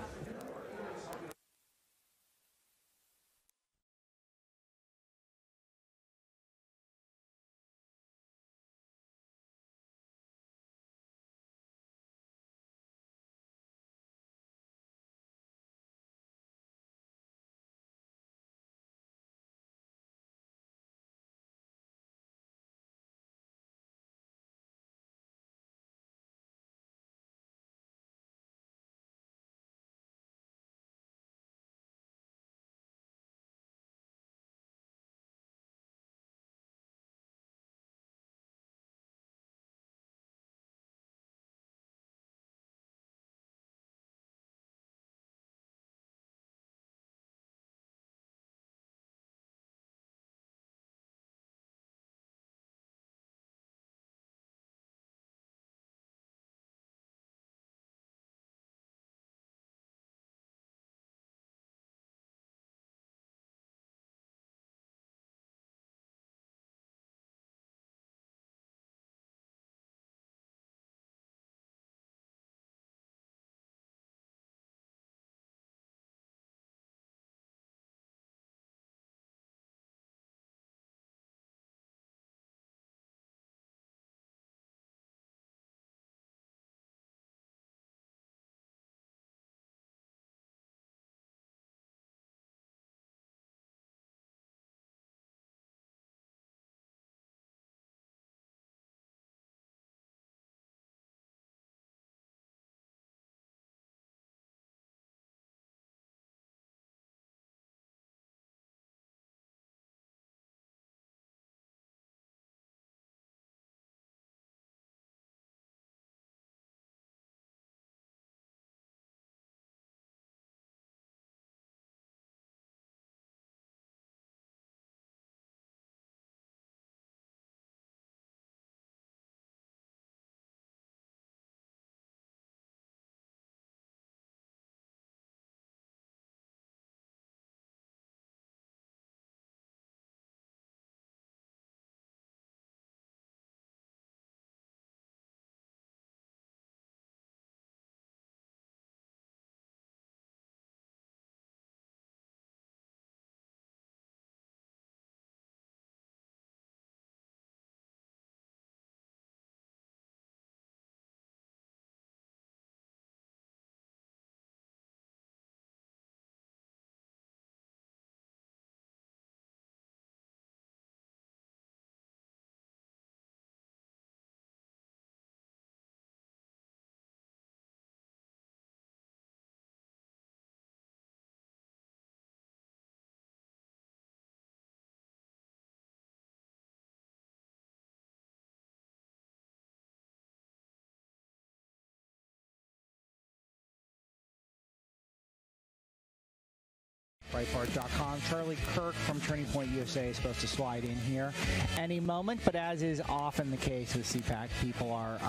Breitbart.com. Charlie Kirk from Turning Point USA is supposed to slide in here any moment, but as is often the case with CPAC, people are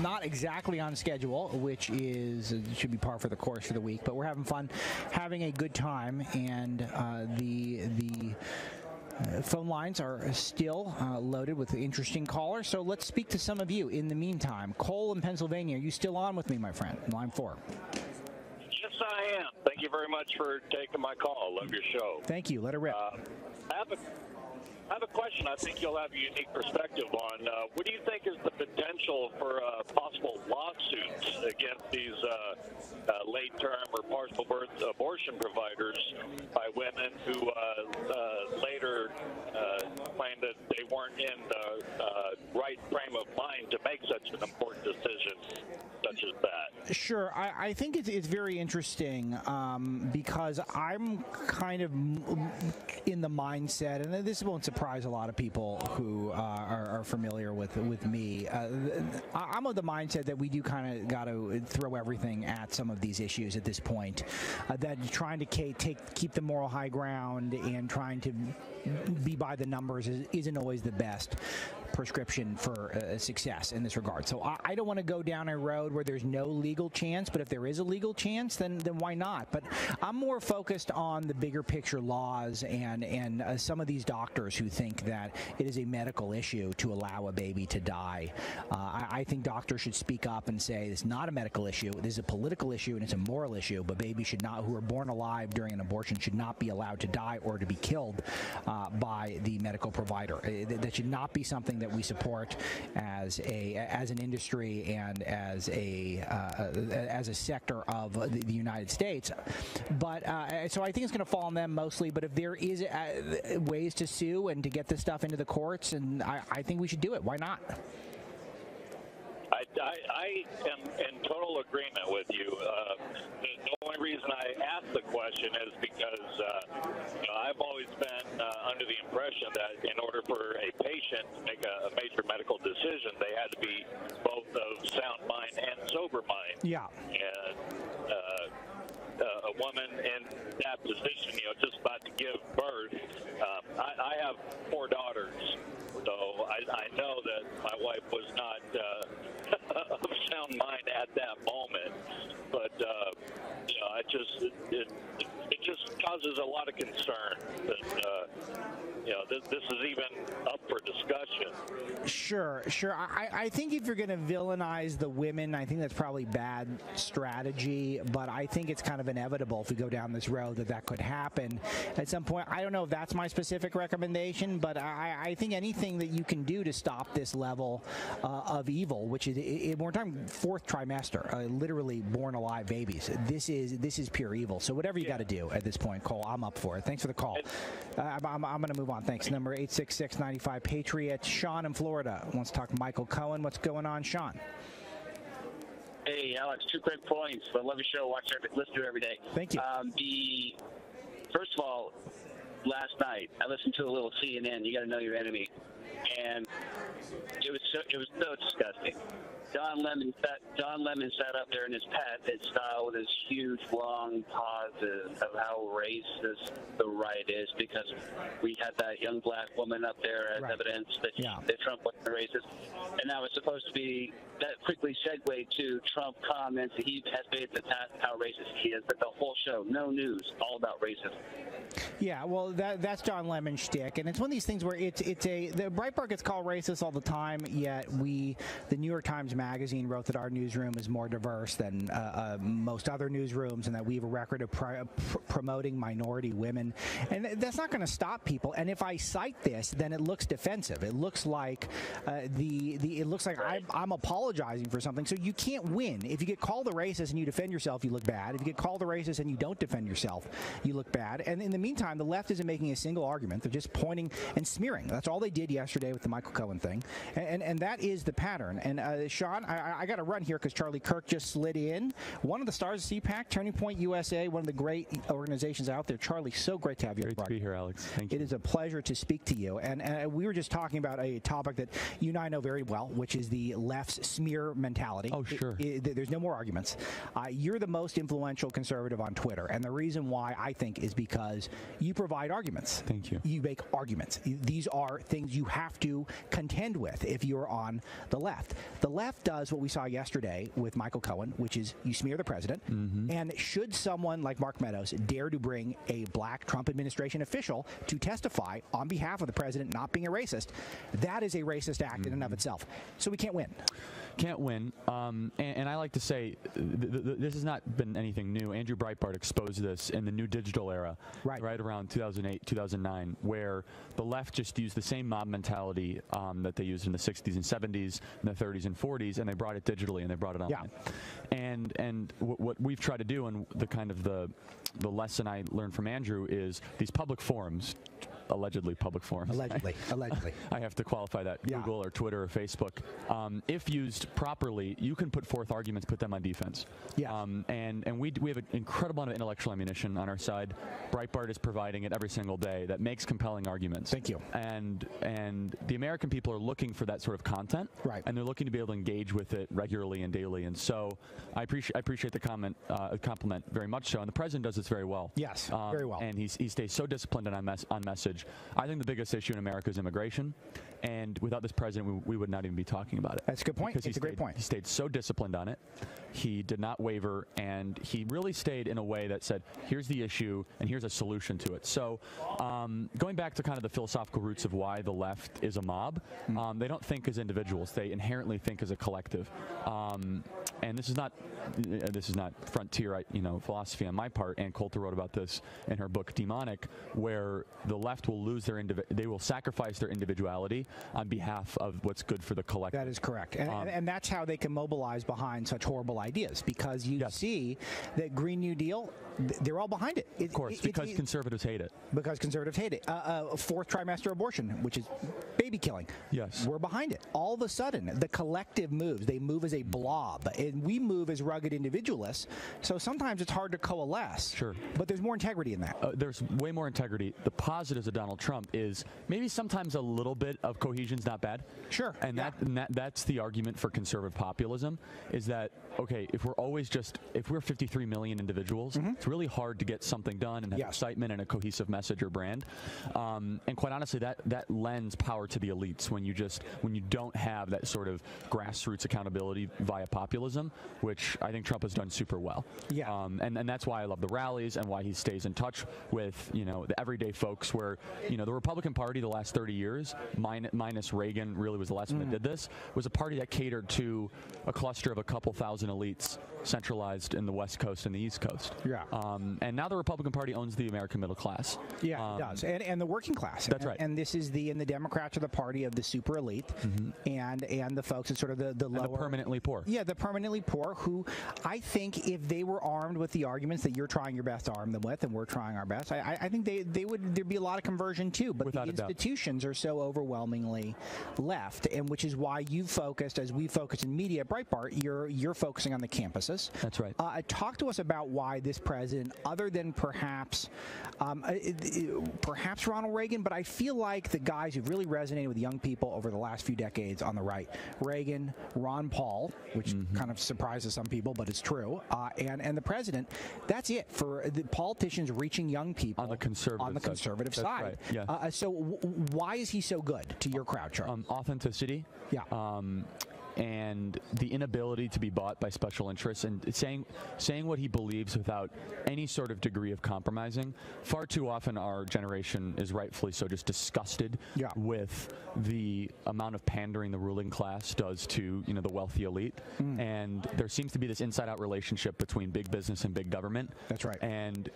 not exactly on schedule, which should be par for the course for the week. But we're having fun, having a good time, and the phone lines are still loaded with interesting callers. So let's speak to some of you. In the meantime, Cole in Pennsylvania, are you still on with me, my friend? Line 4. Yes, I am. Thank you very much for taking my call. Love your show. Thank you. Let it rip. I have a question I think you'll have a unique perspective on. What do you think is the potential for possible lawsuits against these late-term or partial birth abortion providers by women who later claim that they weren't in the right frame of mind to make such an important decision such as that? Sure. I think it's very interesting because I'm kind of in the mindset, and this won't surprise a lot of people who are familiar with me. I'm of the mindset that we do kind of got to throw everything at some of these issues at this point. That trying to keep the moral high ground and trying to be by the numbers isn't always the best prescription for success in this regard. So I don't want to go down a road where there's no legal chance, but if there is a legal chance, then why not? But I'm more focused on the bigger picture laws and some of these doctors who think that it is a medical issue to allow a baby to die. I think doctors should speak up and say it's not a medical issue, this is a political issue and it's a moral issue, but babies should not, who are born alive during an abortion, should not be allowed to die or to be killed by the medical provider. That should not be something that we support as an industry and as a sector of the United States. But so I think it's going to fall on them mostly. But if there is ways to sue and to get this stuff into the courts, and I think we should do it. Why not? I am in total agreement with you. The only reason I asked the question is because I've always been under the impression that in order for a patient to make a major medical decision, they had to be both of sound mind and sober mind. Yeah. And a woman in that position, just about to give birth. I have 4 daughters, so I know that my wife was not of sound mind at that moment, but it just causes a lot of concern that this is even up for discussion. Sure. I think if you're going to villainize the women, I think that's probably bad strategy, but I think it's kind of inevitable if we go down this road that could happen at some point. I don't know if that's my specific recommendation, but I think anything that you can do to stop this level of evil, which is, we're talking 4th trimester, literally born alive babies. This is pure evil. So whatever you got to do at this point, Cole, I'm up for it. Thanks for the call. I'm going to move on. Thanks. Number 866-95-PATRIOT. Sean in Florida wants to talk Michael Cohen. What's going on, Sean? Hey, Alex, 2 quick points. I love your show. Listen to it every day. Thank you. First of all, last night I listened to a little CNN. You got to know your enemy, and it was so disgusting. Don Lemon sat up there in his Pat-Pitt style with his huge, long pauses of how racist the right is, because we had that young black woman up there as evidence that Trump wasn't racist. And now it's supposed to be that quickly segued to Trump comments that he has made the past how racist he is, but the whole show, no news, all about racism. Yeah, well, that's John Lemon's shtick, and it's one of these things where the Breitbart gets called racist all the time, yet the New York Times Magazine wrote that our newsroom is more diverse than most other newsrooms, and that we have a record of promoting minority women, and that's not going to stop people. And if I cite this, then it looks defensive. It looks like I'm apologizing for something. So you can't win. If you get called a racist and you defend yourself, you look bad. If you get called a racist and you don't defend yourself, you look bad. And in the meantime, the left isn't making a single argument. They're just pointing and smearing. That's all they did yesterday with the Michael Cohen thing. happening, and that is the pattern. And Sean, I got to run here because Charlie Kirk just slid in. One of the stars of CPAC, Turning Point USA, one of the great organizations out there. Charlie, so great to have you. Great to be here, Alex. Thank you. It is a pleasure to speak to you. And we were just talking about a topic that you and I know very well, which is the left's smear mentality. Oh, sure. There's no more arguments. You're the most influential conservative on Twitter, and the reason why I think is because you provide arguments. Thank you. You make arguments. These are things you have to contend with if you're on the left. The left does what we saw yesterday with Michael Cohen, which is you smear the president. And should someone like Mark Meadows dare to bring a black Trump administration official to testify on behalf of the president not being a racist, that is a racist act in and of itself. So we can't win. Can't win. And I like to say this has not been anything new. Andrew Breitbart exposed this in the new digital era, right around 2008, 2009, where the left just used the same mob mentality that they used in the 60s and 70s, and the 30s and 40s, and they brought it digitally and they brought it online. And what we've tried to do, and the kind of the lesson I learned from Andrew, is these public forums. Allegedly public forums. Allegedly. I have to qualify that. Google or Twitter or Facebook. If used properly, you can put forth arguments, put them on defense. And we have an incredible amount of intellectual ammunition on our side. Breitbart is providing it every single day that makes compelling arguments. Thank you. And the American people are looking for that sort of content. And they're looking to be able to engage with it regularly and daily. And so I appreciate the compliment very much so. And the president does this very well. Yes, very well. And he stays so disciplined and on message. I think the biggest issue in America is immigration, and without this president, we would not even be talking about it. That's a good point. It's a great point. He stayed so disciplined on it. He did not waver, and he really stayed in a way that said, here's the issue, and here's a solution to it. So going back to kind of the philosophical roots of why the left is a mob, they don't think as individuals. They inherently think as a collective. And this is not frontier, philosophy on my part. Ann Coulter wrote about this in her book Demonic, where the left will lose they will sacrifice their individuality on behalf of what's good for the collective. That is correct, and that's how they can mobilize behind such horrible ideas, because you see that Green New Deal, they're all behind it. Of course, because conservatives hate it. Because conservatives hate it. Fourth trimester abortion, which is baby killing. Yes. We're behind it. All of a sudden, the collective moves. They move as a blob, and we move as rugged individualists. So sometimes it's hard to coalesce. Sure. But there's more integrity in that. There's way more integrity. The positives of Donald Trump is maybe sometimes a little bit of cohesion's not bad. Sure. And that's the argument for conservative populism, is that, okay, if we're 53 million individuals, it's really hard to get something done and have excitement and a cohesive message or brand. And quite honestly, that lends power to the elites when you don't have that sort of grassroots accountability via populism, which I think Trump has done super well. And that's why I love the rallies and why he stays in touch with the everyday folks, where the Republican Party the last 30 years, minus Reagan really was the last one that did this, was a party that catered to a cluster of a couple thousand elites centralized in the West Coast and the East Coast. And now the Republican Party owns the American middle class. It does, and the working class. That's right. And this is the Democrats are the party of the super elite, and the folks that sort of the lower, the permanently poor. Yeah, the permanently poor, who I think if they were armed with the arguments that you're trying your best to arm them with, and we're trying our best, I think there'd be a lot of conversion too. But without the institutions are so overwhelmingly left, and which is why you focused, as we focus in media at Breitbart, you're focusing on the campuses. That's right. Talk to us about why this president, other than perhaps Ronald Reagan, but I feel like the guys who've really resonated with young people over the last few decades on the right, Reagan, Ron Paul, which kind of surprises some people, but it's true, and the president, that's it for the politicians reaching young people on the conservative side. Right. Yeah. So why is he so good to your crowd, Charlie? Authenticity. And the inability to be bought by special interests, and saying what he believes without any sort of degree of compromising. Far too often our generation is rightfully so just disgusted with the amount of pandering the ruling class does to the wealthy elite. And there seems to be this inside-out relationship between big business and big government. That's right. And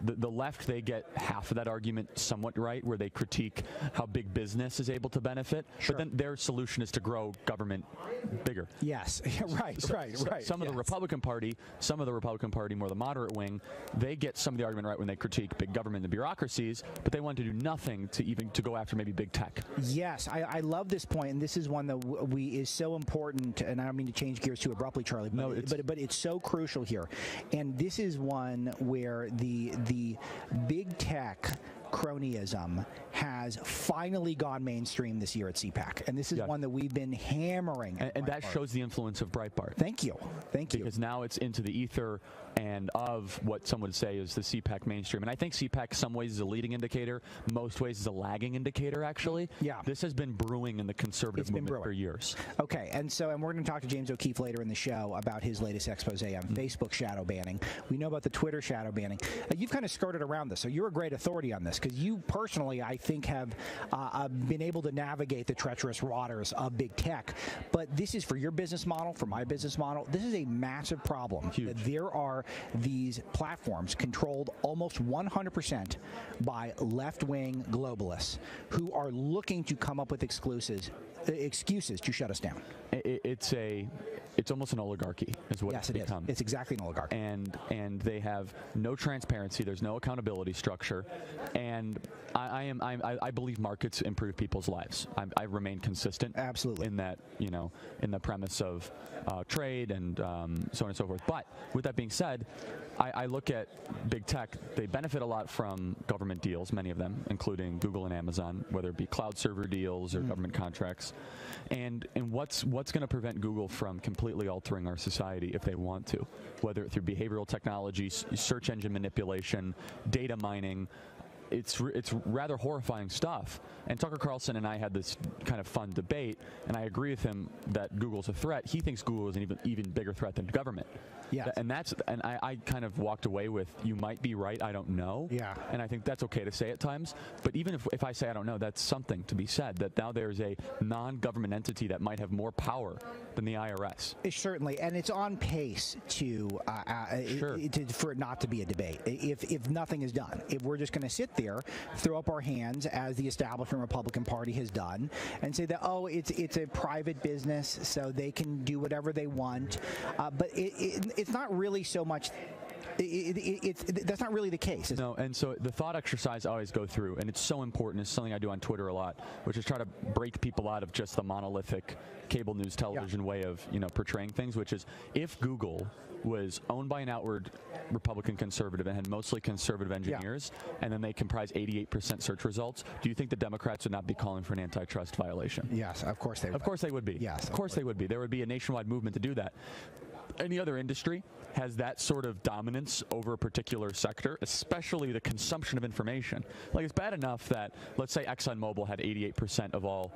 the left, they get half of that argument somewhat right, where they critique how big business is able to benefit. But then their solution is to grow government bigger. Yes, right. Some of the Republican Party, more the moderate wing, they get some of the argument right when they critique big government and bureaucracies, but they want to do nothing to go after maybe big tech. Yes, I love this point, and this is one that is so important, and I don't mean to change gears too abruptly, Charlie, but it's so crucial here. And this is one where the big tech cronyism has finally gone mainstream this year at CPAC, and this is one that we've been hammering. And that shows the influence of Breitbart. Thank you. Because now it's into the ether and of what some would say is the CPAC mainstream. And I think CPAC some ways is a leading indicator, most ways is a lagging indicator, actually. Yeah. This has been brewing in the conservative movement for years. Okay, and we're going to talk to James O'Keefe later in the show about his latest expose on Facebook shadow banning. We know about the Twitter shadow banning. You've kind of skirted around this, so you're a great authority on this, because you personally, I think, have been able to navigate the treacherous waters of big tech. But this is for your business model, for my business model. This is a massive problem. Huge. There are these platforms controlled almost 100% by left-wing globalists who are looking to come up with excuses to shut us down. It's almost an oligarchy, is what it's become. It's exactly an oligarchy. And they have no transparency. There's no accountability structure. And I believe markets improve people's lives. I remain consistent. Absolutely. In that, in the premise of trade and so on and so forth. But with that being said, I look at big tech. They benefit a lot from government deals, many of them, including Google and Amazon, whether it be cloud server deals or government contracts. And what's going to prevent Google from completely altering our society if they want to, whether through behavioral technology, search engine manipulation, data mining? It's rather horrifying stuff. And Tucker Carlson and I had this kind of fun debate, and I agree with him that Google's a threat. He thinks Google is an even bigger threat than government. Yeah. And I kind of walked away with, you might be right, I don't know. Yeah. And I think that's okay to say at times. But even if I say I don't know, that's something to be said, that now there's a non-government entity that might have more power than the IRS. Certainly, and it's on pace for it not to be a debate. If nothing is done, if we're just going to sit there, throw up our hands as the establishment Republican Party has done, and say that it's a private business, so they can do whatever they want, but it's not really so much. That's not really the case. No, and so the thought exercise I always go through, and it's so important, it's something I do on Twitter a lot, which is try to break people out of just the monolithic cable news television way of portraying things, which is, if Google was owned by an outward Republican conservative and had mostly conservative engineers, and then they comprise 88% search results, do you think the Democrats would not be calling for an antitrust violation? Yes, of course they would. Of course they would be. Yes, of course they would be. There would be a nationwide movement to do that. Any other industry has that sort of dominance over a particular sector, especially the consumption of information. Like, it's bad enough that, let's say ExxonMobil had 88% of all,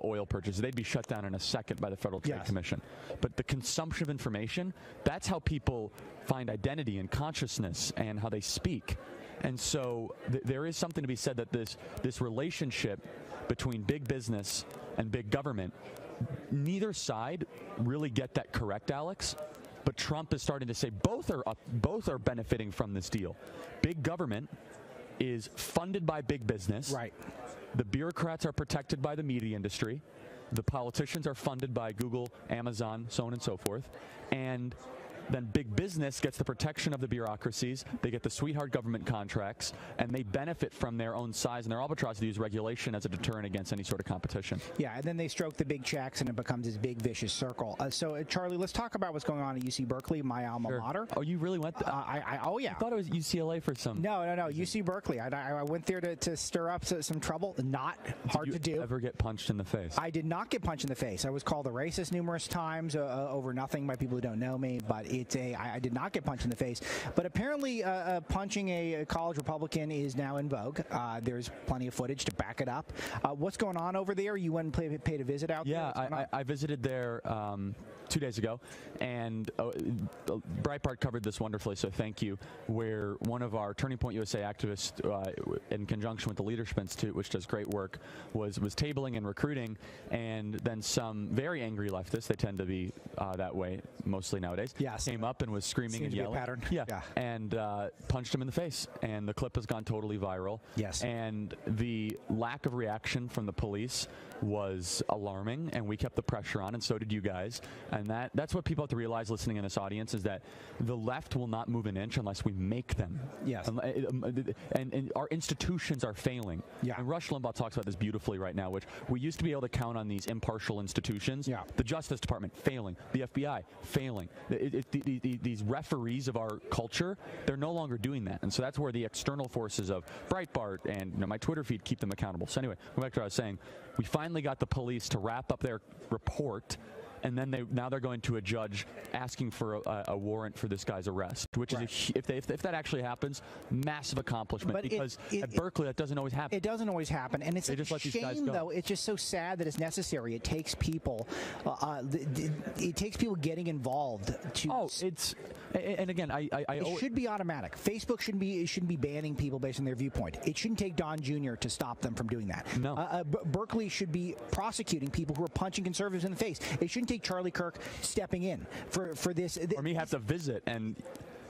oil purchases. They'd be shut down in a second by the Federal Trade Commission. But the consumption of information, that's how people find identity and consciousness and how they speak. And so there is something to be said that this relationship between big business and big government, neither side really get that correct, Alex. But Trump is starting to say both are benefiting from this deal. Big government is funded by big business. Right. The bureaucrats are protected by the media industry. The politicians are funded by Google, Amazon, so on and so forth. And then big business gets the protection of the bureaucracies, they get the sweetheart government contracts, and they benefit from their own size and their albatross to use regulation as a deterrent against any sort of competition. Yeah, and then they stroke the big checks, and it becomes this big vicious circle. So, Charlie, let's talk about what's going on at UC Berkeley, my alma mater. Oh, you really went there? Oh, yeah. I thought it was UCLA for some. No, UC Berkeley. I went there to stir up some trouble. Not hard to do. Did you ever get punched in the face? I did not get punched in the face. I was called a racist numerous times over nothing by people who don't know me, but I did not get punched in the face. But apparently punching a college Republican is now in vogue. There's plenty of footage to back it up. What's going on over there? You went and paid a visit out there? Yeah, I visited there 2 days ago, and Breitbart covered this wonderfully, so thank you, where one of our Turning Point USA activists, in conjunction with the Leadership Institute, which does great work, was tabling and recruiting, and then some very angry leftists, they tend to be that way mostly nowadays, came up and was screaming and yelling. Pattern. Yeah. And punched him in the face. And the clip has gone totally viral. Yes. And the lack of reaction from the police was alarming, and we kept the pressure on, and so did you guys. And that's what people have to realize listening in this audience, is that the left will not move an inch unless we make them. Yes. And our institutions are failing. Yeah. And Rush Limbaugh talks about this beautifully right now, which we used to be able to count on these impartial institutions. Yeah. The Justice Department failing, the FBI failing. These referees of our culture, they're no longer doing that. And so that's where the external forces of Breitbart and my Twitter feed keep them accountable. So anyway, going back to what I was saying, we finally got the police to wrap up their report, and then now they're going to a judge asking for a warrant for this guy's arrest, which is if that actually happens, massive accomplishment. But because at Berkeley that doesn't always happen. It doesn't always happen, and it's They a just let these guys shame go. though. It's just so sad that it's necessary. It takes people. It takes people getting involved to. Oh, and again, it should be automatic. Facebook shouldn't be banning people based on their viewpoint. It shouldn't take Don Jr. to stop them from doing that. No. Berkeley should be prosecuting people who are punching conservatives in the face. It shouldn't take Charlie Kirk stepping in for this. Or me have to visit and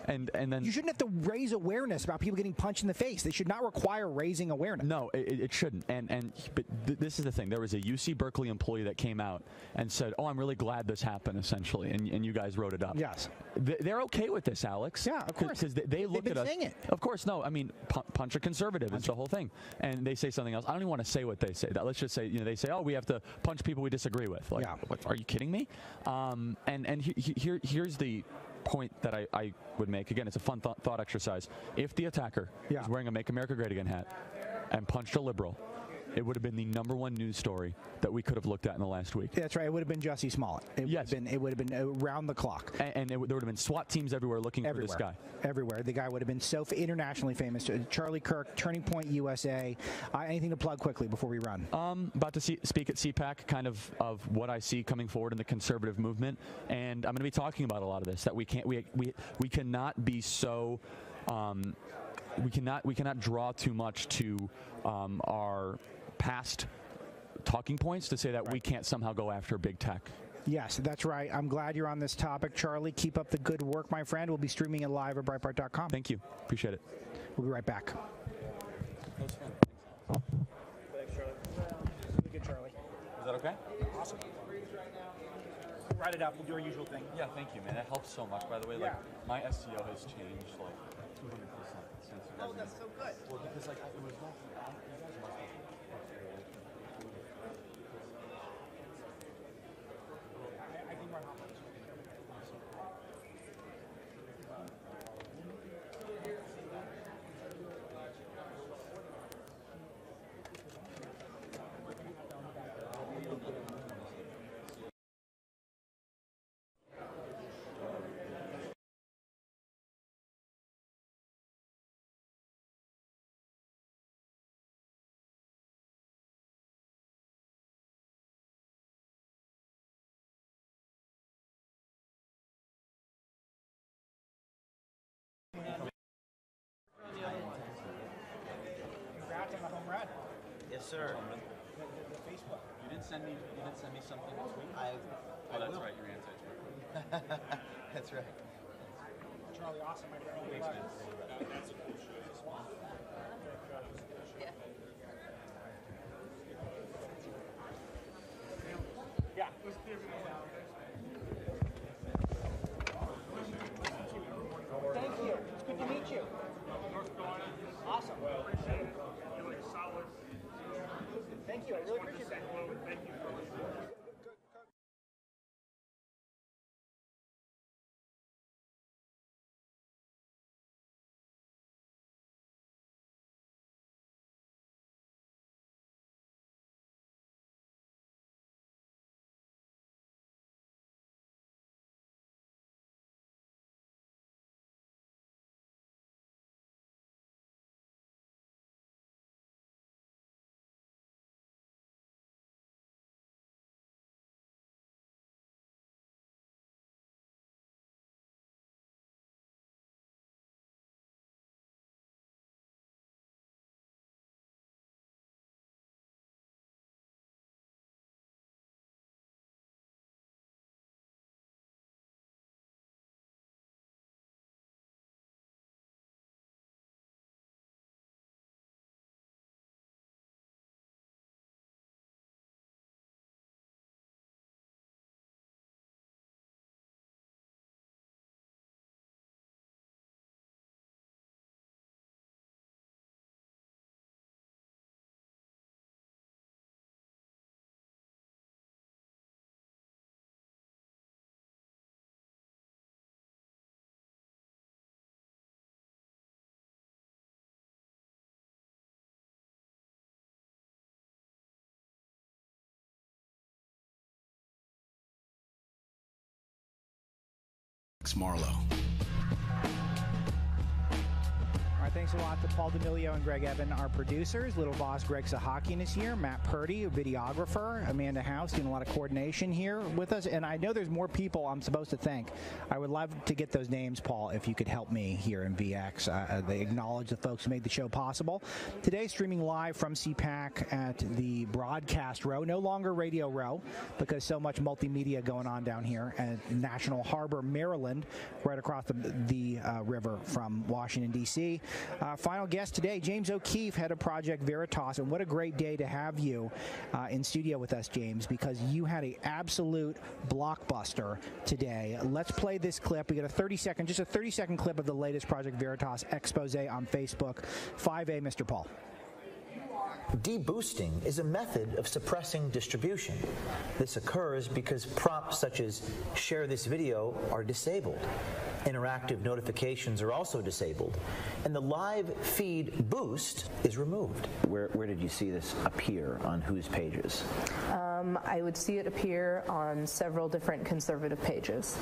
then you shouldn't have to raise awareness about people getting punched in the face. They should not require raising awareness. No, it shouldn't. But this is the thing. There was a UC Berkeley employee that came out and said, "Oh, I'm really glad this happened." Essentially, and you guys wrote it up. Yes, they're okay with this, Alex. Yeah, of course. Because they look at us. Saying it. Of course, no. I mean, punch a conservative is the whole thing. And they say something else. I don't even want to say what they say. Let's just say, they say, "Oh, we have to punch people we disagree with." Like, what, are you kidding me? Here's the point that I would make. Again, it's a fun thought exercise. If the attacker is wearing a Make America Great Again hat and punched a liberal, it would have been the #1 news story that we could have looked at in the last week. That's right. It would have been Jussie Smollett. It would have been around the clock. And there would have been SWAT teams everywhere looking for this guy. Everywhere. The guy would have been so internationally famous. Charlie Kirk, Turning Point USA. Anything to plug quickly before we run? About to speak at CPAC, kind of what I see coming forward in the conservative movement, and I'm going to be talking about a lot of this. That we cannot be so. We cannot draw too much to our past talking points to say that we can't somehow go after big tech. Yes, that's right. I'm glad you're on this topic, Charlie. Keep up the good work, my friend. We'll be streaming it live at Breitbart.com. Thank you. Appreciate it. We'll be right back. Thanks, Charlie. Really good, Charlie. Is that okay? Awesome. We'll write it up. We'll do our usual thing. Yeah, thank you, man. That helps so much, by the way. Like, my SEO has changed, like, 200% since you guys. Oh, that's so good. Well, because, like, it was not... You guys must have... I think we're on. Congrats on the home run. Yes, sir. The Facebook. You didn't send me something this week? I that's will. right. Your answer. That's right. Charlie, awesome. My friend. Thanks, man. Yeah, it was clear. Thank you. It's good to meet you. Awesome. Thank you. I really appreciate that. Thank you. Alex Marlow. Thanks a lot to Paul D'Amelio and Greg Evan, our producers. Little boss Greg Sahakian is here. Matt Purdy, a videographer. Amanda House doing a lot of coordination here with us. And I know there's more people I'm supposed to thank. I would love to get those names, Paul, if you could help me here in VX. They acknowledge the folks who made the show possible. Today, streaming live from CPAC at the Broadcast Row. No longer Radio Row, because so much multimedia going on down here at National Harbor, Maryland, right across the river from Washington, D.C. Final guest today, James O'Keefe, head of Project Veritas, and what a great day to have you in studio with us, James, because you had an absolute blockbuster today. Let's play this clip. We got a 30-second clip of the latest Project Veritas expose on Facebook. 5A, Mr. Paul. Deboosting is a method of suppressing distribution. This occurs because prompts such as share this video are disabled. Interactive notifications are also disabled. And the live feed boost is removed. Where did you see this appear? On whose pages? I would see it appear on several different conservative pages.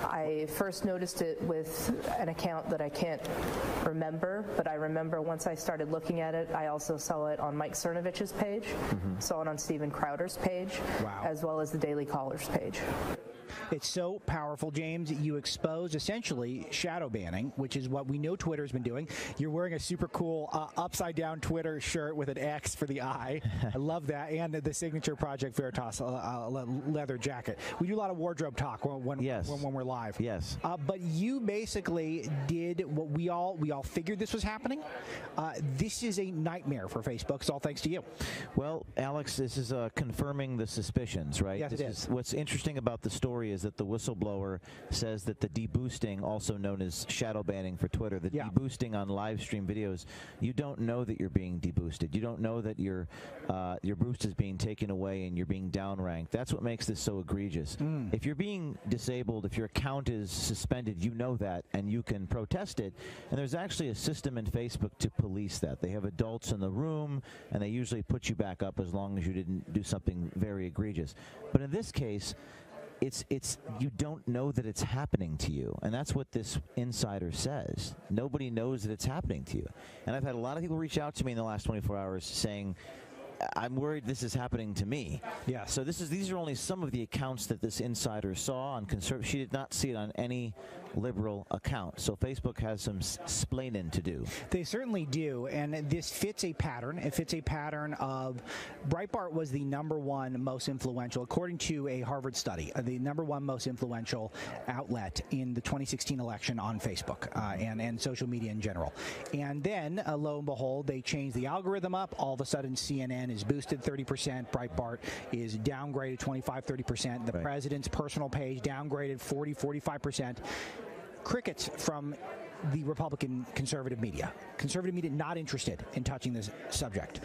I first noticed it with an account that I can't remember, but I remember once I started looking at it, I also saw it on Mike Cernovich's page, saw it on Steven Crowder's page, as well as the Daily Caller's page. It's so powerful, James. You exposed essentially shadow banning, which is what we know Twitter's been doing. You're wearing a super cool upside-down Twitter shirt with an X for the eye. I love that. And the signature Project Veritas leather jacket. We do a lot of wardrobe talk when we're live. Yes. But you basically did what we all figured this was happening. This is a nightmare for Facebook. It's all thanks to you. Well, Alex, this is confirming the suspicions, right? Yes, it is. What's interesting about the story is that the whistleblower says that the deboosting, also known as shadow banning for Twitter, the deboosting on live stream videos, you don't know that you're being deboosted. You don't know that your boost is being taken away and you're being downranked. That's what makes this so egregious. If you're being disabled, if your account is suspended, you know that and you can protest it. And there's actually a system in Facebook to police that. They have adults in the room and they usually put you back up as long as you didn't do something very egregious. But in this case, it's you don't know that it's happening to you, and that's what this insider says. Nobody knows that it's happening to you. And I've had a lot of people reach out to me in the last 24 hours saying, I'm worried this is happening to me. Yeah. So these are only some of the accounts that this insider saw on conservative. She did not see it on any liberal account. So Facebook has some splaining to do. They certainly do, and this fits a pattern. It fits a pattern of Breitbart was the #1 most influential, according to a Harvard study, the #1 most influential outlet in the 2016 election on Facebook and social media in general. And then, lo and behold, they changed the algorithm up. All of a sudden, CNN is boosted 30%. Breitbart is downgraded 25-30%. The president's personal page downgraded 40-45%. Crickets from the Republican conservative media. Conservative media not interested in touching this subject.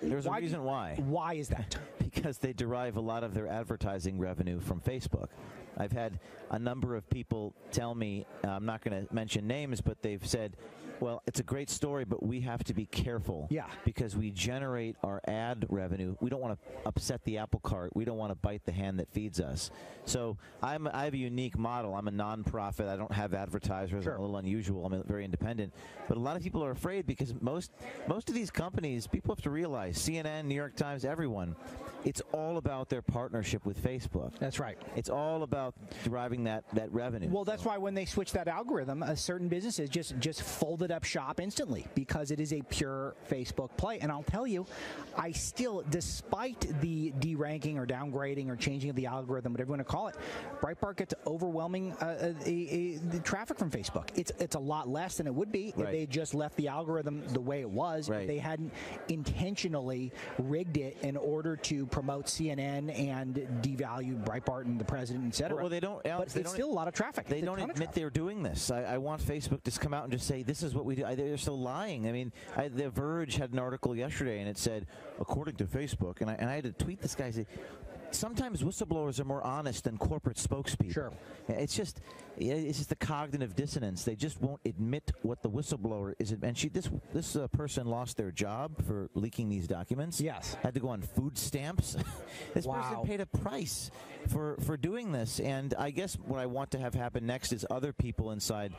There's a reason why. Why is that? Because they derive a lot of their advertising revenue from Facebook. I've had a number of people tell me, I'm not going to mention names, but they've said, well, it's a great story, but we have to be careful. Yeah. Because we generate our ad revenue. We don't want to upset the apple cart. We don't want to bite the hand that feeds us. So I have a unique model. I'm a nonprofit. I don't have advertisers. Sure. I'm a little unusual. I'm very independent. But a lot of people are afraid because most of these companies, people have to realize, CNN, New York Times, everyone, it's all about their partnership with Facebook. That's right. It's all about deriving that revenue. Well, that's why when they switched that algorithm, certain businesses just folded up shop instantly because it is a pure Facebook play. And I'll tell you, I still, despite the deranking or downgrading or changing of the algorithm, whatever you want to call it, Breitbart gets overwhelming the traffic from Facebook. It's a lot less than it would be if they just left the algorithm the way it was. If they hadn't intentionally rigged it in order to promote CNN and devalue Breitbart and the president, et cetera. Well, they don't. Alex, but it's still a lot of traffic. They don't admit they're doing this. I want Facebook to come out and just say, this is what we do. They're still lying. I mean, The Verge had an article yesterday, and it said, according to Facebook, and I had to tweet this guy and say, sometimes whistleblowers are more honest than corporate spokespeople. Sure. It's just the cognitive dissonance. They just won't admit what the whistleblower is. And this person lost their job for leaking these documents. Yes. Had to go on food stamps. This person paid a price for doing this. And I guess what I want to have happen next is other people inside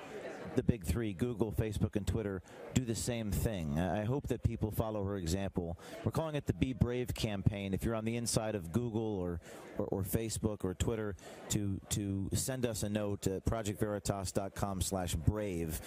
the big three, Google, Facebook, and Twitter, do the same thing. I hope that people follow her example. We're calling it the Be Brave campaign. If you're on the inside of Google or Facebook or Twitter, to send us a note at projectveritas.com/brave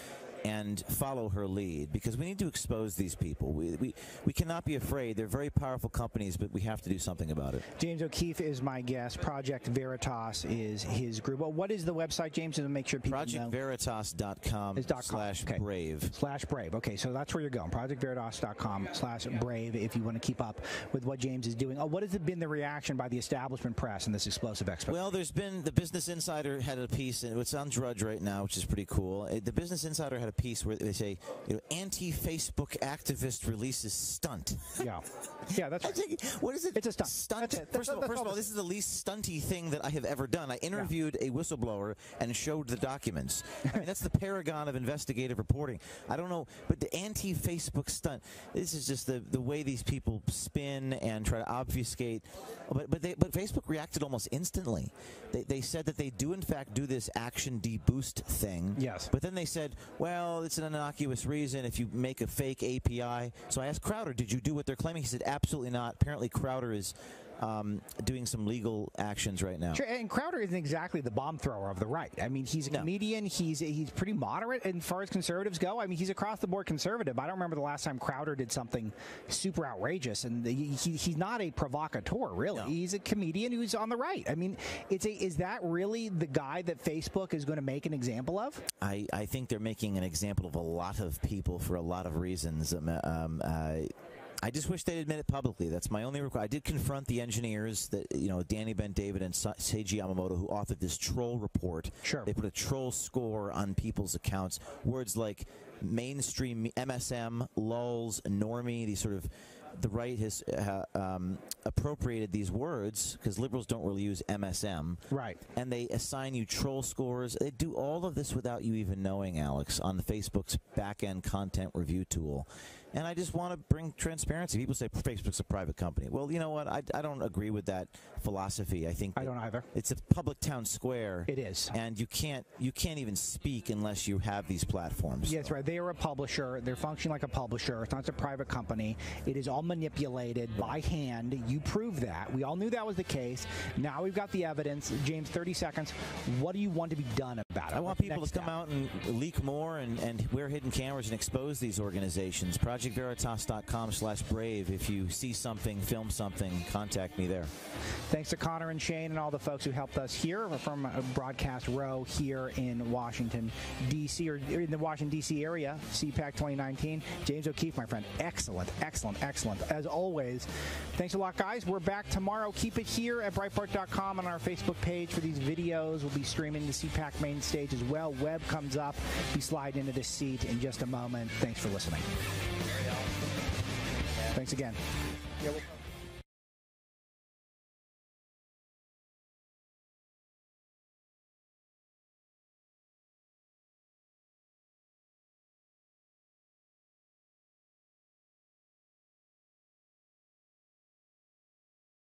and follow her lead, because we need to expose these people. We cannot be afraid. They're very powerful companies, but we have to do something about it. James O'Keefe is my guest. Project Veritas is his group. Well, what is the website, James, to make sure people know? ProjectVeritas.com/brave. /brave. Okay, so that's where you're going. ProjectVeritas.com/brave if you want to keep up with what James is doing. What has been the reaction by the establishment press in this explosive expo? Well, there's been, the Business Insider had a piece, and it's on Drudge right now, which is pretty cool. The Business Insider had a piece where they say, anti-Facebook activist releases stunt. Yeah, that's right. What is it? It's a stunt. First of all, this is the least stunty thing that I have ever done. I interviewed a whistleblower and showed the documents. I mean, that's the paragon of investigative reporting. I don't know, but the anti-Facebook stunt, this is just the way these people spin and try to obfuscate. But Facebook reacted almost instantly. They said that they do, in fact, do this action deboost thing. Yes. But then they said, well, it's an innocuous reason if you make a fake API. So I asked Crowder, did you do what they're claiming? He said, absolutely not. Apparently Crowder is doing some legal actions right now. Sure, and Crowder isn't exactly the bomb thrower of the right. I mean, he's a comedian. He's pretty moderate as far as conservatives go. I mean, he's across the board conservative. I don't remember the last time Crowder did something super outrageous, and he's not a provocateur, really. No. He's a comedian who's on the right. I mean, is that really the guy that Facebook is going to make an example of? I think they're making an example of a lot of people for a lot of reasons. I just wish they'd admit it publicly. That's my only request. I did confront the engineers, that Danny Ben David and Seiji Yamamoto, who authored this troll report. Sure. They put a troll score on people's accounts. Words like mainstream, MSM, lulz, normie, these sort of, the right has appropriated these words, because liberals don't really use MSM. Right. And they assign you troll scores. They do all of this without you even knowing, Alex, on the Facebook's back-end content review tool. And I just want to bring transparency. People say Facebook's a private company. Well, you know what? I don't agree with that philosophy. I think I don't either. It's a public town square. It is. And you can't even speak unless you have these platforms. Yes, right. They are a publisher. They're functioning like a publisher. It's not a private company. It is all manipulated by hand. You prove that. We all knew that was the case. Now we've got the evidence. James, 30 seconds. What do you want to be done about it? I want people to come out and leak more and wear hidden cameras and expose these organizations. ProjectVeritas.com/brave. If you see something, film something, contact me there. Thanks to Connor and Shane and all the folks who helped us here from Broadcast Row here in Washington, D.C., or in the Washington, D.C. area, CPAC 2019. James O'Keefe, my friend. Excellent, excellent, excellent. As always, thanks a lot, guys. We're back tomorrow. Keep it here at Breitbart.com on our Facebook page for these videos. We'll be streaming the CPAC main stage as well. Web comes up. Be sliding into this seat in just a moment. Thanks for listening. Thanks again. Yeah,